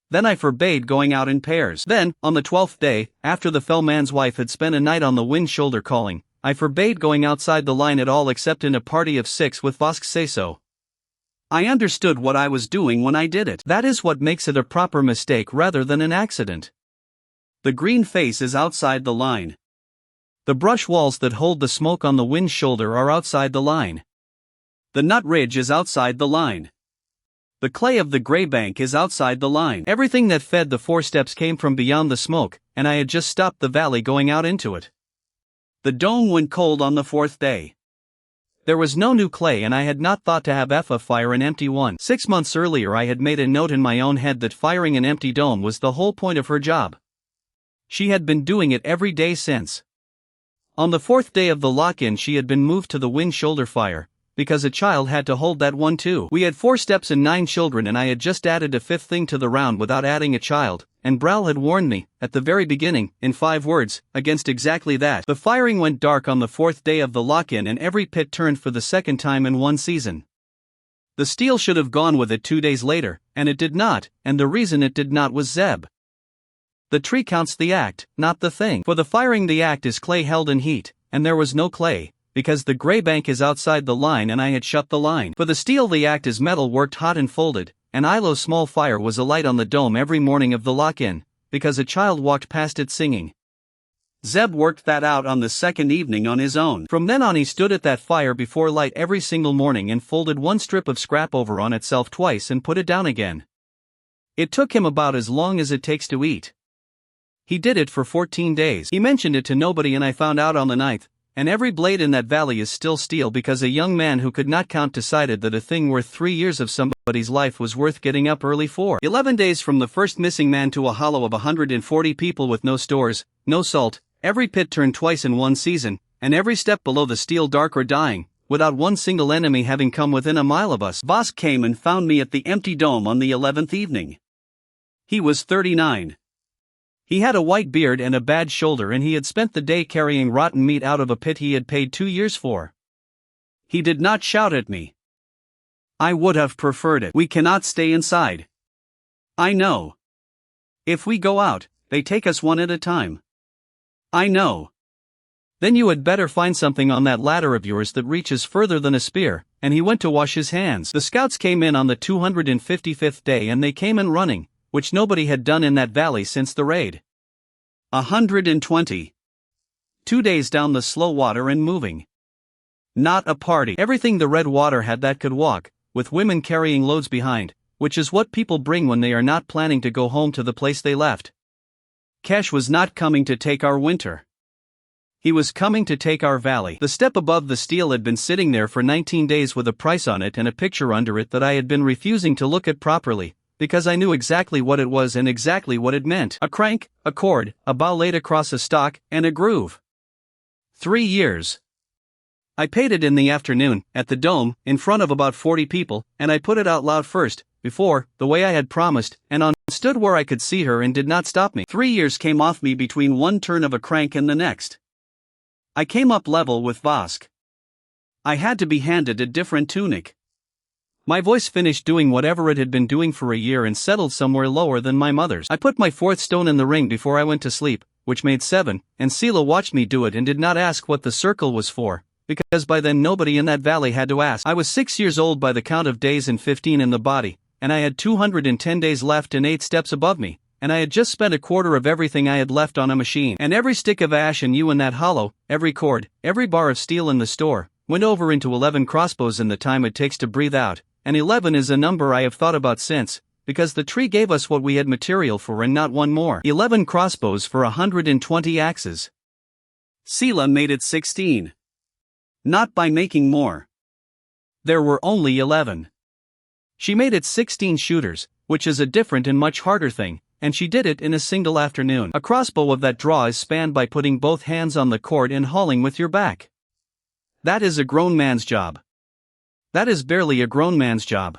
Speaker 1: Then I forbade going out in pairs. Then, on the 12th day, after the fell man's wife had spent a night on the wind shoulder calling, I forbade going outside the line at all except in a party of 6 with Vosk say so.
Speaker 2: I understood what I was doing when I did it.
Speaker 1: That is what makes it a proper mistake rather than an accident.
Speaker 2: The green face is outside the line.
Speaker 1: The brush walls that hold the smoke on the wind shoulder are outside the line.
Speaker 2: The nut ridge is outside the line. The clay of the gray bank is outside the line.
Speaker 1: Everything that fed the 4 steps came from beyond the smoke, and I had just stopped the valley going out into it.
Speaker 2: The dome went cold on the 4th day.
Speaker 1: There was no new clay and I had not thought to have Effa fire an empty one. 6 months earlier I had made a note in my own head that firing an empty dome was the whole point of her job. She had been doing it every day since. On the 4th day of the lock-in she had been moved to the wind shoulder fire, because a child had to hold that one too. We had 4 steps and 9 children and I had just added a 5th thing to the round without adding a child, and Browl had warned me, at the very beginning, in 5 words, against exactly that. The firing went dark on the 4th day of the lock-in and every pit turned for the 2nd time in one season. The steel should have gone with it 2 days later, and it did not, and the reason it did not was Zeb. The tree counts the act, not the thing. For the firing the act is clay held in heat, and there was no clay, because the gray bank is outside the line and I had shut the line. For the steel the act is metal worked hot and folded, and Ilo's small fire was alight on the dome every morning of the lock-in, because a child walked past it singing.
Speaker 2: Zeb worked that out on the 2nd evening on his own.
Speaker 1: From then on he stood at that fire before light every single morning and folded one strip of scrap over on itself twice and put it down again. It took him about as long as it takes to eat. He did it for 14 days. He mentioned it to nobody and I found out on the 9th, and every blade in that valley is still steel because a young man who could not count decided that a thing worth 3 years of somebody's life was worth getting up early for.
Speaker 2: 11 days from the first missing man to a hollow of 140 people with no stores, no salt, every pit turned twice in one season, and every step below the steel dark or dying, without one single enemy having come within a mile of us. Vosk came and found me at the empty dome on the 11th evening. He was 39.
Speaker 1: He had a white beard and a bad shoulder and he had spent the day carrying rotten meat out of a pit he had paid 2 years for.
Speaker 2: He did not shout at me. I would have preferred it. We cannot stay inside. I know. If we go out, they take us one at a time. I know.
Speaker 1: Then you had better find something on that ladder of yours that reaches further than a spear, and he went to wash his hands. The scouts came in on the 255th day and they came in running, which nobody had done in that valley since the raid.
Speaker 2: 120.
Speaker 1: 2 days down the slow water and moving. Not a party. Everything the red water had that could walk, with women carrying loads behind, which is what people bring when they are not planning to go home to the place they left.
Speaker 2: Kesh was not coming to take our winter.
Speaker 1: He was coming to take our valley. The step above the steel had been sitting there for 19 days with a price on it and a picture under it that I had been refusing to look at properly, because I knew exactly what it was and exactly what it meant. A crank, a cord, a bow laid across a stock, and a groove. 3 years. I paid it in the afternoon, at the Dome, in front of about 40 people, and I put it out loud first, before, the way I had promised, and stood where I could see her and did not stop me. 3 years came off me between one turn of a crank and the next. I came up level with Vosk. I had to be handed a different tunic. My voice finished doing whatever it had been doing for a year and settled somewhere lower than my mother's. I put my 4th stone in the ring before I went to sleep, which made 7, and Sela watched me do it and did not ask what the circle was for, because by then nobody in that valley had to ask. I was 6 years old by the count of days and 15 in the body, and I had 210 days left and 8 steps above me, and I had just spent a quarter of everything I had left on a machine. And every stick of ash and you in that hollow, every cord, every bar of steel in the store, went over into 11 crossbows in the time it takes to breathe out, and 11 is a number I have thought about since, because the tree gave us what we had material for and not one more. 11 crossbows for 120 axes. Sela made it 16. Not by making more. There were only 11. She made it 16 shooters, which is a different and much harder thing, and she did it in a single afternoon. A crossbow of that draw is spanned by putting both hands on the cord and hauling with your back. That is a grown man's job. That is barely a grown man's job.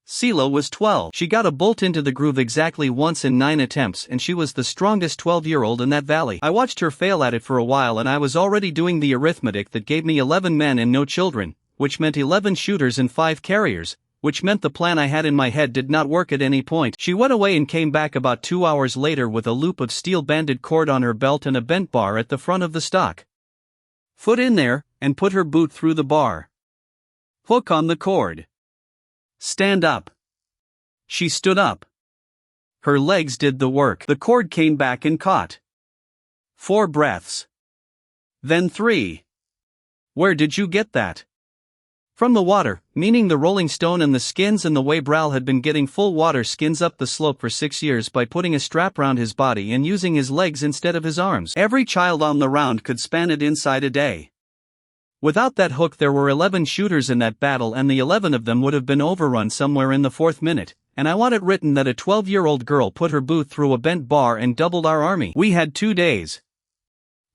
Speaker 1: Sela was 12. She got a bolt into the groove exactly once in 9 attempts, and she was the strongest 12-year-old in that valley. I watched her fail at it for a while, and I was already doing the arithmetic that gave me 11 men and no children, which meant 11 shooters and 5 carriers, which meant the plan I had in my head did not work at any point. She went away and came back about 2 hours later with a loop of steel-banded cord on her belt and a bent bar at the front of the stock. Foot in there, and put her boot through the bar. Hook on the cord. Stand up. She stood up. Her legs did the work. The cord came back and caught. 4 breaths. Then 3. Where did you get that? From the water, meaning the rolling stone and the skins, and the way Bral had been getting full water skins up the slope for 6 years by putting a strap round his body and using his legs instead of his arms. Every child on the round could span it inside a day. Without that hook there were 11 shooters in that battle, and the 11 of them would have been overrun somewhere in the 4th minute, and I want it written that a 12-year-old girl put her boot through a bent bar and doubled our army. We had 2 days.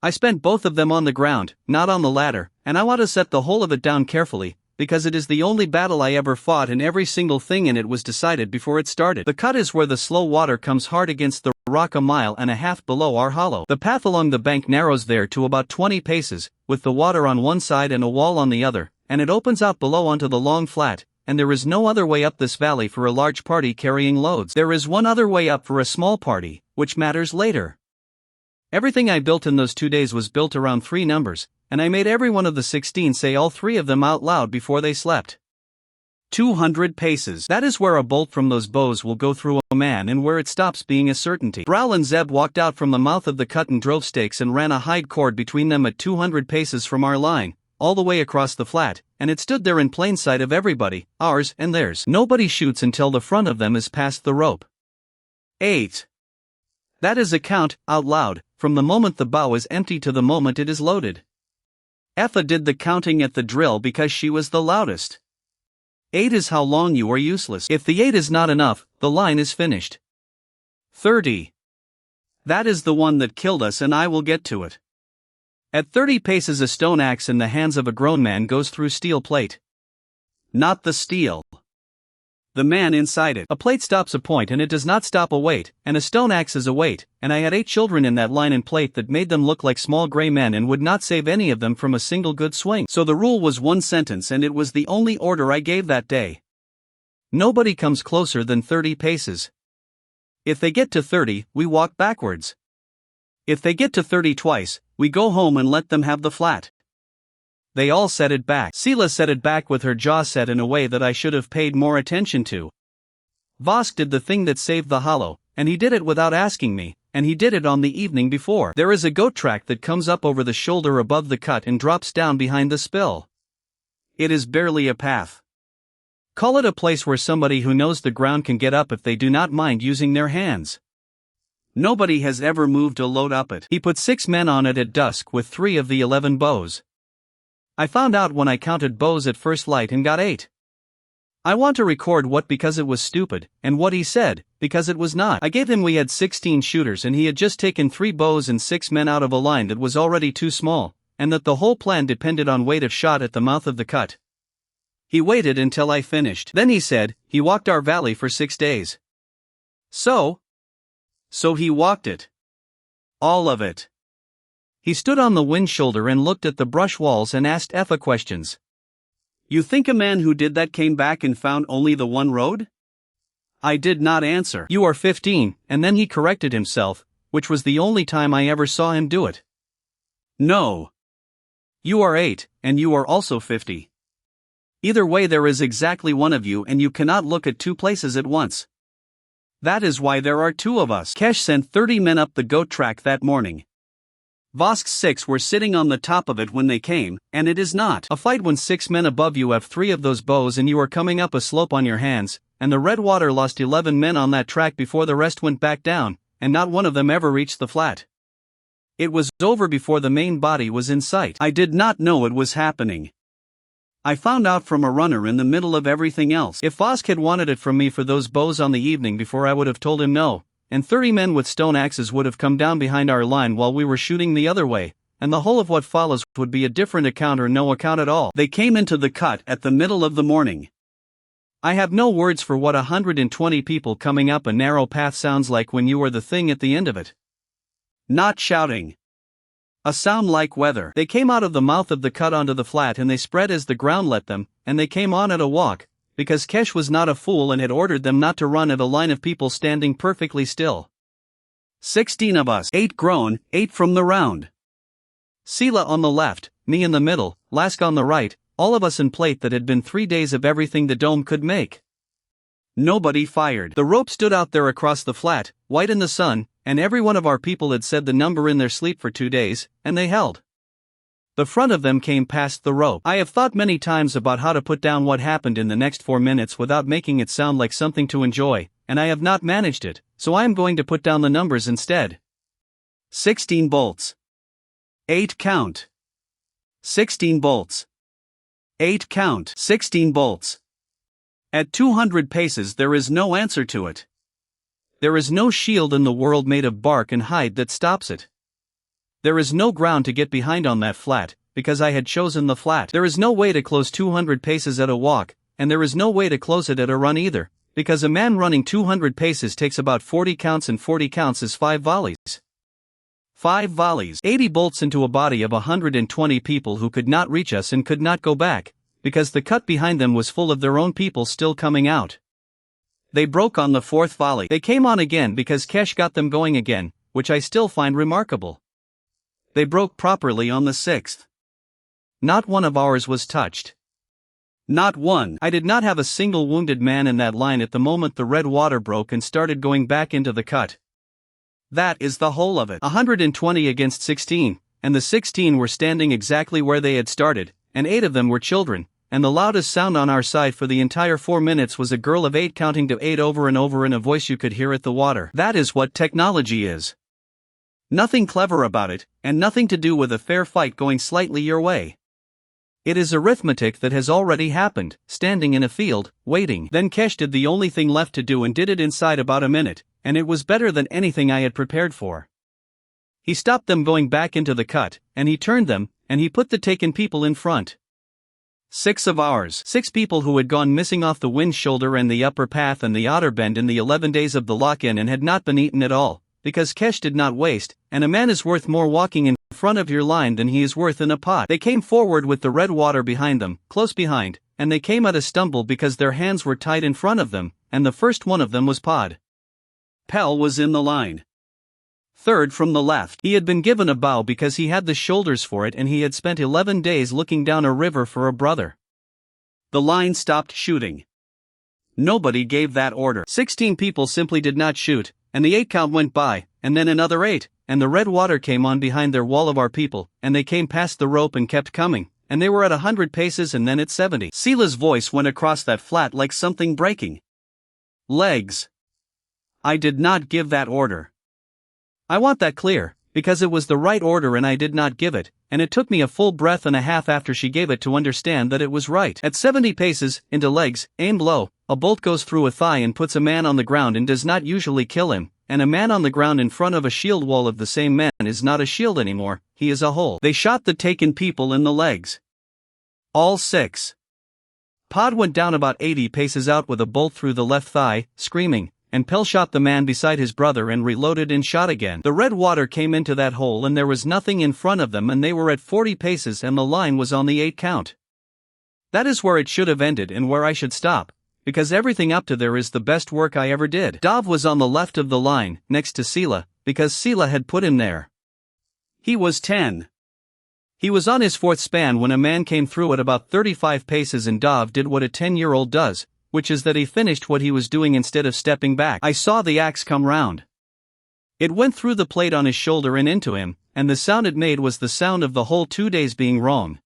Speaker 1: I spent both of them on the ground, not on the ladder, and I want to set the whole of it down carefully, because it is the only battle I ever fought and every single thing in it was decided before it started. The cut is where the slow water comes hard against the rock a mile and a half below our hollow. The path along the bank narrows there to about 20 paces, with the water on one side and a wall on the other, and it opens out below onto the long flat, and there is no other way up this valley for a large party carrying loads. There is one other way up for a small party, which matters later. Everything I built in those 2 days was built around 3 numbers, and I made every one of the 16 say all 3 of them out loud before they slept. 200 paces. That is where a bolt from those bows will go through a man and where it stops being a certainty. Bral and Zeb walked out from the mouth of the cut and drove stakes and ran a hide cord between them at 200 paces from our line, all the way across the flat, and it stood there in plain sight of everybody, ours and theirs. Nobody shoots until the front of them is past the rope. 8. That is a count, out loud, from the moment the bow is empty to the moment it is loaded. Effa did the counting at the drill because she was the loudest. 8 is how long you are useless. If the 8 is not enough, the line is finished. 30. That is the one that killed us, and I will get to it. At 30 paces a stone axe in the hands of a grown man goes through steel plate. Not the steel. The man inside it. A plate stops a point and it does not stop a weight, and a stone axe is a weight, and I had 8 children in that line and plate that made them look like small gray men and would not save any of them from a single good swing. So the rule was 1 sentence, and it was the only order I gave that day. Nobody comes closer than 30 paces. If they get to 30, we walk backwards. If they get to 30 twice, we go home and let them have the flat. They all set it back. Sela set it back with her jaw set in a way that I should have paid more attention to. Vosk did the thing that saved the hollow, and he did it without asking me, and he did it on the evening before. There is a goat track that comes up over the shoulder above the cut and drops down behind the spill. It is barely a path. Call it a place where somebody who knows the ground can get up if they do not mind using their hands.
Speaker 2: Nobody has ever moved a load up it.
Speaker 1: He put 6 men on it at dusk with 3 of the 11 bows. I found out when I counted bows at first light and got 8. I want to record what because it was stupid, and what he said, because it was not. I gave him we had 16 shooters and he had just taken 3 bows and 6 men out of a line that was already too small, and that the whole plan depended on weight of shot at the mouth of the cut. He waited until I finished. Then he said, he walked our valley for 6 days. So he walked it. All of it. He stood on the wind shoulder and looked at the brush walls and asked Effa questions.
Speaker 2: You think a man who did that came back and found only the one road? I did not answer.
Speaker 1: You are 15, and then he corrected himself, which was the only time I ever saw him do it.
Speaker 2: No.
Speaker 1: You are 8, and you are also 50.
Speaker 2: Either way there is exactly one of you and you cannot look at 2 places at once. That is why there are 2 of us. Kesh sent 30 men up the goat track that morning. Vosk's 6 were sitting on the top of it when they came, and it is not
Speaker 1: a fight when 6 men above you have 3 of those bows and you are coming up a slope on your hands, and the Redwater lost 11 men on that track before the rest went back down, and not one of them ever reached the flat. It was over before the main body was in sight.
Speaker 2: I did not know it was happening. I found out from a runner in the middle of everything else.
Speaker 1: If Vosk had wanted it from me for those bows on the evening before, I would have told him no, and 30 men with stone axes would have come down behind our line while we were shooting the other way, and the whole of what follows would be a different account or no account at all.
Speaker 2: They came into the cut at the middle of the morning.
Speaker 1: I have no words for what 120 people coming up a narrow path sounds like when you are the thing at the end of it.
Speaker 2: Not shouting. A sound like weather.
Speaker 1: They came out of the mouth of the cut onto the flat and they spread as the ground let them, and they came on at a walk, because Kesh was not a fool and had ordered them not to run at a line of people standing perfectly still.
Speaker 2: 16 of us, 8 grown, 8 from the round.
Speaker 1: Sela on the left, me in the middle, Lask on the right, all of us in plate that had been 3 days of everything the dome could make.
Speaker 2: Nobody fired.
Speaker 1: The rope stood out there across the flat, white in the sun, and every one of our people had said the number in their sleep for 2 days, and they held. The front of them came past the rope. I have thought many times about how to put down what happened in the next 4 minutes without making it sound like something to enjoy, and I have not managed it, so I am going to put down the numbers instead.
Speaker 2: 16 bolts. 8 count. 16 bolts. 8 count. 16 bolts. At 200 paces there is no answer to it.
Speaker 1: There is no shield in the world made of bark and hide that stops it. There is no ground to get behind on that flat, because I had chosen the flat. There is no way to close 200 paces at a walk, and there is no way to close it at a run either, because a man running 200 paces takes about 40 counts and 40 counts is 5 volleys. 5 volleys, 80 bolts into a body of 120 people who could not reach us and could not go back, because the cut behind them was full of their own people still coming out. They broke on the 4th volley. They came on again because Kesh got them going again, which I still find remarkable. They broke properly on the 6th. Not one of ours was touched.
Speaker 2: Not one.
Speaker 1: I did not have a single wounded man in that line at the moment the red water broke and started going back into the cut.
Speaker 2: That is the whole of it.
Speaker 1: 120 against 16, and the 16 were standing exactly where they had started, and 8 of them were children, and the loudest sound on our side for the entire 4 minutes was a girl of 8 counting to 8 over and over in a voice you could hear at the water.
Speaker 2: That is what technology is. Nothing clever about it, and nothing to do with a fair fight going slightly your way.
Speaker 1: It is arithmetic that has already happened, standing in a field, waiting.
Speaker 2: Then Kesh did the only thing left to do and did it inside about a minute, and it was better than anything I had prepared for.
Speaker 1: He stopped them going back into the cut, and he turned them, and he put the taken people in front.
Speaker 2: 6 of ours.
Speaker 1: 6 people who had gone missing off the wind shoulder and the upper path and the otter bend in the 11 days of the lock-in and had not been eaten at all, because Kesh did not waste, and a man is worth more walking in front of your line than he is worth in a pot. They came forward with the red water behind them, close behind, and they came at a stumble because their hands were tied in front of them, and the first one of them was Pod.
Speaker 2: Pell was in the line. 3rd from the left.
Speaker 1: He had been given a bow because he had the shoulders for it and he had spent 11 days looking down a river for a brother.
Speaker 2: The line stopped shooting. Nobody gave that order.
Speaker 1: 16 people simply did not shoot, and the 8 count went by, and then another 8, and the red water came on behind their wall of our people, and they came past the rope and kept coming, and they were at 100 paces and then at 70.
Speaker 2: Sela's voice went across that flat like something breaking. Legs. I did not give that order.
Speaker 1: I want that clear, because it was the right order and I did not give it, and it took me a full breath and a half after she gave it to understand that it was right. At 70 paces, into legs, aimed low, a bolt goes through a thigh and puts a man on the ground and does not usually kill him, and a man on the ground in front of a shield wall of the same man is not a shield anymore, he is a hole. They shot the taken people in the legs. All 6. Pod went down about 80 paces out with a bolt through the left thigh, screaming, and Pell shot the man beside his brother and reloaded and shot again. The red water came into that hole and there was nothing in front of them and they were at 40 paces and the line was on the 8 count. That is where it should have ended and where I should stop, because everything up to there is the best work I ever did. Dov was on the left of the line, next to Sela, because Sela had put him there. He was 10. He was on his 4th span when a man came through at about 35 paces and Dov did what a 10-year-old does, which is that he finished what he was doing instead of stepping back. I saw the axe come round. It went through the plate on his shoulder and into him, and the sound it made was the sound of the whole 2 days being wrong.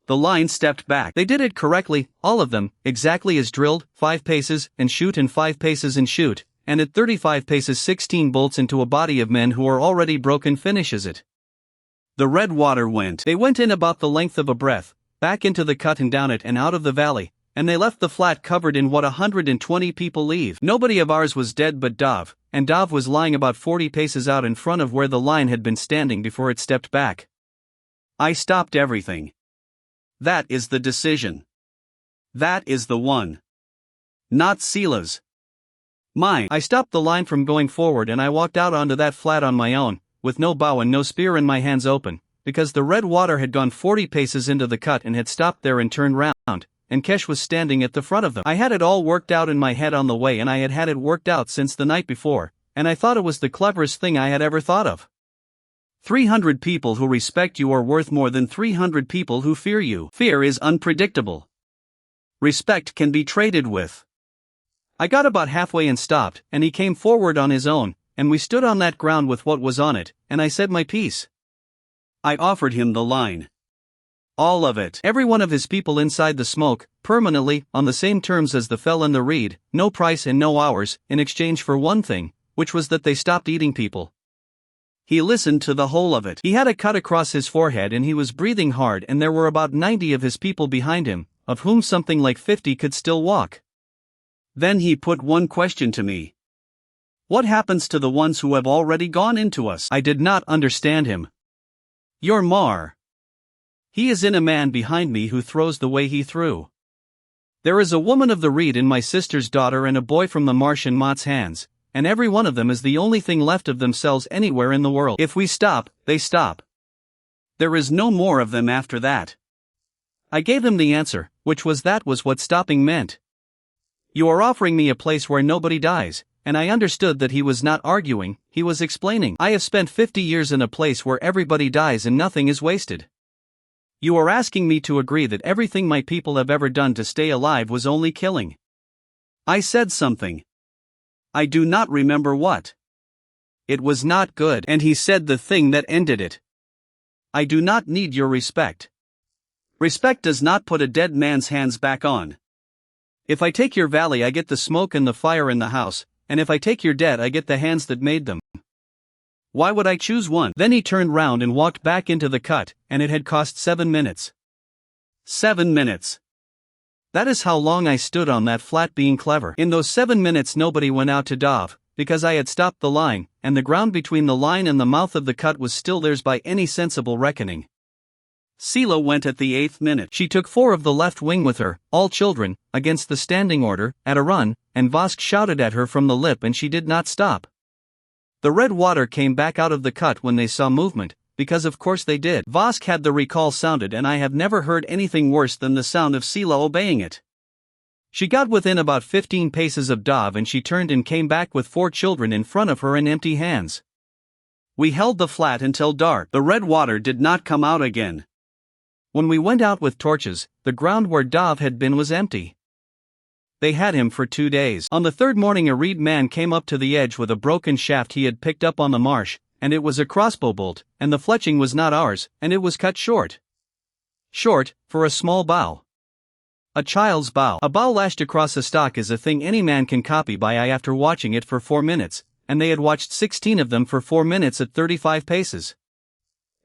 Speaker 1: The line stepped back. They did it correctly, all of them, exactly as drilled, 5 paces, and shoot and 5 paces and shoot, and at 35 paces 16 bolts into a body of men who are already broken finishes it. The red water went. They went in about the length of a breath, back into the cut and down it and out of the valley, and they left the flat covered in what 120 people leave. Nobody of ours was dead but Dov, and Dov was lying about 40 paces out in front of where the line had been standing before it stepped back. I stopped everything. That is the decision. That is the one. Not Sela's. Mine. I stopped the line from going forward and I walked out onto that flat on my own, with no bow and no spear and my hands open, because the red water had gone 40 paces into the cut and had stopped there and turned round, and Kesh was standing at the front of them. I had it all worked out in my head on the way and I had had it worked out since the night before, and I thought it was the cleverest thing I had ever thought of. 300 people who respect you are worth more than 300 people who fear you. Fear is unpredictable. Respect can be traded with. I got about halfway and stopped, and he came forward on his own, and we stood on that ground with what was on it, and I said my piece. I offered him the line. All of it. Every one of his people inside the smoke, permanently, on the same terms as the fell and the reed, no price and no hours, in exchange for one thing, which was that they stopped eating people. He listened to the whole of it. He had a cut across his forehead and he was breathing hard and there were about 90 of his people behind him, of whom something like 50 could still walk. Then he put one question to me. What happens to the ones who have already gone into us? I did not understand him. Your Mar. He is in a man behind me who throws the way he threw. There is a woman of the reed in my sister's daughter and a boy from the marsh in Mott's hands, and every one of them is the only thing left of themselves anywhere in the world. If we stop, they stop. There is no more of them after that. I gave him the answer, which was that was what stopping meant. You are offering me a place where nobody dies, and I understood that he was not arguing, he was explaining. I have spent 50 years in a place where everybody dies and nothing is wasted. You are asking me to agree that everything my people have ever done to stay alive was only killing. I said something. I do not remember what. It was not good, and he said the thing that ended it. I do not need your respect. Respect does not put a dead man's hands back on. If I take your valley I get the smoke and the fire in the house, and if I take your dead I get the hands that made them. Why would I choose one? Then he turned round and walked back into the cut, and it had cost 7 minutes. 7 minutes. That is how long I stood on that flat being clever. In those 7 minutes nobody went out to Dov, because I had stopped the line, and the ground between the line and the mouth of the cut was still theirs by any sensible reckoning. Sela went at the 8th minute. She took 4 of the left wing with her, all children, against the standing order, at a run, and Vosk shouted at her from the lip and she did not stop. The red water came back out of the cut when they saw movement, because of course they did. Vosk had the recall sounded and I have never heard anything worse than the sound of Sela obeying it. She got within about 15 paces of Dov and she turned and came back with 4 children in front of her and empty hands. We held the flat until dark. The red water did not come out again. When we went out with torches, the ground where Dov had been was empty. They had him for 2 days. On the 3rd morning a reed man came up to the edge with a broken shaft he had picked up on the marsh, and it was a crossbow bolt, and the fletching was not ours, and it was cut short. Short, for a small bow. A child's bow. A bow lashed across a stock is a thing any man can copy by eye after watching it for 4 minutes,
Speaker 2: and they had watched 16 of them for 4 minutes at 35 paces.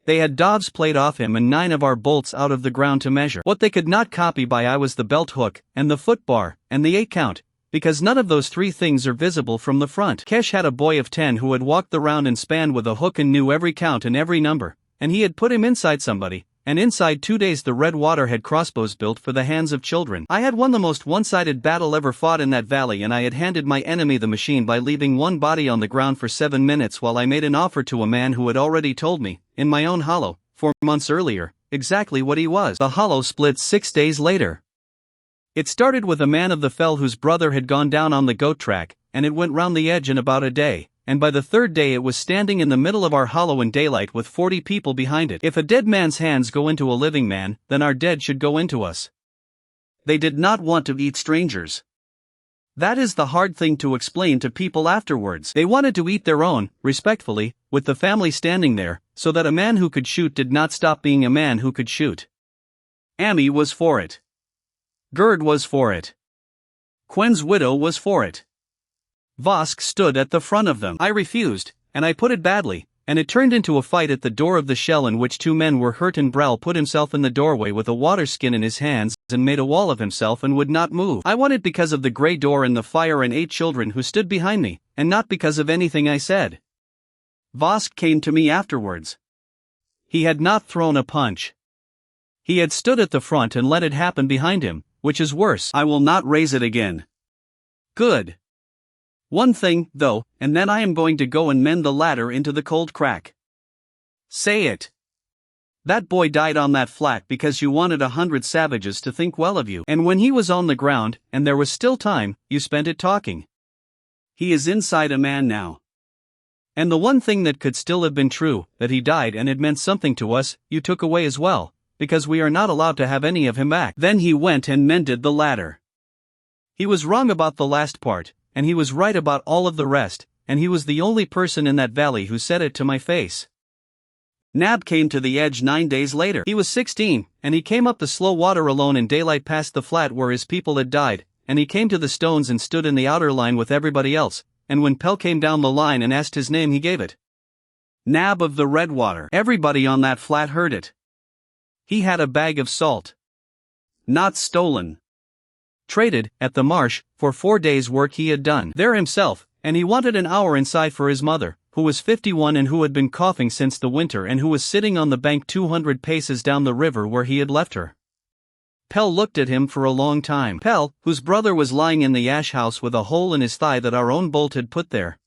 Speaker 2: They had dobs played off him and 9 of our bolts out of the ground to measure. What they could not copy by eye was the belt hook, and the foot bar, and the 8 count, because none of those 3 things are visible from the front. Kesh had a boy of 10 who had walked the round and span with a hook and knew every count and every number, and he had put him inside somebody, and inside 2 days the Red Water had crossbows built for the hands of children. I had won the most one-sided battle ever fought in that valley, and I had handed my enemy the machine by leaving one body on the ground for 7 minutes while I made an offer to a man who had already told me, in my own hollow, 4 months earlier, exactly what he was. The hollow split 6 days later. It started with a man of the fell whose brother had gone down on the goat track, and it went round the edge in about a day, and by the 3rd day it was standing in the middle of our hollow in daylight with 40 people behind it. If a dead man's hands go into a living man, then our dead should go into us. They did not want to eat strangers. That is the hard thing to explain to people afterwards. They wanted to eat their own, respectfully, with the family standing there, so that a man who could shoot did not stop being a man who could shoot. Ami was for it. Gerd was for it. Quen's widow was for it. Vosk stood at the front of them. I refused, and I put it badly, and it turned into a fight at the door of the shell in which 2 men were hurt, and Brel put himself in the doorway with a water skin in his hands and made a wall of himself and would not move. I won it because of the grey door and the fire and 8 children who stood behind me, and not because of anything I said. Vosk came to me afterwards. He had not thrown a punch. He had stood at the front and let it happen behind him, which is worse. I will not raise it again. Good. One thing, though, and then I am going to go and mend the ladder into the cold crack. Say it. That boy died on that flat because you wanted 100 savages to think well of you. And when he was on the ground, and there was still time, you spent it talking. He is inside a man now. And the one thing that could still have been true, that he died and it meant something to us, you took away as well, because we are not allowed to have any of him back. Then he went and mended the ladder. He was wrong about the last part, and he was right about all of the rest, and he was the only person in that valley who said it to my face. Nab came to the edge 9 days later. He was 16, and he came up the slow water alone in daylight past the flat where his people had died, and he came to the stones and stood in the outer line with everybody else, and when Pell came down the line and asked his name he gave it. Nab of the Red Water. Everybody on that flat heard it. He had a bag of salt. Not stolen. Traded, at the marsh, for 4 days' work he had done there himself, and he wanted an hour inside for his mother, who was 51 and who had been coughing since the winter and who was sitting on the bank 200 paces down the river where he had left her. Pell looked at him for a long time. Pell, whose brother was lying in the ash house with a hole in his thigh that our own bolt had put there.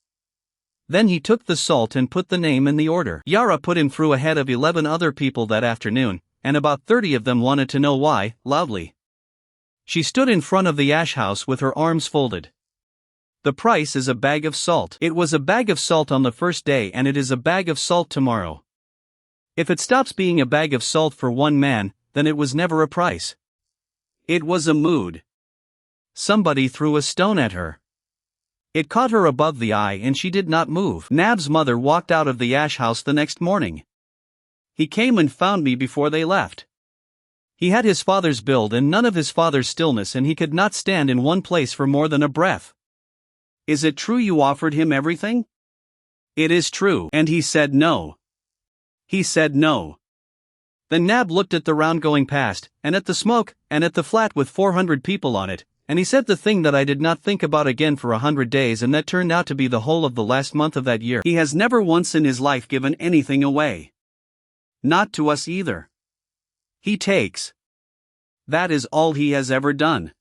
Speaker 2: Then he took the salt and put the name in the order. Yara put him through ahead of 11 other people that afternoon, and about 30 of them wanted to know why, loudly. She stood in front of the ash house with her arms folded. The price is a bag of salt. It was a bag of salt on the first day and it is a bag of salt tomorrow. If it stops being a bag of salt for one man, then it was never a price. It was a mood. Somebody threw a stone at her. It caught her above the eye and she did not move. Nab's mother walked out of the ash house the next morning. He came and found me before they left. He had his father's build and none of his father's stillness, and he could not stand in one place for more than a breath. Is it true you offered him everything? It is true. And he said no. He said no. Then Nab looked at the round going past, and at the smoke, and at the flat with 400 people on it, and he said the thing that I did not think about again for 100 days, and that turned out to be the whole of the last month of that year. He has never once in his life given anything away. Not to us either. He takes. That is all he has ever done.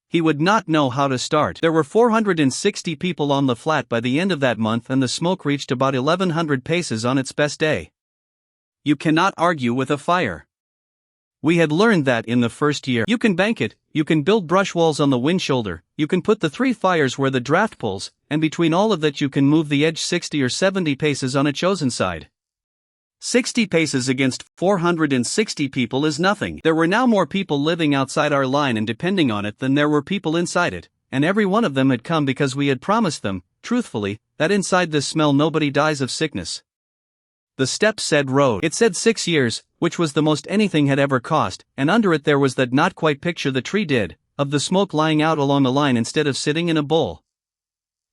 Speaker 2: He would not know how to start. There were 460 people on the flat by the end of that month, and the smoke reached about 1100 paces on its best day. You cannot argue with a fire. We had learned that in the first year. You can bank it, you can build brush walls on the wind shoulder, you can put the 3 fires where the draft pulls, and between all of that you can move the edge 60 or 70 paces on a chosen side. 60 paces against 460 people is nothing. There were now more people living outside our line and depending on it than there were people inside it, and every one of them had come because we had promised them, truthfully, that inside this smell nobody dies of sickness. The step said road. It said 6 years, which was the most anything had ever cost, and under it there was that not quite picture the tree did, of the smoke lying out along the line instead of sitting in a bowl.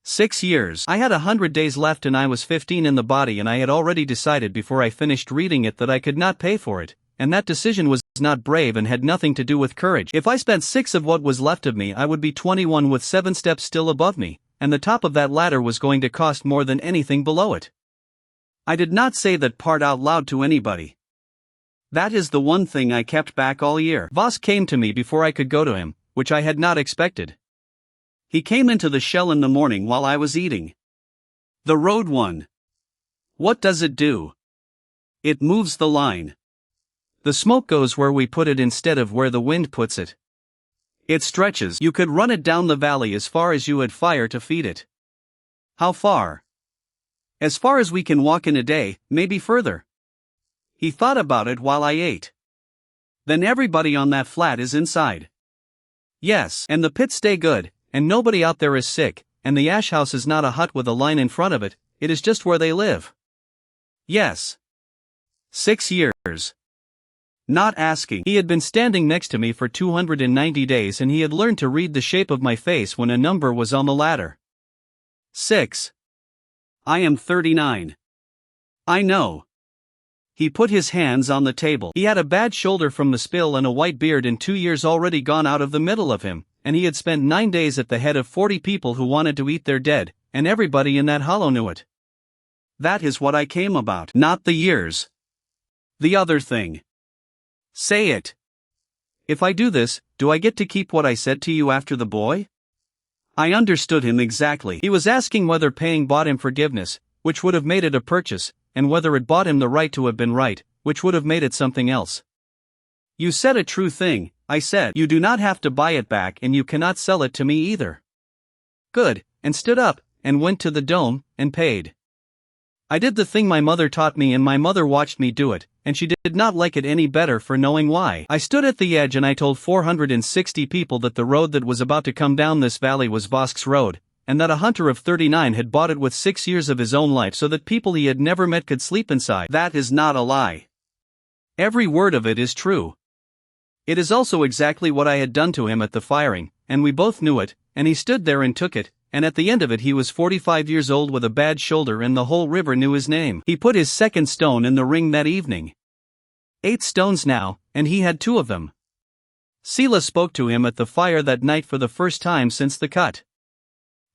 Speaker 1: 6 years. I had 100 days left and I was 15 in the body, and I had already decided before I finished reading it that I could not pay for it, and that decision was not brave and had nothing to do with courage. If I spent 6 of what was left of me, I would be 21 with 7 steps still above me, and the top of that ladder was going to cost more than anything below it. I did not say that part out loud to anybody. That is the one thing I kept back all year. Voss came to me before I could go to him, which I had not expected. He came into the shell in the morning while I was eating. The road one. What does it do? It moves the line. The smoke goes where we put it instead of where the wind puts it. It stretches. You could run it down the valley as far as you had fire to feed it. How far? As far as we can walk in a day, maybe further. He thought about it while I ate. Then everybody on that flat is inside. Yes, and the pits stay good, and nobody out there is sick, and the ash house is not a hut with a line in front of it, it is just where they live. Yes. 6 years. Not asking. He had been standing next to me for 290 days and he had learned to read the shape of my face when a number was on the ladder. 6. I am 39. I know. He put his hands on the table. He had a bad shoulder from the spill and a white beard and 2 years already gone out of the middle of him, and he had spent 9 days at the head of 40 people who wanted to eat their dead, and everybody in that hollow knew it. That is what I came about, not the years. The other thing. Say it. If I do this, do I get to keep what I said to you after the boy? I understood him exactly. He was asking whether paying bought him forgiveness, which would have made it a purchase, and whether it bought him the right to have been right, which would have made it something else. You said a true thing, I said. You do not have to buy it back and you cannot sell it to me either. Good, and stood up, and went to the dome, and paid. I did the thing my mother taught me and my mother watched me do it, and she did not like it any better for knowing why. I stood at the edge and I told 460 people that the road that was about to come down this valley was Vosk's road, and that a hunter of 39 had bought it with 6 years of his own life so that people he had never met could sleep inside. That is not a lie. Every word of it is true. It is also exactly what I had done to him at the firing, and we both knew it, and he stood there and took it, and at the end of it he was 45 years old with a bad shoulder and the whole river knew his name. He put his second stone in the ring that evening. 8 stones now, and he had 2 of them. Sela spoke to him at the fire that night for the first time since the cut.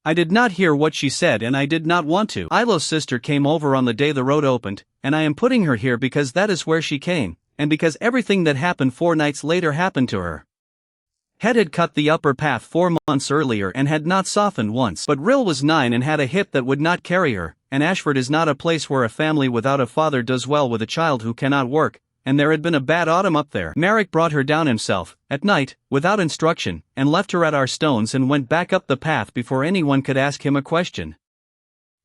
Speaker 1: I did not hear what she said and I did not want to. Ilo's sister came over on the day the road opened, and I am putting her here because that is where she came, and because everything that happened 4 nights later happened to her. Het had cut the upper path 4 months earlier and had not softened once, but Ril was 9 and had a hip that would not carry her, and Ashford is not a place where a family without a father does well with a child who cannot work, and there had been a bad autumn up there. Marek brought her down himself, at night, without instruction, and left her at our stones and went back up the path before anyone could ask him a question.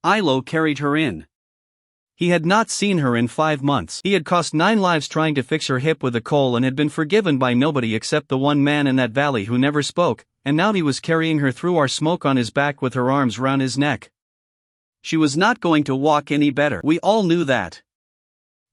Speaker 1: Ilo carried her in. He had not seen her in 5 months. He had cost 9 lives trying to fix her hip with a coal and had been forgiven by nobody except the one man in that valley who never spoke, and now he was carrying her through our smoke on his back with her arms round his neck. She was not going to walk any better. We all knew that.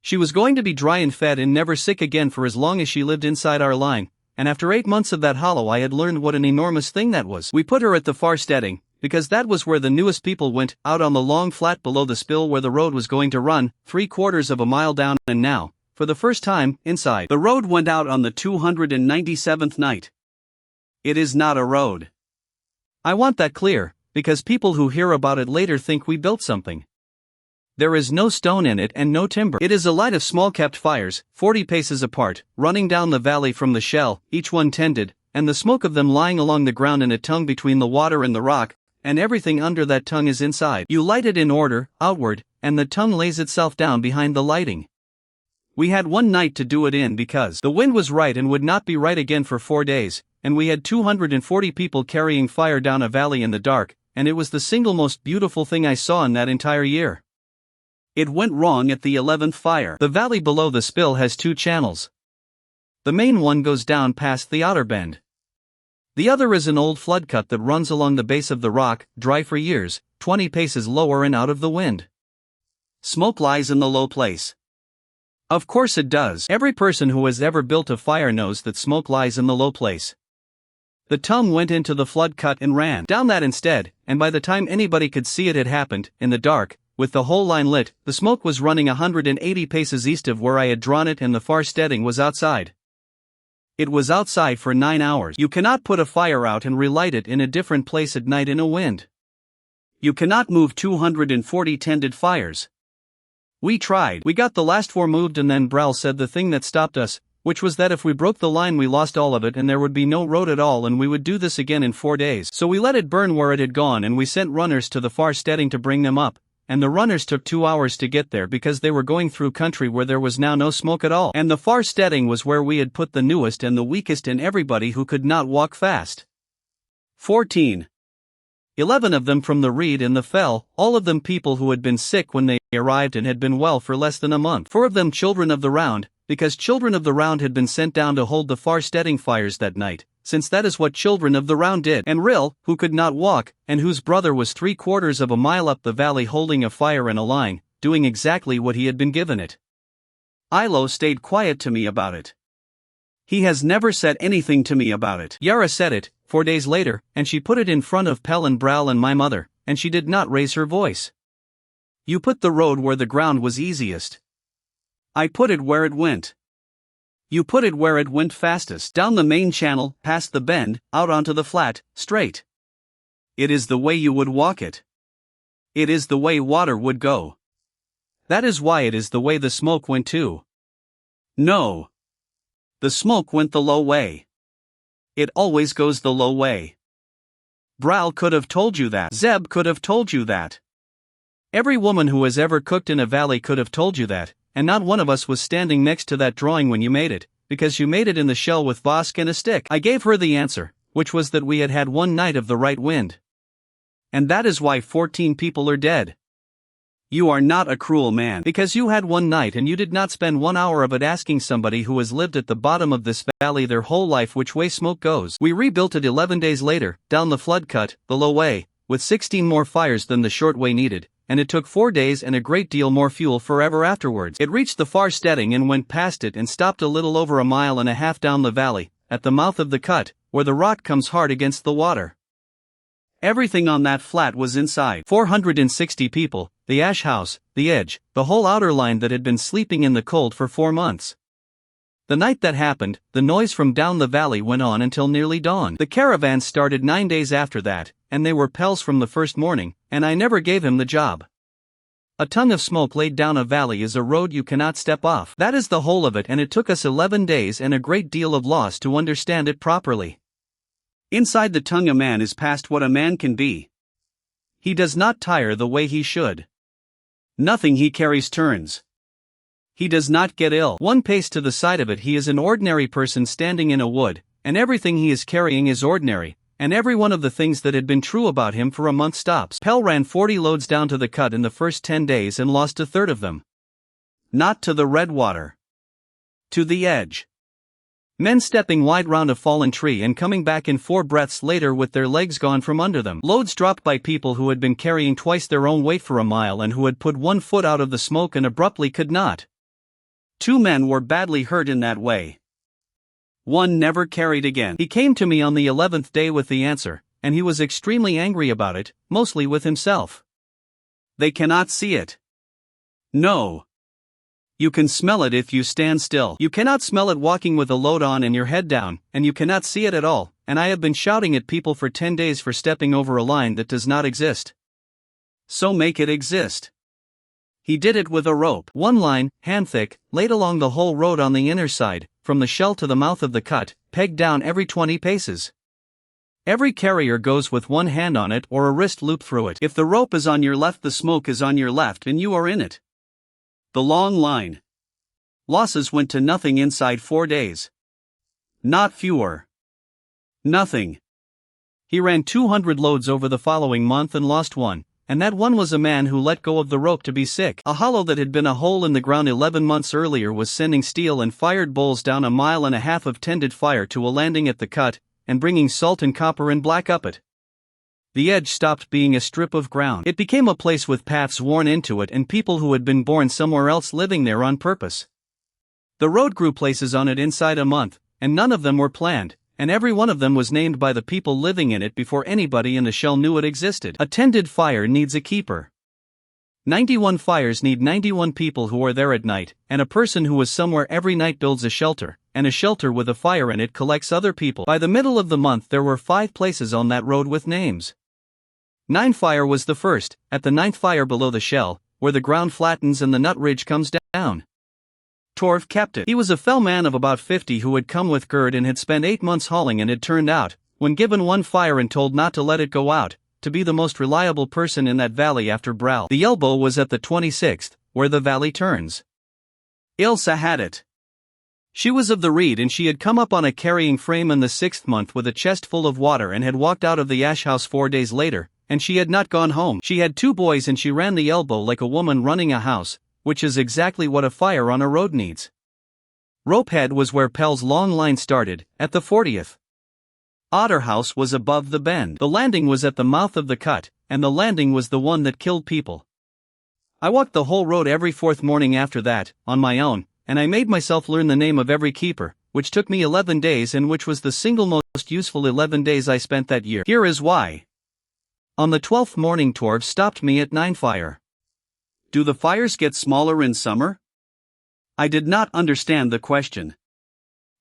Speaker 1: She was going to be dry and fed and never sick again for as long as she lived inside our line, and after 8 months of that hollow I had learned what an enormous thing that was. We put her at the far steading, because that was where the newest people went, out on the long flat below the spill where the road was going to run, 3/4 of a mile down, and now, for the first time, inside. The road went out on the 297th night. It is not a road. I want that clear, because people who hear about it later think we built something. There is no stone in it and no timber. It is a light of small kept fires, 40 paces apart, running down the valley from the shell, each one tended, and the smoke of them lying along the ground in a tongue between the water and the rock, and everything under that tongue is inside. You light it in order, outward, and the tongue lays itself down behind the lighting. We had 1 night to do it in because the wind was right and would not be right again for 4 days, and we had 240 people carrying fire down a valley in the dark, and it was the single most beautiful thing I saw in that entire year. It went wrong at the 11th fire. The valley below the spill has 2 channels. The main one goes down past the outer bend. The other is an old flood cut that runs along the base of the rock, dry for years, 20 paces lower and out of the wind. Smoke lies in the low place. Of course it does. Every person who has ever built a fire knows that smoke lies in the low place.
Speaker 2: The tongue went into the flood cut and ran down that instead, and by the time anybody could see it had happened, in the dark, with the whole line lit, the smoke was running 180 paces east of where I had drawn it and the far steading was outside. It was outside for 9 hours. You cannot put a fire out and relight it in a different place at night in a wind. You cannot move 240 tended fires. We tried. We got the last 4 moved and then Brel said the thing that stopped us, which was that if we broke the line we lost all of it and there would be no road at all and we would do this again in 4 days. So we let it burn where it had gone and we sent runners to the far steading to bring them up. And the runners took 2 hours to get there because they were going through country where there was now no smoke at all. And the far steading was where we had put the newest and the weakest and everybody who could not walk fast. 14. 11 of them from the Reed and the Fell, all of them people who had been sick when they arrived and had been well for less than a month. 4 of them children of the Round, because children of the Round had been sent down to hold the far steading fires that night, since that is what children of the Round did. And Ril, who could not walk, and whose brother was 3/4 of a mile up the valley holding a fire and a line, doing exactly what he had been given it. Ilo stayed quiet to me about it. He has never said anything to me about it. Yara said it, 4 days later, and she put it in front of Pell and Bral and my mother, and she did not raise her voice. You put the road where the ground was easiest. I put it where it went. You put it where it went fastest, down the main channel, past the bend, out onto the flat, straight. It is the way you would walk it. It is the way water would go. That is why it is the way the smoke went too. No. The smoke went the low way. It always goes the low way. Bral could have told you that. Zeb could have told you that. Every woman who has ever cooked in a valley could have told you that, and not one of us was standing next to that drawing when you made it, because you made it in the shell with Vosk and a stick. I gave her the answer, which was that we had had 1 night of the right wind. And that is why 14 people are dead. You are not a cruel man, because you had 1 night and you did not spend 1 hour of it asking somebody who has lived at the bottom of this valley their whole life which way smoke goes. We rebuilt it 11 days later, down the flood cut, the low way, with 16 more fires than the short way needed, and it took 4 days and a great deal more fuel forever afterwards. It reached the far steading and went past it and stopped a little over 1.5 miles down the valley, at the mouth of the cut, where the rock comes hard against the water. Everything on that flat was inside. 460 people, the ash house, the edge, the whole outer line that had been sleeping in the cold for 4 months. The night that happened, the noise from down the valley went on until nearly dawn. The caravan started 9 days after that, and they were Pell's from the first morning, and I never gave him the job. A tongue of smoke laid down a valley is a road you cannot step off. That is the whole of it, and it took us 11 days and a great deal of loss to understand it properly. Inside the tongue a man is past what a man can be. He does not tire the way he should. Nothing he carries turns. He does not get ill. 1 pace to the side of it he is an ordinary person standing in a wood, and everything he is carrying is ordinary, and every one of the things that had been true about him for a month stops. Pell ran 40 loads down to the cut in the first 10 days and lost 1/3 of them. Not to the red water. To the edge. Men stepping wide round a fallen tree and coming back in 4 breaths later with their legs gone from under them. Loads dropped by people who had been carrying twice their own weight for a mile and who had put 1 foot out of the smoke and abruptly could not. 2 men were badly hurt in that way. 1 never carried again. He came to me on the 11th day with the answer, and he was extremely angry about it, mostly with himself. They cannot see it. No. You can smell it if you stand still. You cannot smell it walking with a load on and your head down, and you cannot see it at all, and I have been shouting at people for 10 days for stepping over a line that does not exist. So make it exist. He did it with a rope. 1 line, hand thick, laid along the whole road on the inner side, from the shell to the mouth of the cut, pegged down every 20 paces. Every carrier goes with 1 hand on it or a wrist loop through it. If the rope is on your left the smoke is on your left and you are in it. The long line. Losses went to nothing inside 4 days. Not fewer. Nothing. He ran 200 loads over the following month and lost 1, and that 1 was a man who let go of the rope to be sick. A hollow that had been a hole in the ground 11 months earlier was sending steel and fired bowls down 1.5 miles of tended fire to a landing at the cut, and bringing salt and copper and black up it. The edge stopped being a strip of ground. It became a place with paths worn into it and people who had been born somewhere else living there on purpose. The road grew places on it inside a month, and none of them were planned,
Speaker 1: and every one of them was named by the people living in it before anybody in the shell knew it existed. A tended fire needs a keeper. 91 fires need 91 people who are there at night, and a person who is somewhere every night builds a shelter, and a shelter with a fire in it collects other people. By the middle of the month there were 5 places on that road with names. 9 fire was the first, at the 9th fire below the shell, where the ground flattens and the nut ridge comes down. Torv kept it. He was a fell man of about 50 who had come with Gerd and had spent 8 months hauling and had turned out, when given 1 fire and told not to let it go out, to be the most reliable person in that valley after Bral. The elbow was at the 26th, where the valley turns. Ilsa had it. She was of the reed and she had come up on a carrying frame in the 6th month with a chest full of water and had walked out of the ash house 4 days later, and she had not gone home. She had 2 boys and she ran the elbow like a woman running a house, which is exactly what a fire on a road needs. Ropehead was where Pell's long line started, at the 40th. Otterhouse was above the bend. The landing was at the mouth of the cut, and the landing was the one that killed people. I walked the whole road every 4th morning after that, on my own, and I made myself learn the name of every keeper, which took me 11 days and which was the single most useful 11 days I spent that year. Here is why. On the 12th morning Torv stopped me at 9 fire. Do the fires get smaller in summer? I did not understand the question.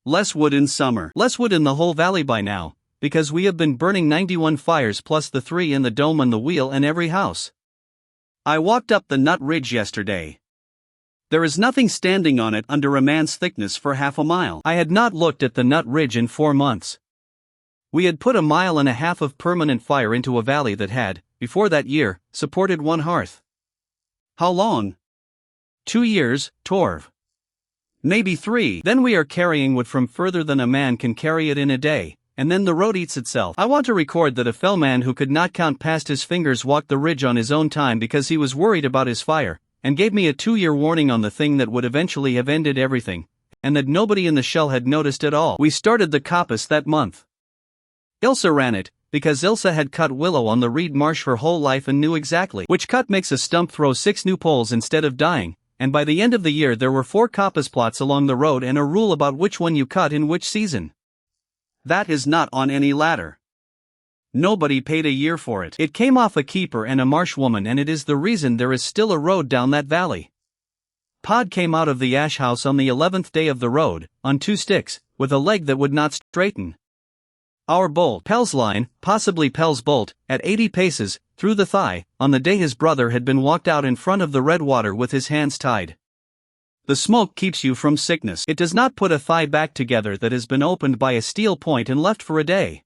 Speaker 1: Less wood in summer. Less wood in the whole valley by now, because we have been burning 91 fires plus the 3 in the dome and the wheel and every house. I walked up the nut ridge yesterday. There is nothing standing on it under a man's thickness for half a mile. I had not looked at the nut ridge in 4 months. We had put 1.5 miles of permanent fire into a valley that had, before that year, supported 1 hearth. How long? 2 years, Torv. Maybe 3. Then we are carrying wood from further than a man can carry it in a day, and then the road eats itself. I want to record that a fell man who could not count past his fingers walked the ridge on his own time because he was worried about his fire, and gave me a 2-year warning on the thing that would eventually have ended everything, and that nobody in the shell had noticed at all. We started the coppice that month. Ilsa ran it, because Ilsa had cut willow on the reed marsh her whole life and knew exactly which cut makes a stump throw 6 new poles instead of dying, and by the end of the year there were 4 coppice plots along the road and a rule about which one you cut in which season. That is not on any ladder. Nobody paid a year for it. It came off a keeper and a marsh woman, and it is the reason there is still a road down that valley. Pod came out of the ash house on the 11th day of the road, on 2 sticks, with a leg that would not straighten. Our bolt, Pell's line, possibly Pell's bolt, at 80 paces, through the thigh, on the day his brother had been walked out in front of the red water with his hands tied. The smoke keeps you from sickness. It does not put a thigh back together that has been opened by a steel point and left for a day.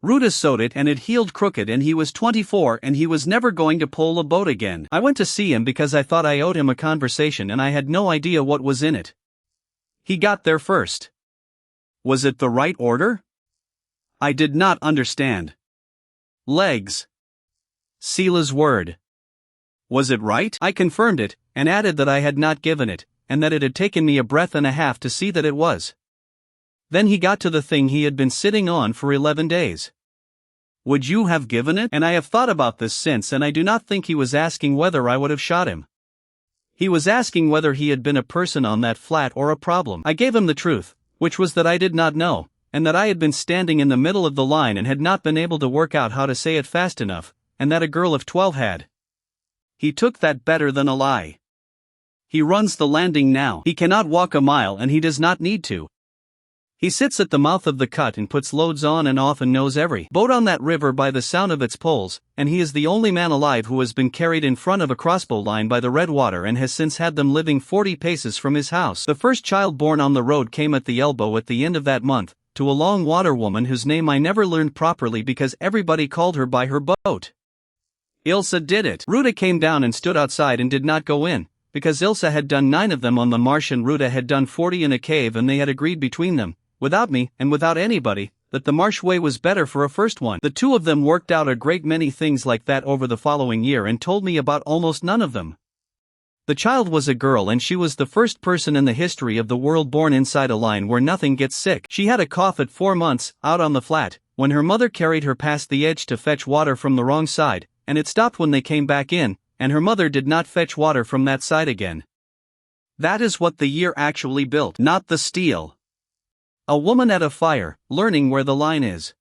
Speaker 1: Ruda sewed it and it healed crooked, and he was 24 and he was never going to pull a boat again. I went to see him because I thought I owed him a conversation and I had no idea what was in it. He got there first. Was it the right order? I did not understand. Legs. Sela's word. Was it right? I confirmed it, and added that I had not given it, and that it had taken me a breath and a half to see that it was. Then he got to the thing he had been sitting on for 11 days. Would you have given it? And I have thought about this since, and I do not think he was asking whether I would have shot him. He was asking whether he had been a person on that flat or a problem. I gave him the truth, which was that I did not know, and that I had been standing in the middle of the line and had not been able to work out how to say it fast enough, and that a girl of 12 had. He took that better than a lie. He runs the landing now. He cannot walk a mile and he does not need to. He sits at the mouth of the cut and puts loads on and off and knows every boat on that river by the sound of its poles, and he is the only man alive who has been carried in front of a crossbow line by the red water and has since had them living 40 paces from his house. The first child born on the road came at the elbow at the end of that month, to a long water woman whose name I never learned properly because everybody called her by her boat. Ilsa did it. Ruda came down and stood outside and did not go in, because Ilsa had done 9 of them on the marsh and Ruda had done 40 in a cave, and they had agreed between them, without me and without anybody, that the marsh way was better for a first one. The 2 of them worked out a great many things like that over the following year and told me about almost none of them. The child was a girl and she was the first person in the history of the world born inside a line where nothing gets sick. She had a cough at 4 months, out on the flat, when her mother carried her past the edge to fetch water from the wrong side, and it stopped when they came back in, and her mother did not fetch water from that side again. That is what the year actually built, not the steel. A woman at a fire, learning where the line is.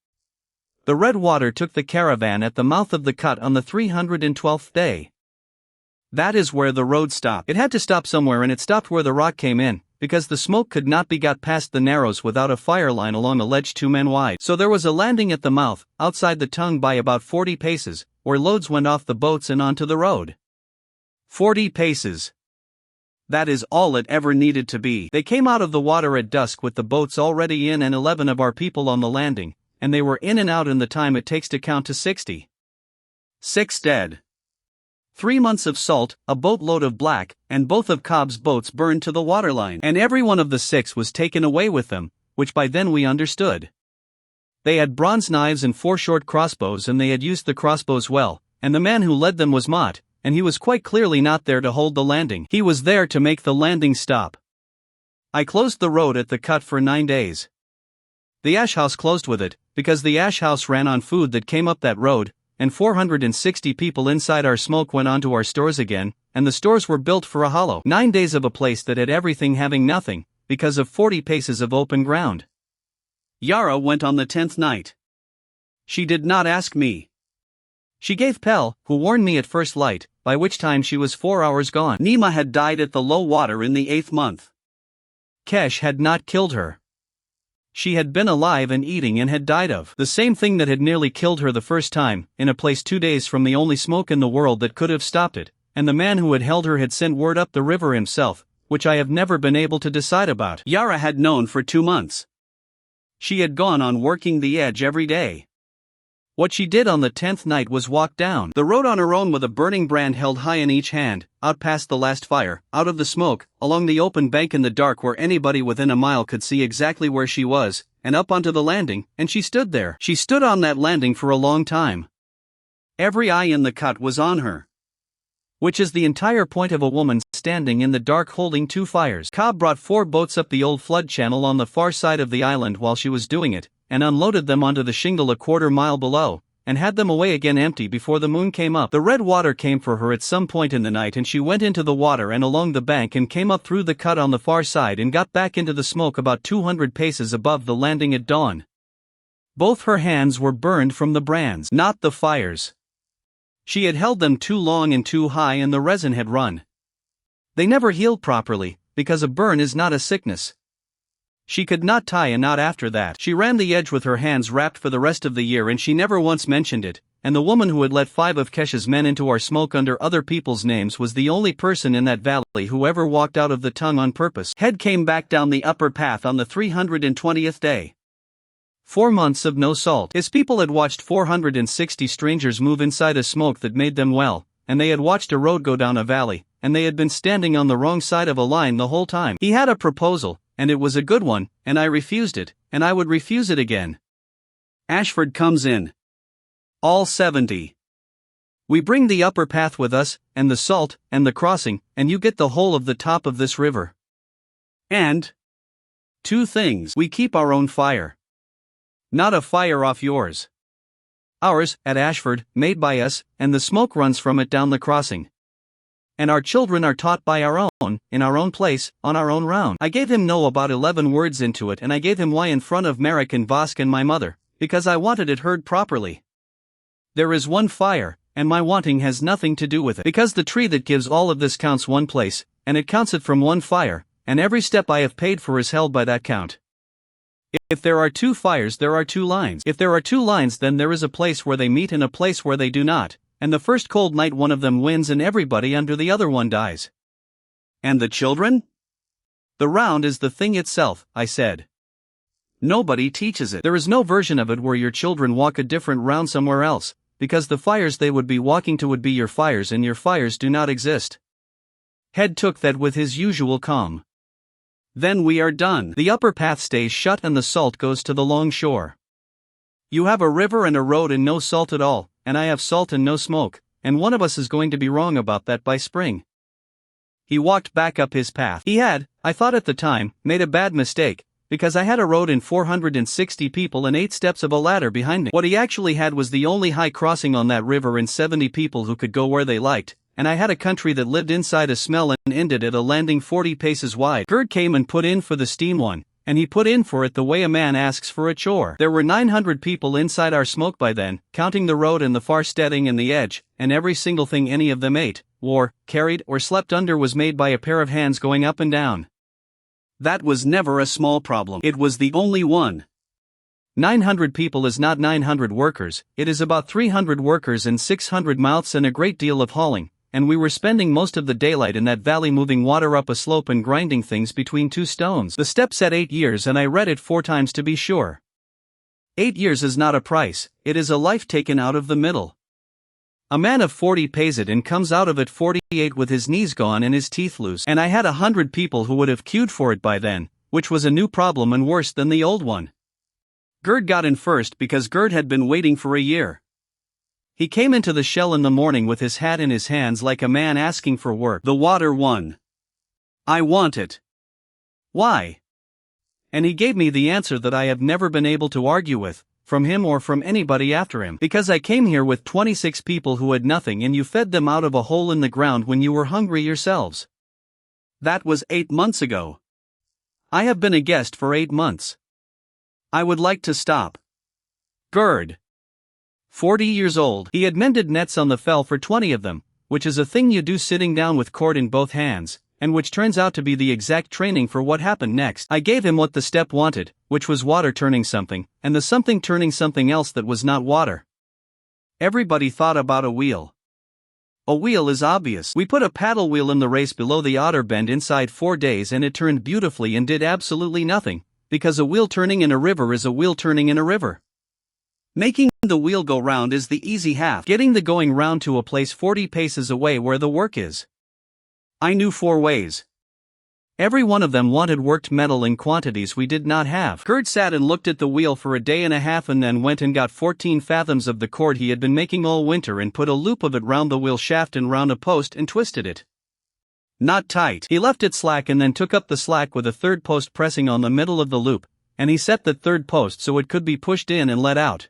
Speaker 1: The red water took the caravan at the mouth of the cut on the 312th day. That is where the road stopped. It had to stop somewhere, and it stopped where the rock came in, because the smoke could not be got past the narrows without a fire line along a ledge 2 men wide. So there was a landing at the mouth, outside the tongue by about 40 paces, where loads went off the boats and onto the road. 40 paces. That is all it ever needed to be. They came out of the water at dusk with the boats already in and 11 of our people on the landing, and they were in and out in the time it takes to count to 60. 6 dead. 3 months of salt, a boatload of black, and both of Cobb's boats burned to the waterline. And every one of the 6 was taken away with them, which by then we understood. They had bronze knives and 4 short crossbows, and they had used the crossbows well, and the man who led them was Mott, and he was quite clearly not there to hold the landing. He was there to make the landing stop. I closed the road at the cut for 9 days. The ash house closed with it, because the ash house ran on food that came up that road, and 460 people inside our smoke went onto our stores again, and the stores were built for a hollow. 9 days of a place that had everything having nothing, because of 40 paces of open ground. Yara went on the 10th night. She did not ask me. She gave Pell, who warned me at first light, by which time she was 4 hours gone. Nima had died at the low water in the 8th month. Kesh had not killed her. She had been alive and eating and had died of the same thing that had nearly killed her the first time, in a place 2 days from the only smoke in the world that could have stopped it, and the man who had held her had sent word up the river himself, which I have never been able to decide about. Yara had known for 2 months. She had gone on working the edge every day. What she did on the 10th night was walk down the road on her own with a burning brand held high in each hand, out past the last fire, out of the smoke, along the open bank in the dark where anybody within a mile could see exactly where she was, and up onto the landing, and she stood there. She stood on that landing for a long time. Every eye in the cut was on her. Which is the entire point of a woman standing in the dark holding 2 fires. Cobb brought 4 boats up the old flood channel on the far side of the island while she was doing it, and unloaded them onto the shingle a quarter mile below, and had them away again empty before the moon came up. The red water came for her at some point in the night, and she went into the water and along the bank and came up through the cut on the far side and got back into the smoke about 200 paces above the landing at dawn. Both her hands were burned from the brands, not the fires. She had held them too long and too high, and the resin had run. They never healed properly, because a burn is not a sickness. She could not tie a knot after that. She ran the edge with her hands wrapped for the rest of the year, and she never once mentioned it, and the woman who had let 5 of Kesh's men into our smoke under other people's names was the only person in that valley who ever walked out of the tongue on purpose. Head came back down the upper path on the 320th day. 4 months of no salt. His people had watched 460 strangers move inside a smoke that made them well, and they had watched a road go down a valley, and they had been standing on the wrong side of a line the whole time. He had a proposal, and it was a good one, and I refused it, and I would refuse it again. Ashford comes in. All 70. We bring the upper path with us, and the salt, and the crossing, and you get the whole of the top of this river. And 2 things. We keep our own fire. Not a fire off yours. Ours, at Ashford, made by us, and the smoke runs from it down the crossing. And our children are taught by our own, in our own place, on our own round. I gave him no about 11 words into it, and I gave him why in front of Merrick and Vosk and my mother, because I wanted it heard properly. There is one fire, and my wanting has nothing to do with it. Because the tree that gives all of this counts one place, and it counts it from one fire, and every step I have paid for is held by that count. If there are 2 fires, there are 2 lines. If there are 2 lines, then there is a place where they meet and a place where they do not, and the first cold night one of them wins and everybody under the other one dies. And the children? The round is the thing itself, I said. Nobody teaches it. There is no version of it where your children walk a different round somewhere else, because the fires they would be walking to would be your fires, and your fires do not exist. Head took that with his usual calm. Then we are done. The upper path stays shut and the salt goes to the long shore. You have a river and a road and no salt at all, and I have salt and no smoke, and one of us is going to be wrong about that by spring. He walked back up his path. He had, I thought at the time, made a bad mistake, because I had a road and 460 people and 8 steps of a ladder behind me. What he actually had was the only high crossing on that river and 70 people who could go where they liked, and I had a country that lived inside a smell and ended at a landing 40 paces wide. Gerd came and put in for the steam one, and he put in for it the way a man asks for a chore. There were 900 people inside our smoke by then, counting the road and the far steading and the edge, and every single thing any of them ate, wore, carried, or slept under was made by a pair of hands going up and down. That was never a small problem. It was the only one. 900 people is not 900 workers, it is about 300 workers and 600 mouths and a great deal of hauling, and we were spending most of the daylight in that valley moving water up a slope and grinding things between two stones. The step said 8 years and I read it 4 times to be sure. 8 years is not a price, it is a life taken out of the middle. A man of 40 pays it and comes out of it 48 with his knees gone and his teeth loose. And I had 100 people who would have queued for it by then, which was a new problem and worse than the old one. Gerd got in first because Gerd had been waiting for a year. He came into the shell in the morning with his hat in his hands like a man asking for work. The water won. I want it. Why? And he gave me the answer that I have never been able to argue with, from him or from anybody after him. Because I came here with 26 people who had nothing and you fed them out of a hole in the ground when you were hungry yourselves. That was 8 months ago. I have been a guest for 8 months. I would like to stop. Gerd. 40 years old. He had mended nets on the fell for 20 of them, which is a thing you do sitting down with cord in both hands, and which turns out to be the exact training for what happened next. I gave him what the step wanted, which was water turning something, and the something turning something else that was not water. Everybody thought about a wheel. A wheel is obvious. We put a paddle wheel in the race below the Otter Bend inside 4 days and it turned beautifully and did absolutely nothing, because a wheel turning in a river is a wheel turning in a river. Making the wheel go round is the easy half. Getting the going round to a place 40 paces away where the work is. I knew 4 ways. Every one of them wanted worked metal in quantities we did not have. Gerd sat and looked at the wheel for a day and a half and then went and got 14 fathoms of the cord he had been making all winter and put a loop of it round the wheel shaft and round a post and twisted it. Not tight. He left it slack and then took up the slack with a third post pressing on the middle of the loop, and he set the third post so it could be pushed in and let out.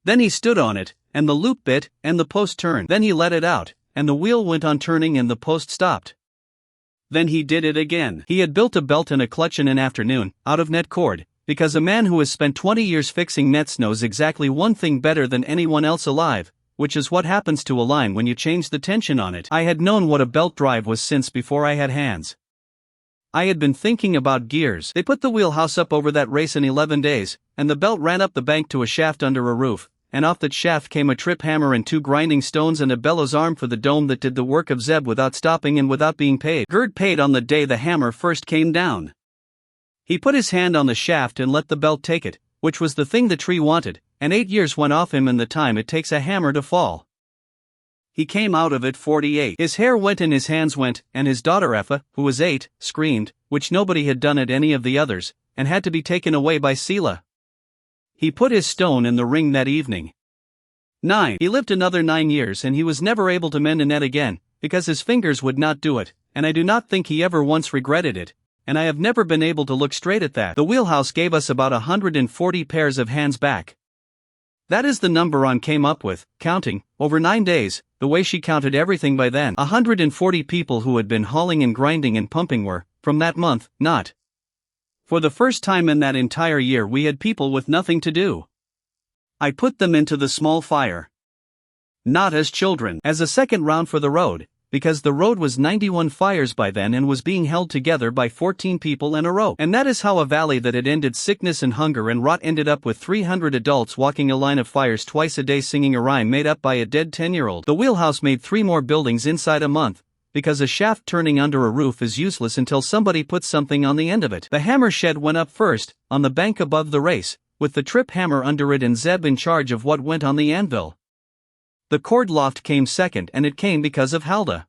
Speaker 1: Then he stood on it, and the loop bit, and the post turned. Then he let it out, and the wheel went on turning and the post stopped. Then he did it again. He had built a belt and a clutch in an afternoon, out of net cord, because a man who has spent 20 years fixing nets knows exactly one thing better than anyone else alive, which is what happens to a line when you change the tension on it. I had known what a belt drive was since before I had hands. I had been thinking about gears. They put the wheelhouse up over that race in 11 days, and the belt ran up the bank to a shaft under a roof, and off that shaft came a trip hammer and 2 grinding stones and a bellows arm for the dome that did the work of Zeb without stopping and without being paid. Gerd paid on the day the hammer first came down. He put his hand on the shaft and let the belt take it, which was the thing the tree wanted, and 8 years went off him in the time it takes a hammer to fall. He came out of it 48. His hair went and his hands went, and his daughter Effa, who was 8, screamed, which nobody had done at any of the others, and had to be taken away by Sela. He put his stone in the ring that evening. 9. He lived another 9 years and he was never able to mend a net again, because his fingers would not do it, and I do not think he ever once regretted it, and I have never been able to look straight at that. The wheelhouse gave us about 140 pairs of hands back. That is the number Ann came up with, counting, over 9 days, the way she counted everything by then. 140 people who had been hauling and grinding and pumping were, from that month, not. For the first time in that entire year we had people with nothing to do. I put them into the small fire. Not as children. As a second round for the road, because the road was 91 fires by then and was being held together by 14 people and a rope. And that is how a valley that had ended sickness and hunger and rot ended up with 300 adults walking a line of fires twice a day singing a rhyme made up by a dead 10-year-old. The wheelhouse made 3 more buildings inside a month, because a shaft turning under a roof is useless until somebody puts something on the end of it. The hammer shed went up first, on the bank above the race, with the trip hammer under it and Zeb in charge of what went on the anvil. The cord loft came second and it came because of Halda.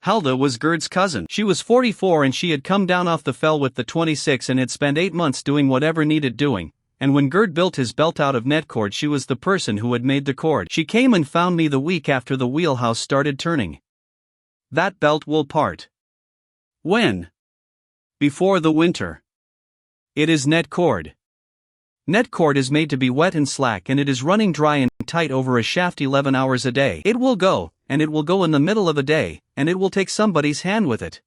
Speaker 1: Halda was Gerd's cousin. She was 44 and she had come down off the fell with the 26 and had spent 8 months doing whatever needed doing, and when Gerd built his belt out of net cord she was the person who had made the cord. She came and found me the week after the wheelhouse started turning. That belt will part. When? Before the winter. It is net cord. Net cord is made to be wet and slack and it is running dry and tight over a shaft 11 hours a day. It will go, and it will go in the middle of a day, and it will take somebody's hand with it.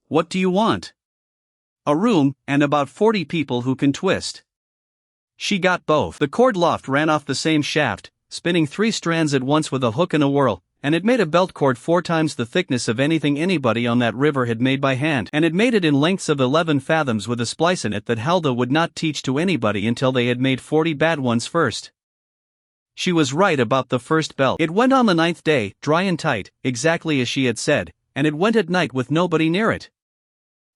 Speaker 1: What do you want?
Speaker 2: a room, and about 40 people who can twist. She got both. The cord loft ran off the same shaft, spinning 3 strands at once with a hook and a whirl, and it made a belt cord 4 times the thickness of anything anybody on that river had made by hand, and it made it in lengths of 11 fathoms with a splice in it that Halda would not teach to anybody until they had made 40 bad ones first. She was right about the first belt. It went on the 9th day, dry and tight, exactly as she had said, and it went at night with nobody near it.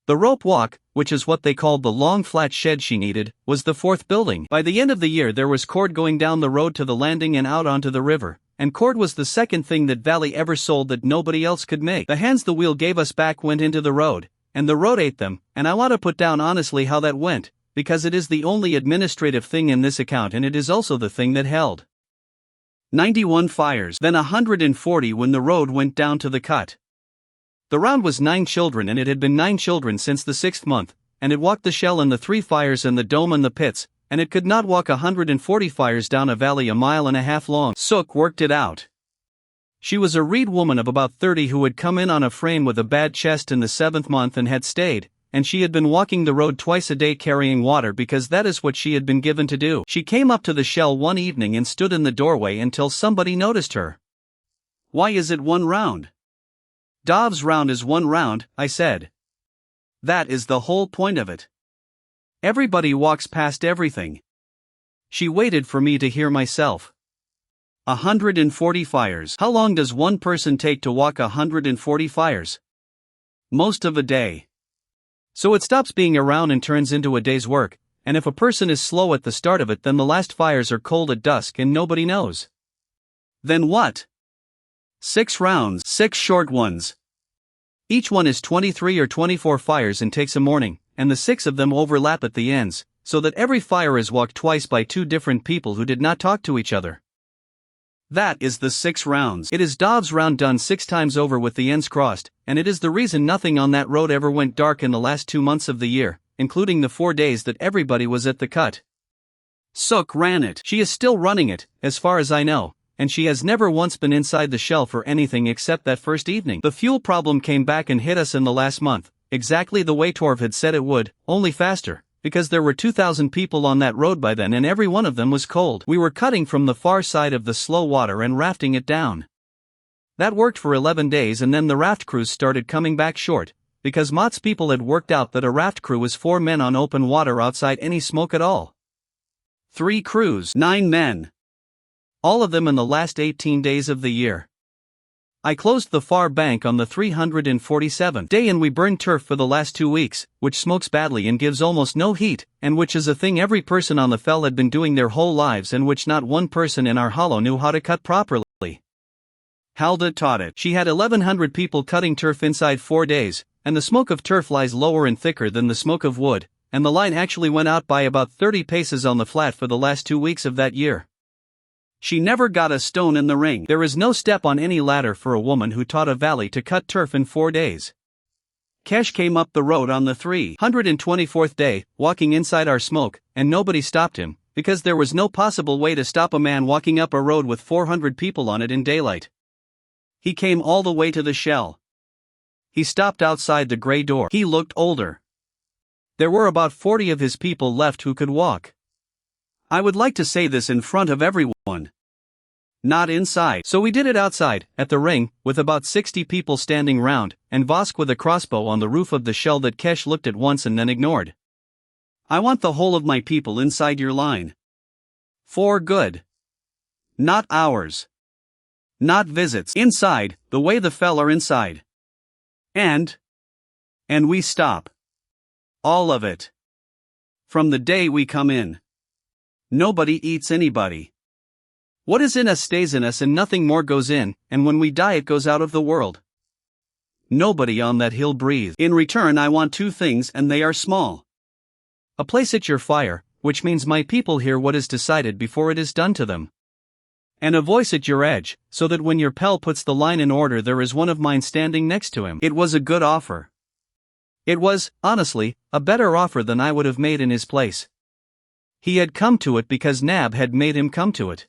Speaker 2: The rope walk, which is what they called the long flat shed she needed, was the 4th building. By the end of the year there was cord going down the road to the landing and out onto the river, and cord was the second thing that Valley ever sold that nobody else could make. The hands the wheel gave us back went into the road, and the road ate them, and I want to put down honestly how that went, because it is the only administrative thing in this account and it is also the thing that held 91 fires, then 140 when the road went down to the cut. The round was 9 children and it had been 9 children since the 6th month, and it walked the shell and the 3 fires and the dome and the pits, and it could not walk 140 fires down a valley a mile and a half long. Sook worked it out. She was a reed woman of about 30 who had come in on a frame with a bad chest in the 7th month and had stayed, and she had been walking the road twice a day carrying water because that is what she had been given to do. She came up to the shell one evening and stood in the doorway until somebody noticed her. "Why is it 1 round?" "Dov's round is 1 round," I said. "That is the whole point of it. Everybody walks past everything." She waited for me to hear myself. 140 fires. How long does one person take to walk 140 fires? Most of a day. So it stops being around and turns into a day's work, and if a person is slow at the start of it then the last fires are cold at dusk and nobody knows. Then what? 6 rounds, 6 short ones. Each one is 23 or 24 fires and takes a morning, and the 6 of them overlap at the ends, so that every fire is walked twice by 2 different people who did not talk to each other. That is the 6 rounds. It is Dov's round done 6 times over with the ends crossed, and it is the reason nothing on that road ever went dark in the last 2 months of the year, including the 4 days that everybody was at the cut. Sook ran it. She is still running it, as far as I know, and she has never once been inside the shell for anything except that first evening. The fuel problem came back and hit us in the last month, exactly the way Torv had said it would, only faster, because there were 2,000 people on that road by then and every one of them was cold. We were cutting from the far side of the slow water and rafting it down. That worked for 11 days and then the raft crews started coming back short, because Mott's people had worked out that a raft crew was 4 men on open water outside any smoke at all. 3 crews, 9 men. All of them in the last 18 days of the year. I closed the far bank on the 347th day and we burned turf for the last 2 weeks, which smokes badly and gives almost no heat, and which is a thing every person on the fell had been doing their whole lives and which not one person in our hollow knew how to cut properly. Halda taught it. She had 1,100 people cutting turf inside 4 days, and the smoke of turf lies lower and thicker than the smoke of wood, and the line actually went out by about 30 paces on the flat for the last 2 weeks of that year. She never got a stone in the ring. There is no step on any ladder for a woman who taught a valley to cut turf in 4 days. Kesh came up the road on the 324th day, walking inside our smoke, and nobody stopped him, because there was no possible way to stop a man walking up a road with 400 people on it in daylight. He came all the way to the shell. He stopped outside the gray door. He looked older. There were about 40 of his people left who could walk. I would like to say this in front of everyone. Not inside. So we did it outside, at the ring, with about 60 people standing round, and Vosk with a crossbow on the roof of the shell that Kesh looked at once and then ignored. I want the whole of my people inside your line. For good. Not hours. Not visits. Inside, the way the fell are inside. And we stop. All of it. From the day we come in. Nobody eats anybody. What is in us stays in us and nothing more goes in, and when we die it goes out of the world. Nobody on that hill breathes. In return I want 2 things and they are small. A place at your fire, which means my people hear what is decided before it is done to them. And a voice at your edge, so that when your pal puts the line in order there is one of mine standing next to him. It was a good offer. It was, honestly, a better offer than I would have made in his place. He had come to it because Nab had made him come to it.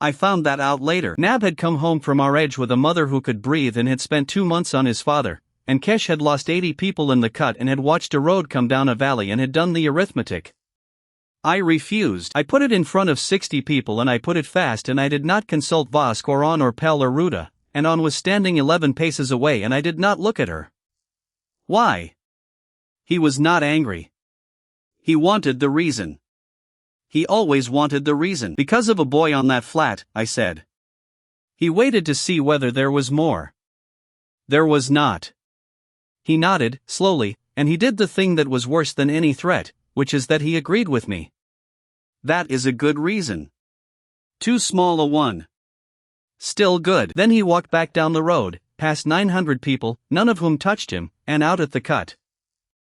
Speaker 2: I found that out later. Nab had come home from our edge with a mother who could breathe and had spent 2 months on his father, and Kesh had lost 80 people in the cut and had watched a road come down a valley and had done the arithmetic. I refused. I put it in front of 60 people and I put it fast and I did not consult Vosk or On or Pell or Ruta, and On was standing 11 paces away and I did not look at her. Why? He was not angry. He wanted the reason. He always wanted the reason. Because of a boy on that flat, I said. He waited to see whether there was more. There was not. He nodded, slowly, and he did the thing that was worse than any threat, which is that he agreed with me. That is a good reason. Too small a one. Still good. Then he walked back down the road, past 900 people, none of whom touched him, and out at the cut.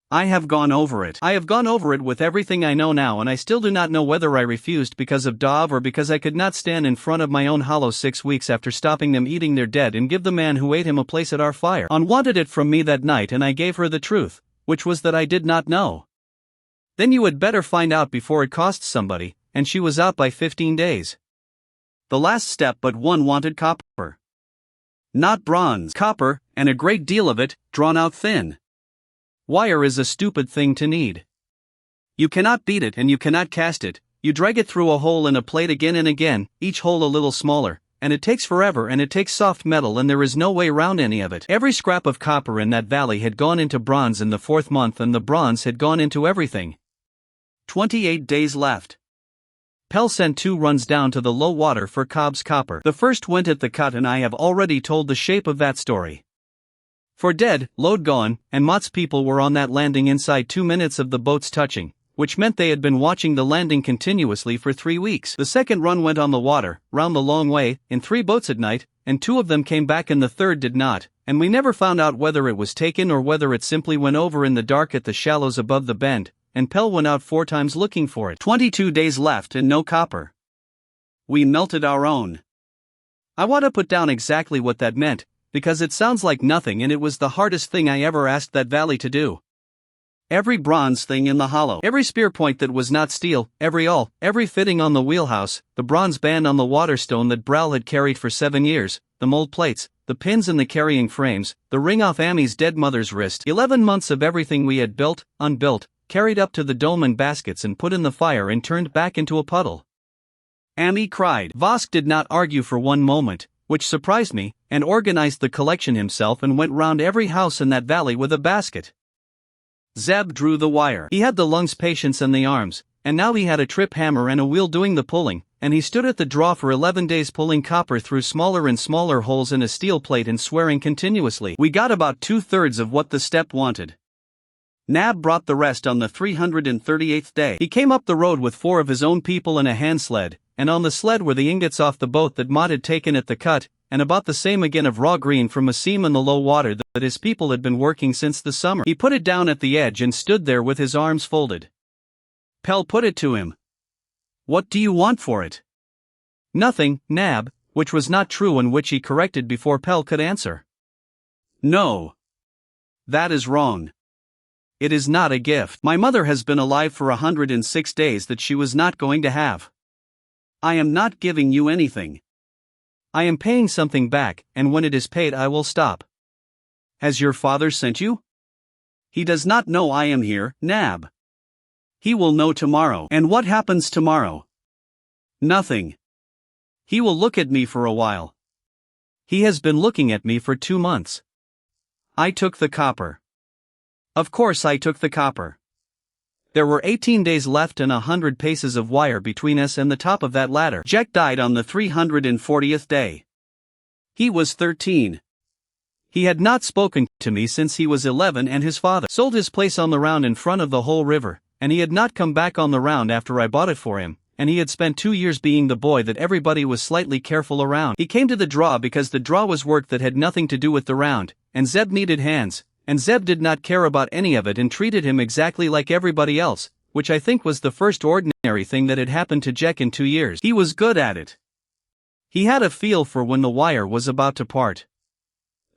Speaker 2: I have gone over it. I have gone over it with everything I know now, and I still do not know whether I refused because of Dov or because I could not stand in front of my own hollow 6 weeks after stopping them eating their dead and give the man who ate him a place at our fire. On wanted it from me that night and I gave her the truth, which was that I did not know. Then you had better find out before it costs somebody, and she was out by 15 days. The last step but one wanted copper. Not bronze. Copper, and a great deal of it, drawn out thin. Wire is a stupid thing to need. You cannot beat it and you cannot cast it, you drag it through a hole in a plate again and again, each hole a little smaller, and it takes forever and it takes soft metal and there is no way round any of it. Every scrap of copper in that valley had gone into bronze in the 4th month and the bronze had gone into everything. 28 days left. Pell sent 2 runs down to the low water for Cobb's copper. The first went at the cut and I have already told the shape of that story. For dead, load gone, and Mott's people were on that landing inside 2 minutes of the boats touching, which meant they had been watching the landing continuously for 3 weeks. The second run went on the water, round the long way, in 3 boats at night, and 2 of them came back and the third did not, and we never found out whether it was taken or whether it simply went over in the dark at the shallows above the bend, and Pell went out 4 times looking for it. 22 days left and no copper. We melted our own. I want to put down exactly what that meant, because it sounds like nothing and it was the hardest thing I ever asked that valley to do. Every bronze thing in the hollow, every spear point that was not steel, every fitting on the wheelhouse, the bronze band on the waterstone that Bral had carried for 7 years, the mold plates, the pins in the carrying frames, the ring off Amy's dead mother's wrist, 11 months of everything we had built, unbuilt, carried up to the dome in baskets and put in the fire and turned back into a puddle. Amy cried. Vosk did not argue for one moment, which surprised me, and organized the collection himself and went round every house in that valley with a basket. Zeb drew the wire. He had the lungs, patience and the arms, and now he had a trip hammer and a wheel doing the pulling, and he stood at the draw for 11 days pulling copper through smaller and smaller holes in a steel plate and swearing continuously. We got about 2/3 of what the step wanted. Nab brought the rest on the 338th day. He came up the road with 4 of his own people and a hand sled, and on the sled were the ingots off the boat that Mott had taken at the cut, and about the same again of raw green from a seam in the low water that his people had been working since the summer. He put it down at the edge and stood there with his arms folded. Pell put it to him. What do you want for it? Nothing, Nab, which was not true and which he corrected before Pell could answer. No. That is wrong. It is not a gift. My mother has been alive for 106 days that she was not going to have. I am not giving you anything. I am paying something back, and when it is paid I will stop. Has your father sent you? He does not know I am here, Nab. He will know tomorrow. And what happens tomorrow? Nothing. He will look at me for a while. He has been looking at me for 2 months. I took the copper. Of course I took the copper. There were 18 days left and 100 paces of wire between us and the top of that ladder. Jack died on the 340th day. He was 13. He had not spoken to me since he was 11 and his father sold his place on the round in front of the whole river, and he had not come back on the round after I bought it for him, and he had spent 2 years being the boy that everybody was slightly careful around. He came to the draw because the draw was work that had nothing to do with the round, and Zeb needed hands. And Zeb did not care about any of it and treated him exactly like everybody else, which I think was the first ordinary thing that had happened to Jack in 2 years. He was good at it. He had a feel for when the wire was about to part.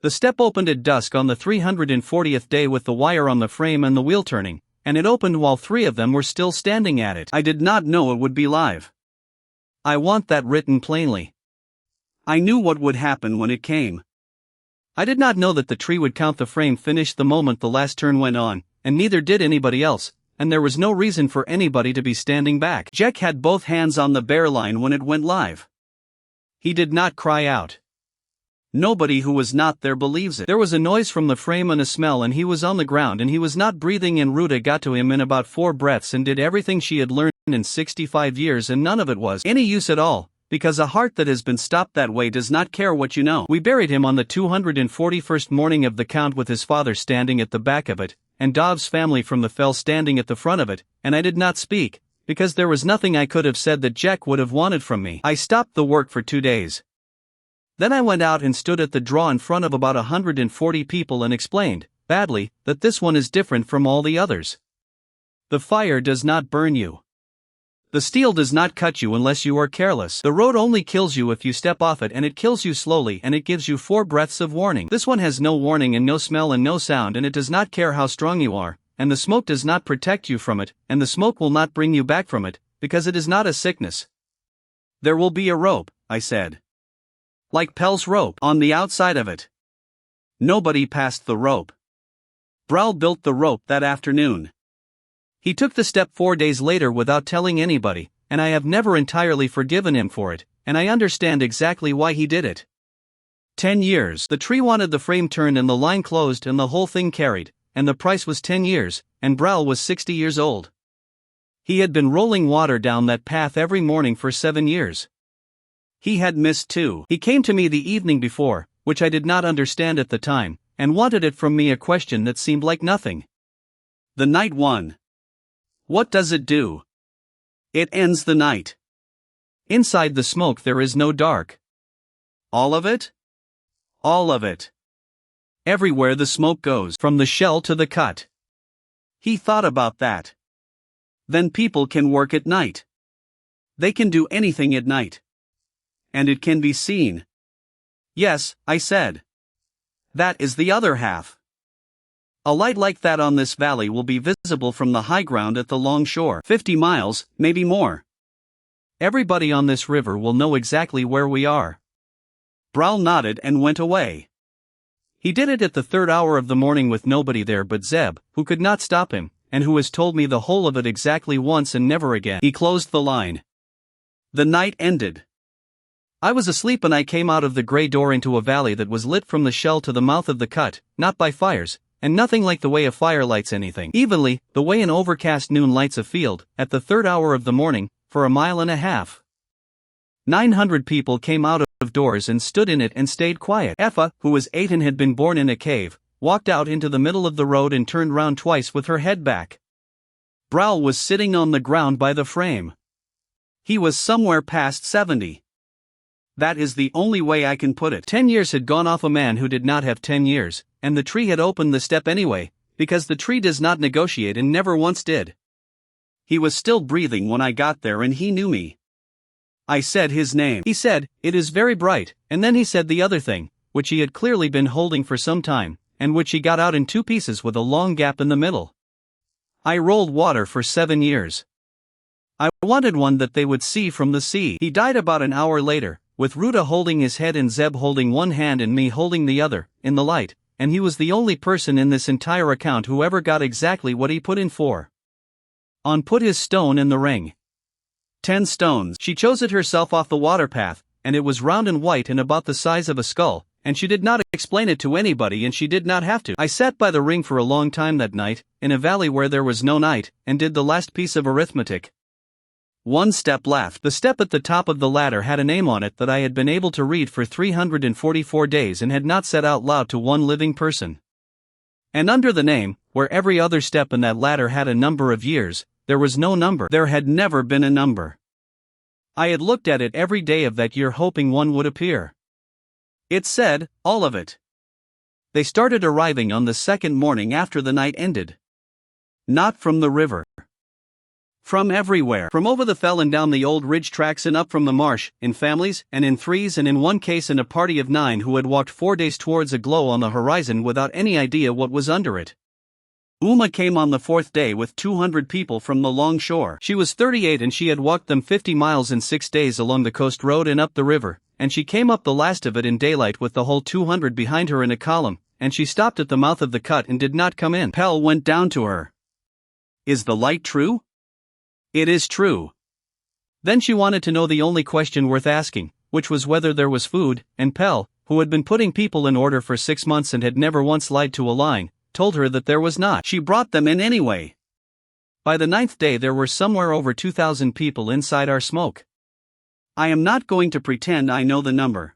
Speaker 2: The step opened at dusk on the 340th day with the wire on the frame and the wheel turning, and it opened while 3 of them were still standing at it. I did not know it would be live. I want that written plainly. I knew what would happen when it came. I did not know that the tree would count the frame finished the moment the last turn went on, and neither did anybody else, and there was no reason for anybody to be standing back. Jack had both hands on the bear line when it went live. He did not cry out. Nobody who was not there believes it. There was a noise from the frame and a smell, and he was on the ground and he was not breathing, and Ruta got to him in about 4 breaths and did everything she had learned in 65 years, and none of it was any use at all, because a heart that has been stopped that way does not care what you know. We buried him on the 241st morning of the count, with his father standing at the back of it, and Dov's family from the fell standing at the front of it, and I did not speak, because there was nothing I could have said that Jack would have wanted from me. I stopped the work for 2 days. Then I went out and stood at the draw in front of about 140 people and explained, badly, that this one is different from all the others. The fire does not burn you. The steel does not cut you unless you are careless. The road only kills you if you step off it, and it kills you slowly, and it gives you 4 breaths of warning. This one has no warning and no smell and no sound, and it does not care how strong you are, and the smoke does not protect you from it, and the smoke will not bring you back from it, because it is not a sickness. There will be a rope, I said. Like Pell's rope, on the outside of it. Nobody passed the rope. Brawl built the rope that afternoon. He took the step 4 days later without telling anybody, and I have never entirely forgiven him for it, and I understand exactly why he did it. 10 years. The tree wanted the frame turned and the line closed and the whole thing carried, and the price was 10 years, and Brawl was 60 years old. He had been rolling water down that path every morning for 7 years. He had missed 2. He came to me the evening before, which I did not understand at the time, and wanted it from me, a question that seemed like nothing. The night one. What does it do? It ends the night. Inside the smoke there is no dark. All of it? All of it. Everywhere the smoke goes, from the shell to the cut. He thought about that. Then people can work at night. They can do anything at night. And it can be seen. Yes, I said. That is the other half. A light like that on this valley will be visible from the high ground at the long shore, 50 miles, maybe more. Everybody on this river will know exactly where we are. Brawl nodded and went away. He did it at the 3rd hour of the morning with nobody there but Zeb, who could not stop him, and who has told me the whole of it exactly once and never again. He closed the line. The night ended. I was asleep and I came out of the grey door into a valley that was lit from the shell to the mouth of the cut, not by fires, and nothing like the way a fire lights anything evenly, the way an overcast noon lights a field, at the 3rd hour of the morning, for a mile and a half. 900 people came out of doors and stood in it and stayed quiet. Effa, who was 8 and had been born in a cave, walked out into the middle of the road and turned round twice with her head back. Brawl was sitting on the ground by the frame. He was somewhere past 70. That is the only way I can put it. 10 years had gone off a man who did not have 10 years, and the tree had opened the step anyway, because the tree does not negotiate and never once did. He was still breathing when I got there and he knew me. I said his name. He said, "It is very bright," and then he said the other thing, which he had clearly been holding for some time, and which he got out in 2 pieces with a long gap in the middle. I rolled water for 7 years. I wanted one that they would see from the sea. He died about an hour later, with Ruta holding his head and Zeb holding one hand and me holding the other, in the light, and he was the only person in this entire account who ever got exactly what he put in for. On put his stone in the ring. 10 stones. She chose it herself off the water path, and it was round and white and about the size of a skull, and she did not explain it to anybody and she did not have to. I sat by the ring for a long time that night, in a valley where there was no night, and did the last piece of arithmetic. 1 step left. The step at the top of the ladder had a name on it that I had been able to read for 344 days and had not said out loud to one living person. And under the name, where every other step in that ladder had a number of years, there was no number. There had never been a number. I had looked at it every day of that year hoping one would appear. It said, all of it. They started arriving on the 2nd morning after the night ended. Not from the river. From everywhere. From over the fell and down the old ridge tracks and up from the marsh, in families, and in threes, and in one case in a party of 9 who had walked 4 days towards a glow on the horizon without any idea what was under it. Uma came on the 4th day with 200 people from the long shore. She was 38 and she had walked them 50 miles in 6 days along the coast road and up the river, and she came up the last of it in daylight with the whole 200 behind her in a column, and she stopped at the mouth of the cut and did not come in. Pell went down to her. Is the light true? It is true. Then she wanted to know the only question worth asking, which was whether there was food, and Pell, who had been putting people in order for 6 months and had never once lied to a line, told her that there was not. She brought them in anyway. By the 9th day there were somewhere over 2,000 people inside our smoke. I am not going to pretend I know the number.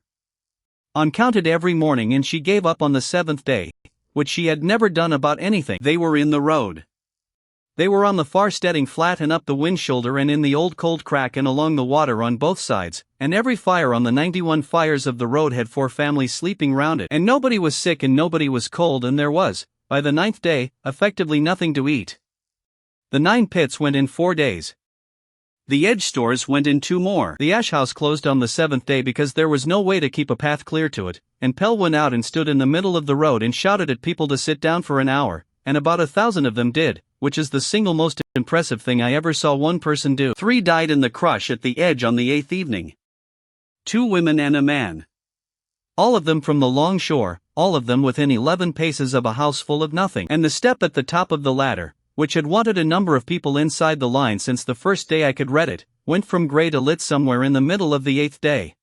Speaker 2: Uncounted every morning, and she gave up on the 7th day, which she had never done about anything. They were in the road. They were on the far steading flat and up the wind shoulder and in the old cold crack and along the water on both sides, and every fire on the 91 fires of the road had 4 families sleeping round it, and nobody was sick and nobody was cold, and there was, by the 9th day, effectively nothing to eat. The 9 pits went in 4 days. The edge stores went in 2 more. The ash house closed on the 7th day because there was no way to keep a path clear to it, and Pell went out and stood in the middle of the road and shouted at people to sit down for an hour, and about 1,000 of them did, which is the single most impressive thing I ever saw one person do. 3 died in the crush at the edge on the 8th evening. 2 women and a man. All of them from the long shore, all of them within 11 paces of a house full of nothing. And the step at the top of the ladder, which had wanted a number of people inside the line since the first day I could read it, went from grey to lit somewhere in the middle of the 8th day.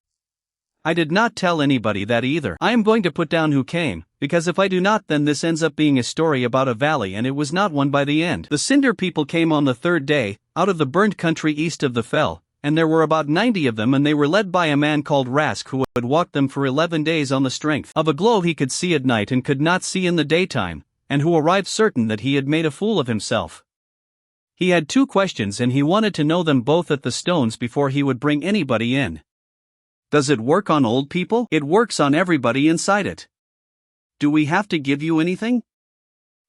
Speaker 2: I did not tell anybody that either. I am going to put down who came, because if I do not, then this ends up being a story about a valley, and it was not one by the end. The cinder people came on the 3rd day, out of the burned country east of the fell, and there were about 90 of them, and they were led by a man called Rask, who had walked them for 11 days on the strength of a glow he could see at night and could not see in the daytime, and who arrived certain that he had made a fool of himself. He had 2 questions, and he wanted to know them both at the stones before he would bring anybody in. Does it work on old people? It works on everybody inside it. Do we have to give you anything?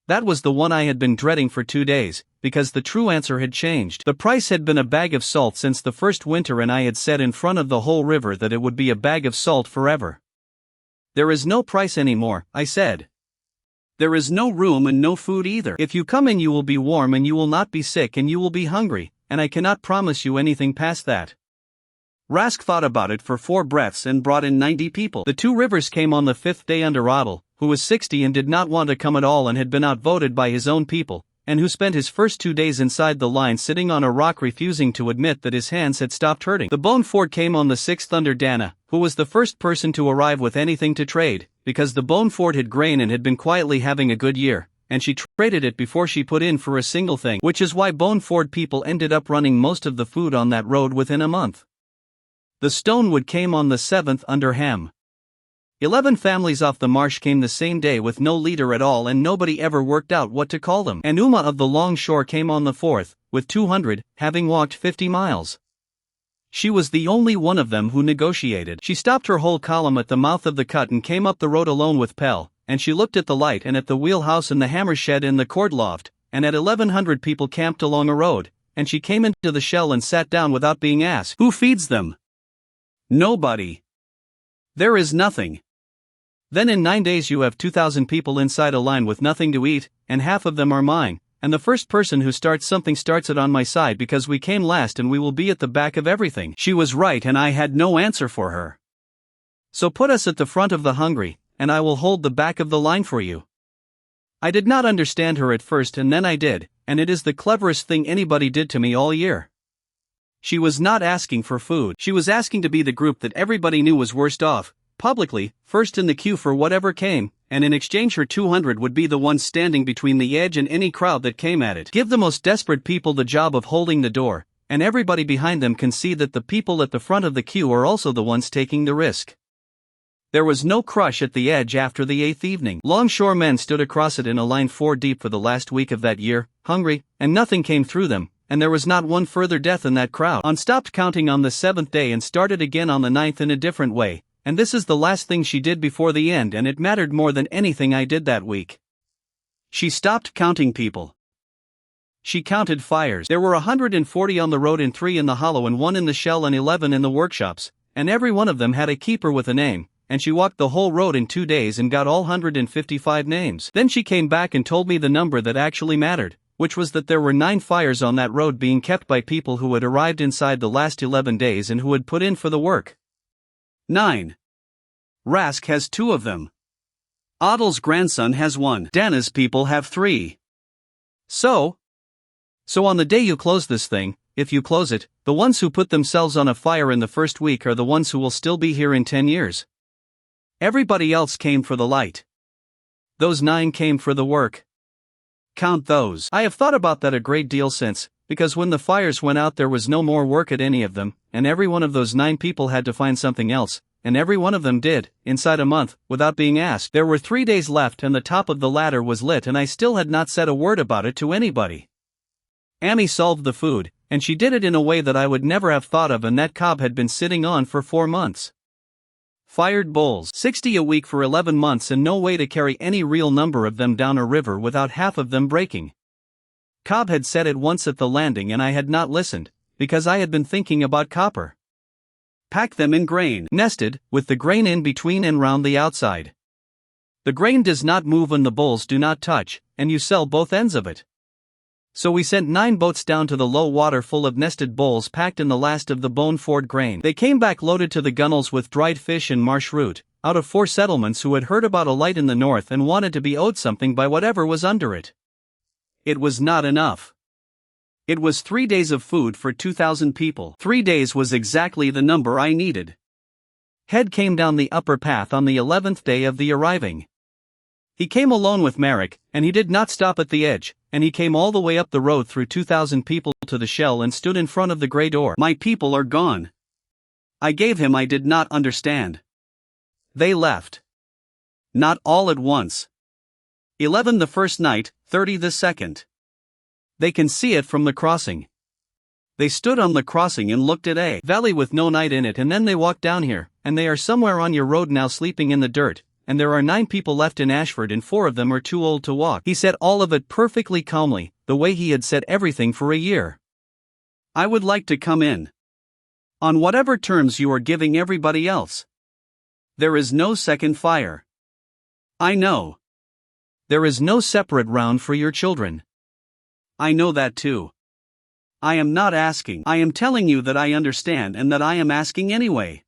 Speaker 2: That was the one I had been dreading for 2 days, because the true answer had changed. The price had been a bag of salt since the first winter, and I had said in front of the whole river that it would be a bag of salt forever. There is no price anymore, I said. There is no room and no food either. If you come in, you will be warm and you will not be sick and you will be hungry, and I cannot promise you anything past that. Rask thought about it for 4 breaths and brought in 90 people. The 2 rivers came on the 5th day under Otto, who was 60 and did not want to come at all and had been outvoted by his own people, and who spent his first 2 days inside the line sitting on a rock refusing to admit that his hands had stopped hurting. The Bone Ford came on the 6th under Dana, who was the first person to arrive with anything to trade, because the Bone Ford had grain and had been quietly having a good year, and she traded it before she put in for a single thing, which is why Bone Ford people ended up running most of the food on that road within a month. The Stonewood came on the 7th under Ham. 11 families off the marsh came the same day with no leader at all, and nobody ever worked out what to call them. And Uma of the Long Shore came on the 4th, with 200, having walked 50 miles. She was the only one of them who negotiated. She stopped her whole column at the mouth of the cut and came up the road alone with Pell, and she looked at the light and at the wheelhouse and the hammer shed and the cord loft, and at 1,100 people camped along a road, and she came into the shell and sat down without being asked. Who feeds them? Nobody. There is nothing. Then in 9 days you have 2,000 people inside a line with nothing to eat, and half of them are mine, and the first person who starts something starts it on my side because we came last and we will be at the back of everything. She was right and I had no answer for her. So put us at the front of the hungry, and I will hold the back of the line for you. I did not understand her at first, and then I did, and it is the cleverest thing anybody did to me all year. She was not asking for food. She was asking to be the group that everybody knew was worst off, publicly, first in the queue for whatever came, and in exchange her 200 would be the ones standing between the edge and any crowd that came at it. Give the most desperate people the job of holding the door, and everybody behind them can see that the people at the front of the queue are also the ones taking the risk. There was no crush at the edge after the 8th evening. Longshore men stood across it in a line 4 deep for the last week of that year, hungry, and nothing came through them, and there was not one further death in that crowd. On stopped counting on the 7th day and started again on the 9th in a different way, and this is the last thing she did before the end, and it mattered more than anything I did that week. She stopped counting people. She counted fires. There were 140 on the road and 3 in the hollow and 1 in the shell and 11 in the workshops, and every one of them had a keeper with a name, and she walked the whole road in 2 days and got all 155 names. Then she came back and told me the number that actually mattered, which was that there were 9 fires on that road being kept by people who had arrived inside the last 11 days and who had put in for the work. 9. Rask has 2 of them. Adel's grandson has 1. Dana's people have 3.
Speaker 1: So on the day you close this thing, if you close it, the ones who put themselves on a fire in the first week are the ones who will still be here in 10 years. Everybody else came for the light. Those 9 came for the work. Count those. I have thought about that a great deal since, because when the fires went out there was no more work at any of them, and every one of those 9 people had to find something else, and every one of them did, inside a month, without being asked. There were 3 days left and the top of the ladder was lit and I still had not said a word about it to anybody. Amy solved the food, and she did it in a way that I would never have thought of, and that cob had been sitting on for 4 months. Fired bowls, 60 a week for 11 months and no way to carry any real number of them down a river without half of them breaking. Cobb had said it once at the landing and I had not listened, because I had been thinking about copper. Pack them in grain, nested, with the grain in between and round the outside. The grain does not move and the bowls do not touch, and you sell both ends of it. So we sent 9 boats down to the low water full of nested bowls packed in the last of the bone-ford grain. They came back loaded to the gunnels with dried fish and marsh root, out of 4 settlements who had heard about a light in the north and wanted to be owed something by whatever was under it. It was not enough. It was 3 days of food for 2,000 people. 3 days was exactly the number I needed. Head came down the upper path on the 11th day of the arriving. He came alone with Merrick, and he did not stop at the edge, and he came all the way up the road through 2,000 people to the shell and stood in front of the grey door. My people are gone. I gave him I did not understand. They left. Not all at once. 11 the first night, 30 the second. They can see it from the crossing. They stood on the crossing and looked at a valley with no night in it, and then they walked down here, and they are somewhere on your road now sleeping in the dirt. And there are 9 people left in Ashford and 4 of them are too old to walk. He said all of it perfectly calmly, the way he had said everything for a year. I would like to come in. On whatever terms you are giving everybody else. There is no second fire. I know. There is no separate round for your children. I know that too. I am not asking. I am telling you that I understand and that I am asking anyway.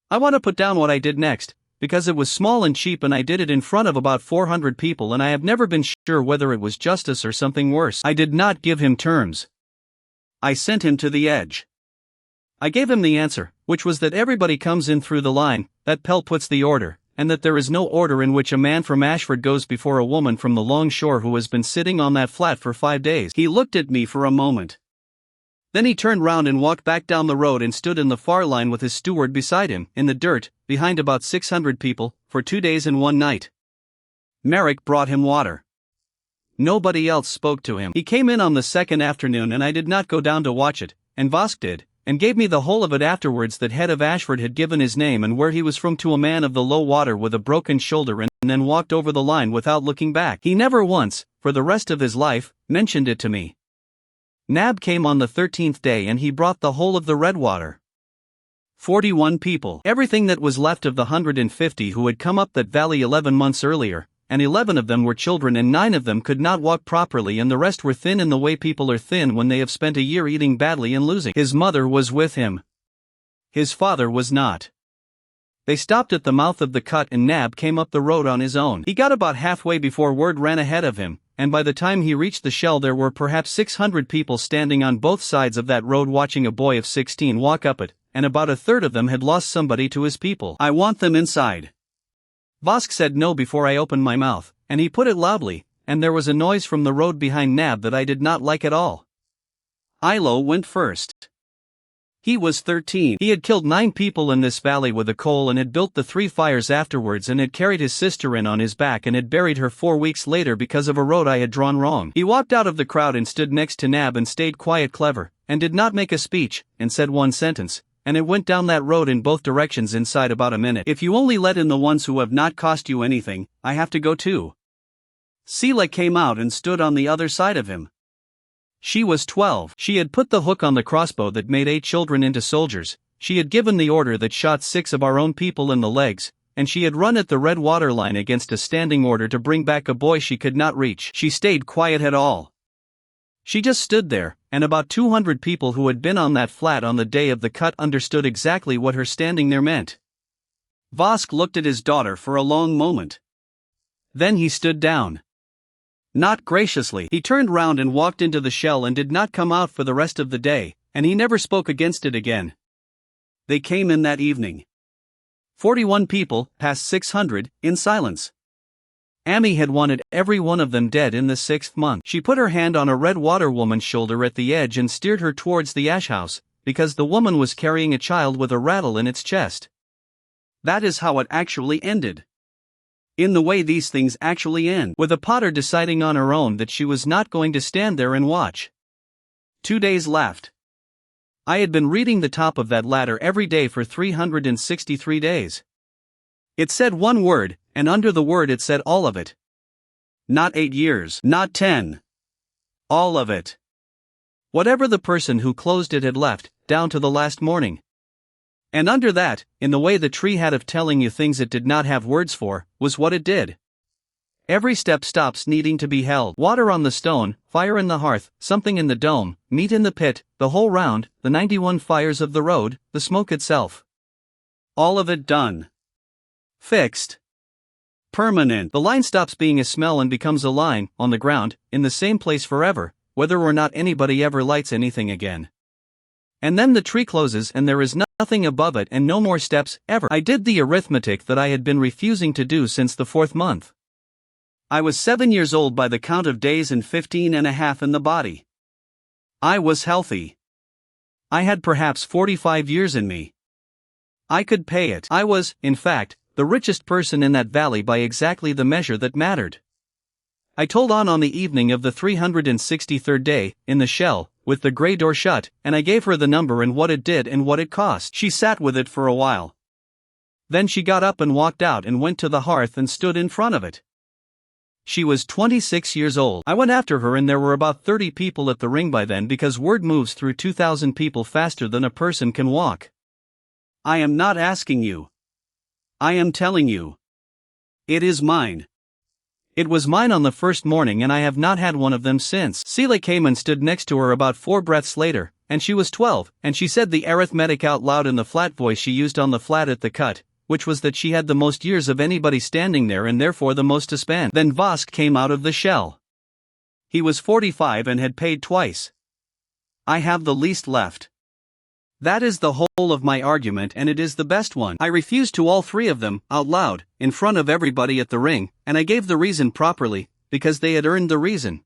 Speaker 1: I want to put down what I did next, because it was small and cheap and I did it in front of about 400 people and I have never been sure whether it was justice or something worse. I did not give him terms. I sent him to the edge. I gave him the answer, which was that everybody comes in through the line, that Pell puts the order, and that there is no order in which a man from Ashford goes before a woman from the long shore who has been sitting on that flat for 5 days. He looked at me for a moment. Then he turned round and walked back down the road and stood in the far line with his steward beside him, in the dirt, behind about 600 people, for 2 days and 1 night. Merrick brought him water. Nobody else spoke to him. He came in on the second afternoon and I did not go down to watch it, and Vosk did, and gave me the whole of it afterwards. That head of Ashford had given his name and where he was from to a man of the low water with a broken shoulder and then walked over the line without looking back. He never once, for the rest of his life, mentioned it to me. Nab came on the 13th day and he brought the whole of the Redwater. 41 people. Everything that was left of the 150 who had come up that valley 11 months earlier, and 11 of them were children and 9 of them could not walk properly and the rest were thin in the way people are thin when they have spent a year eating badly and losing. His mother was with him. His father was not. They stopped at the mouth of the cut and Nab came up the road on his own. He got about halfway before word ran ahead of him, and by the time he reached the shell there were perhaps 600 people standing on both sides of that road watching a boy of 16 walk up it, and about a third of them had lost somebody to his people. I want them inside. Vosk said no before I opened my mouth, and he put it loudly, and there was a noise from the road behind Nab that I did not like at all. Ilo went first. He was 13. He had killed 9 people in this valley with a coal and had built the 3 fires afterwards and had carried his sister in on his back and had buried her 4 weeks later because of a road I had drawn wrong. He walked out of the crowd and stood next to Nab and stayed quiet clever, and did not make a speech, and said 1 sentence, and it went down that road in both directions inside about a minute. If you only let in the ones who have not cost you anything, I have to go too. Sela came out and stood on the other side of him. She was 12. She had put the hook on the crossbow that made 8 children into soldiers, she had given the order that shot 6 of our own people in the legs, and she had run at the red water line against a standing order to bring back a boy she could not reach. She stayed quiet at all. She just stood there, and about 200 people who had been on that flat on the day of the cut understood exactly what her standing there meant.
Speaker 2: Vosk looked at his daughter for a long moment. Then he stood down. Not graciously. He turned round and walked into the shell and did not come out for the rest of the day, and he never spoke against it again. They came in that evening. 41 people, past 600, in silence. Amy had wanted every one of them dead in the 6th month. She put her hand on a red water woman's shoulder at the edge and steered her towards the ash house, because the woman was carrying a child with a rattle in its chest. That is how it actually ended. In the way these things actually end, with a potter deciding on her own that she was not going to stand there and watch. 2 days left. I had been reading the top of that ladder every day for 363 days. It said one word, and under the word it said all of it. Not 8 years, not 10. All of it. Whatever the person who closed it had left, down to the last morning. And under that, in the way the tree had of telling you things it did not have words for, was what it did. Every step stops needing to be held. Water on the stone, fire in the hearth, something in the dome, meat in the pit, the whole round, the 91 fires of the road, the smoke itself. All of it done. Fixed. Permanent. The line stops being a smell and becomes a line, on the ground, in the same place forever, whether or not anybody ever lights anything again. And then the tree closes and there is nothing above it and no more steps, ever. I did the arithmetic that I had been refusing to do since the 4th month. I was 7 years old by the count of days and 15 and a half in the body. I was healthy. I had perhaps 45 years in me. I could pay it. I was, in fact, the richest person in that valley by exactly the measure that mattered. I told on the evening of the 363rd day, in the shell, with the grey door shut, and I gave her the number and what it did and what it cost. She sat with it for a while. Then she got up and walked out and went to the hearth and stood in front of it. She was 26 years old. I went after her and there were about 30 people at the ring by then because word moves through 2,000 people faster than a person can walk. I am not asking you. I am telling you. It is mine. It was mine on the first morning and I have not had one of them since. Caveman stood next to her about 4 breaths later, and she was 12, and she said the arithmetic out loud in the flat voice she used on the flat at the cut, which was that she had the most years of anybody standing there and therefore the most to spend. Then Vosk came out of the shell. He was 45 and had paid twice. I have the least left. That is the whole of my argument and it is the best one. I refused to all 3 of them, out loud, in front of everybody at the ring, and I gave the reason properly, because they had earned the reason.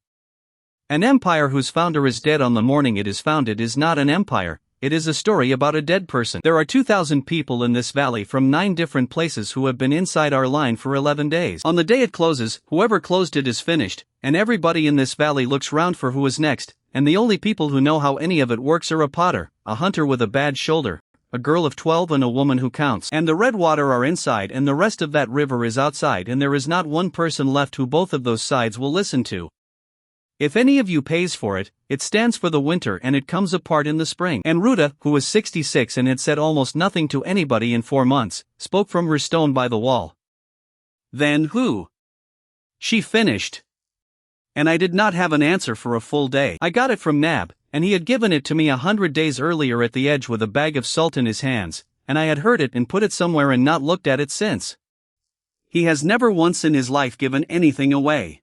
Speaker 2: An empire whose founder is dead on the morning it is founded is not an empire, it is a story about a dead person. There are 2,000 people in this valley from 9 different places who have been inside our line for 11 days. On the day it closes, whoever closed it is finished, and everybody in this valley looks round for who is next, and the only people who know how any of it works are a potter, a hunter with a bad shoulder, a girl of 12 and a woman who counts. And the red water are inside and the rest of that river is outside and there is not one person left who both of those sides will listen to. If any of you pays for it, it stands for the winter and it comes apart in the spring. And Ruta, who was 66 and had said almost nothing to anybody in 4 months, spoke from her stone by the wall. Then who? She finished. And I did not have an answer for a full day. I got it from Nab, and he had given it to me 100 days earlier at the edge with a bag of salt in his hands, and I had heard it and put it somewhere and not looked at it since. He has never once in his life given anything away.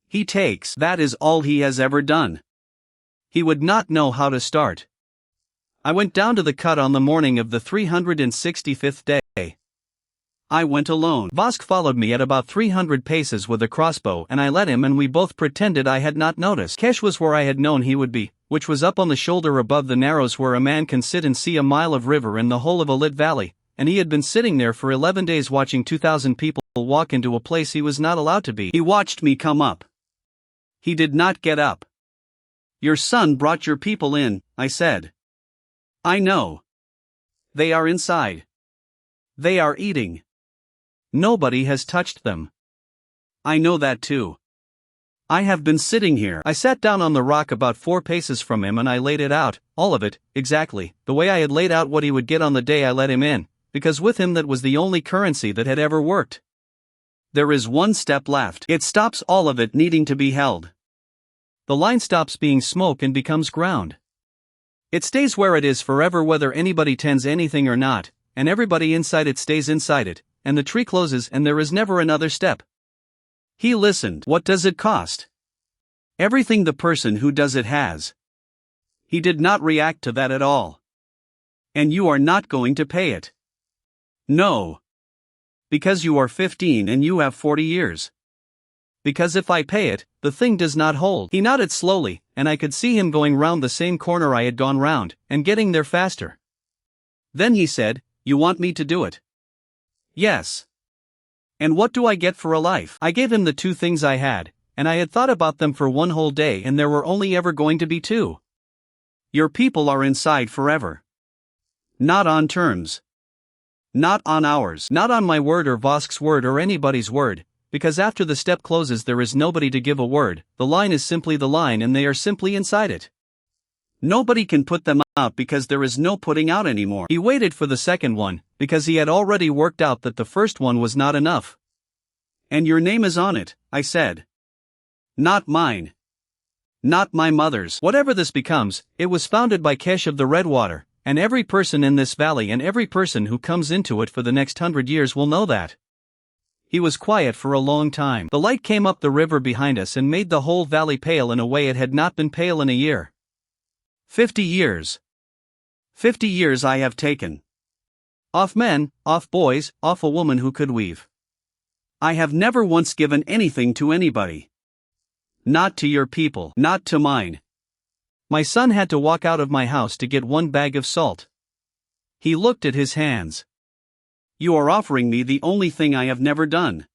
Speaker 2: He takes. That is all he has ever done. He would not know how to start. I went down to the cut on the morning of the 365th day. I went alone. Vosk followed me at about 300 paces with a crossbow and I let him and we both pretended I had not noticed. Kesh was where I had known he would be, which was up on the shoulder above the narrows where a man can sit and see a mile of river and the whole of a lit valley, and he had been sitting there for 11 days watching 2,000 people walk into a place he was not allowed to be. He watched me come up. He did not get up. Your son brought your people in, I said. I know. They are inside. They are eating. Nobody has touched them. I know that too. I have been sitting here. I sat down on the rock about 4 paces from him and I laid it out, all of it, exactly, the way I had laid out what he would get on the day I let him in, because with him that was the only currency that had ever worked. There is 1 step left. It stops all of it needing to be held. The line stops being smoke and becomes ground. It stays where it is forever whether anybody tends anything or not, and everybody inside it stays inside it, and the tree closes and there is never another step. He listened. What does it cost? Everything the person who does it has. He did not react to that at all. And you are not going to pay it. No. Because you are 15 and you have 40 years. Because if I pay it, the thing does not hold. He nodded slowly, and I could see him going round the same corner I had gone round, and getting there faster. Then he said, "You want me to do it?" Yes. And what do I get for a life? I gave him the two things I had, and I had thought about them for one whole day, and there were only ever going to be two. Your people are inside forever. Not on terms. Not on ours. Not on my word or Vosk's word or anybody's word. Because after the step closes there is nobody to give a word, the line is simply the line and they are simply inside it. Nobody can put them out because there is no putting out anymore. He waited for the second one, because he had already worked out that the first one was not enough. And your name is on it, I said. Not mine. Not my mother's. Whatever this becomes, it was founded by Kesh of the Redwater, and every person in this valley and every person who comes into it for the next 100 years will know that. He was quiet for a long time. The light came up the river behind us and made the whole valley pale in a way it had not been pale in a year. 50 years. 50 years I have taken. Off men, off boys, off a woman who could weave. I have never once given anything to anybody. Not to your people. Not to mine. My son had to walk out of my house to get 1 bag of salt. He looked at his hands. You are offering me the only thing I have never done.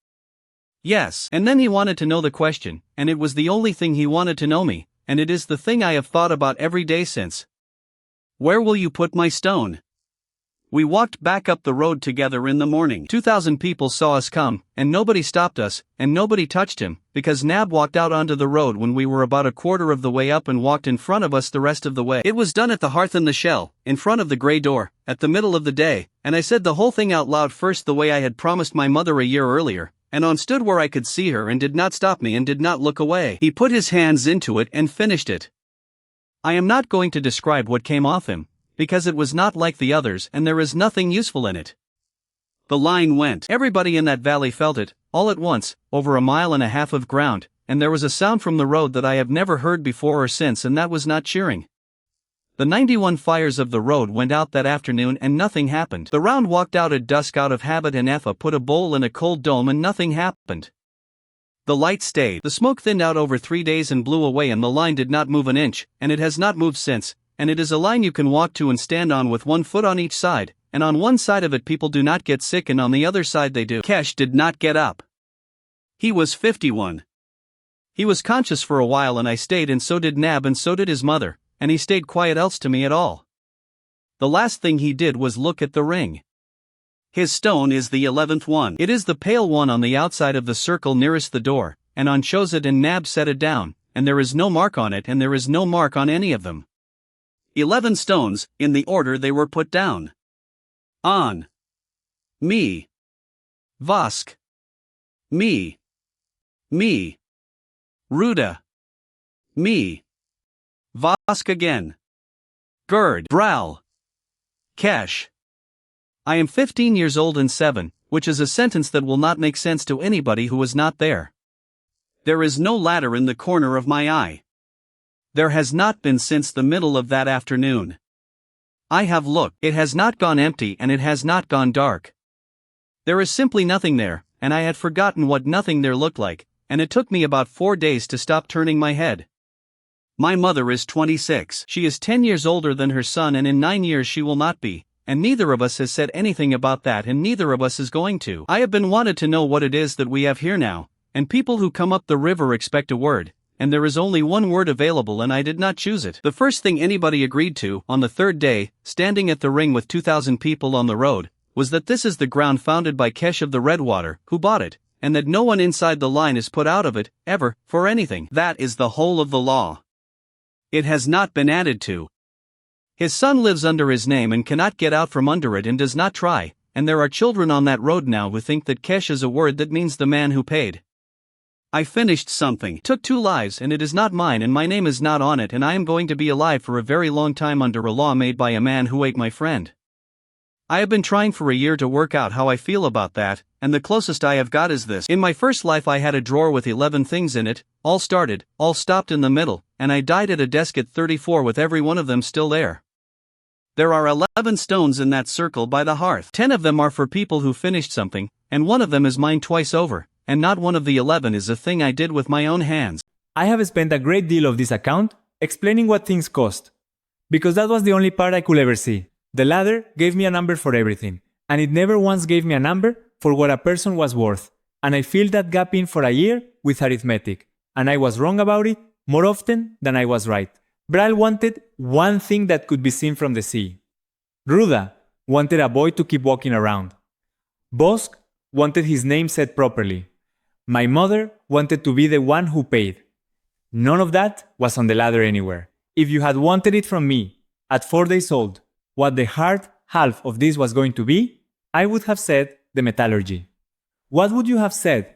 Speaker 2: Yes. And then he wanted to know the question, and it was the only thing he wanted to know me, and it is the thing I have thought about every day since. Where will you put my stone? We walked back up the road together in the morning. 2,000 people saw us come, and nobody stopped us, and nobody touched him, because Nab walked out onto the road when we were about a quarter of the way up and walked in front of us the rest of the way. It was done at the hearth in the shell, in front of the grey door, at the middle of the day, and I said the whole thing out loud first the way I had promised my mother a year earlier, and on stood where I could see her and did not stop me and did not look away. He put his hands into it and finished it. I am not going to describe what came off him, because it was not like the others and there is nothing useful in it. The line went. Everybody in that valley felt it, all at once, over 1.5 miles of ground, and there was a sound from the road that I have never heard before or since, and that was not cheering. The 91 fires of the road went out that afternoon and nothing happened. The round walked out at dusk out of habit and Effa put a bowl in a cold dome and nothing happened. The light stayed. The smoke thinned out over 3 days and blew away and the line did not move an inch, and it has not moved since. And it is a line you can walk to and stand on with 1 foot on each side, and on one side of it people do not get sick and on the other side they do. Kesh did not get up. He was 51. He was conscious for a while and I stayed, and so did Nab and so did his mother, and he stayed quiet else to me at all. The last thing he did was look at the ring. His stone is the 11th one. It is the pale one on the outside of the circle nearest the door, and on chose it and Nab set it down, and there is no mark on it and there is no mark on any of them. 11 stones, in the order they were put down. On. Me. Vosk. Me. Me. Ruda. Me. Vosk again. Gerd. Bral. Kesh. I am 15 years old and 7, which is a sentence that will not make sense to anybody who was not there. There is no ladder in the corner of my eye. There has not been since the middle of that afternoon. I have looked. It has not gone empty and it has not gone dark. There is simply nothing there, and I had forgotten what nothing there looked like, and it took me about 4 days to stop turning my head. My mother is 26. She is 10 years older than her son, and in 9 years she will not be, and neither of us has said anything about that, and neither of us is going to. I have been wanted to know what it is that we have here now, and people who come up the river expect a word. And there is only one word available and I did not choose it. The first thing anybody agreed to, on the 3rd day, standing at the ring with 2,000 people on the road, was that this is the ground founded by Kesh of the Redwater, who bought it, and that no one inside the line is put out of it, ever, for anything. That is the whole of the law. It has not been added to. His son lives under his name and cannot get out from under it and does not try, and there are children on that road now who think that Kesh is a word that means the man who paid. I finished something. It took 2 lives and it is not mine and my name is not on it, and I am going to be alive for a very long time under a law made by a man who ate my friend.
Speaker 1: I have been trying for a year to work out how I feel about that, and the closest I have got is this. In my first life I had a drawer with 11 things in it, all started, all stopped in the middle, and I died at a desk at 34 with every one of them still there. There are 11 stones in that circle by the hearth. 10 of them are for people who finished something, and one of them is mine twice over, and not one of the 11 is a thing I did with my own hands.
Speaker 3: I have spent a great deal of this account explaining what things cost, because that was the only part I could ever see. The ladder gave me a number for everything, and it never once gave me a number for what a person was worth, and I filled that gap in for a year with arithmetic, and I was wrong about it more often than I was right. Braille wanted one thing that could be seen from the sea. Ruda wanted a boy to keep walking around. Bosk wanted his name said properly. My mother wanted to be the one who paid. None of that was on the ladder anywhere. If you had wanted it from me, at 4 days old, what the hard half of this was going to be, I would have said the metallurgy. What would you have said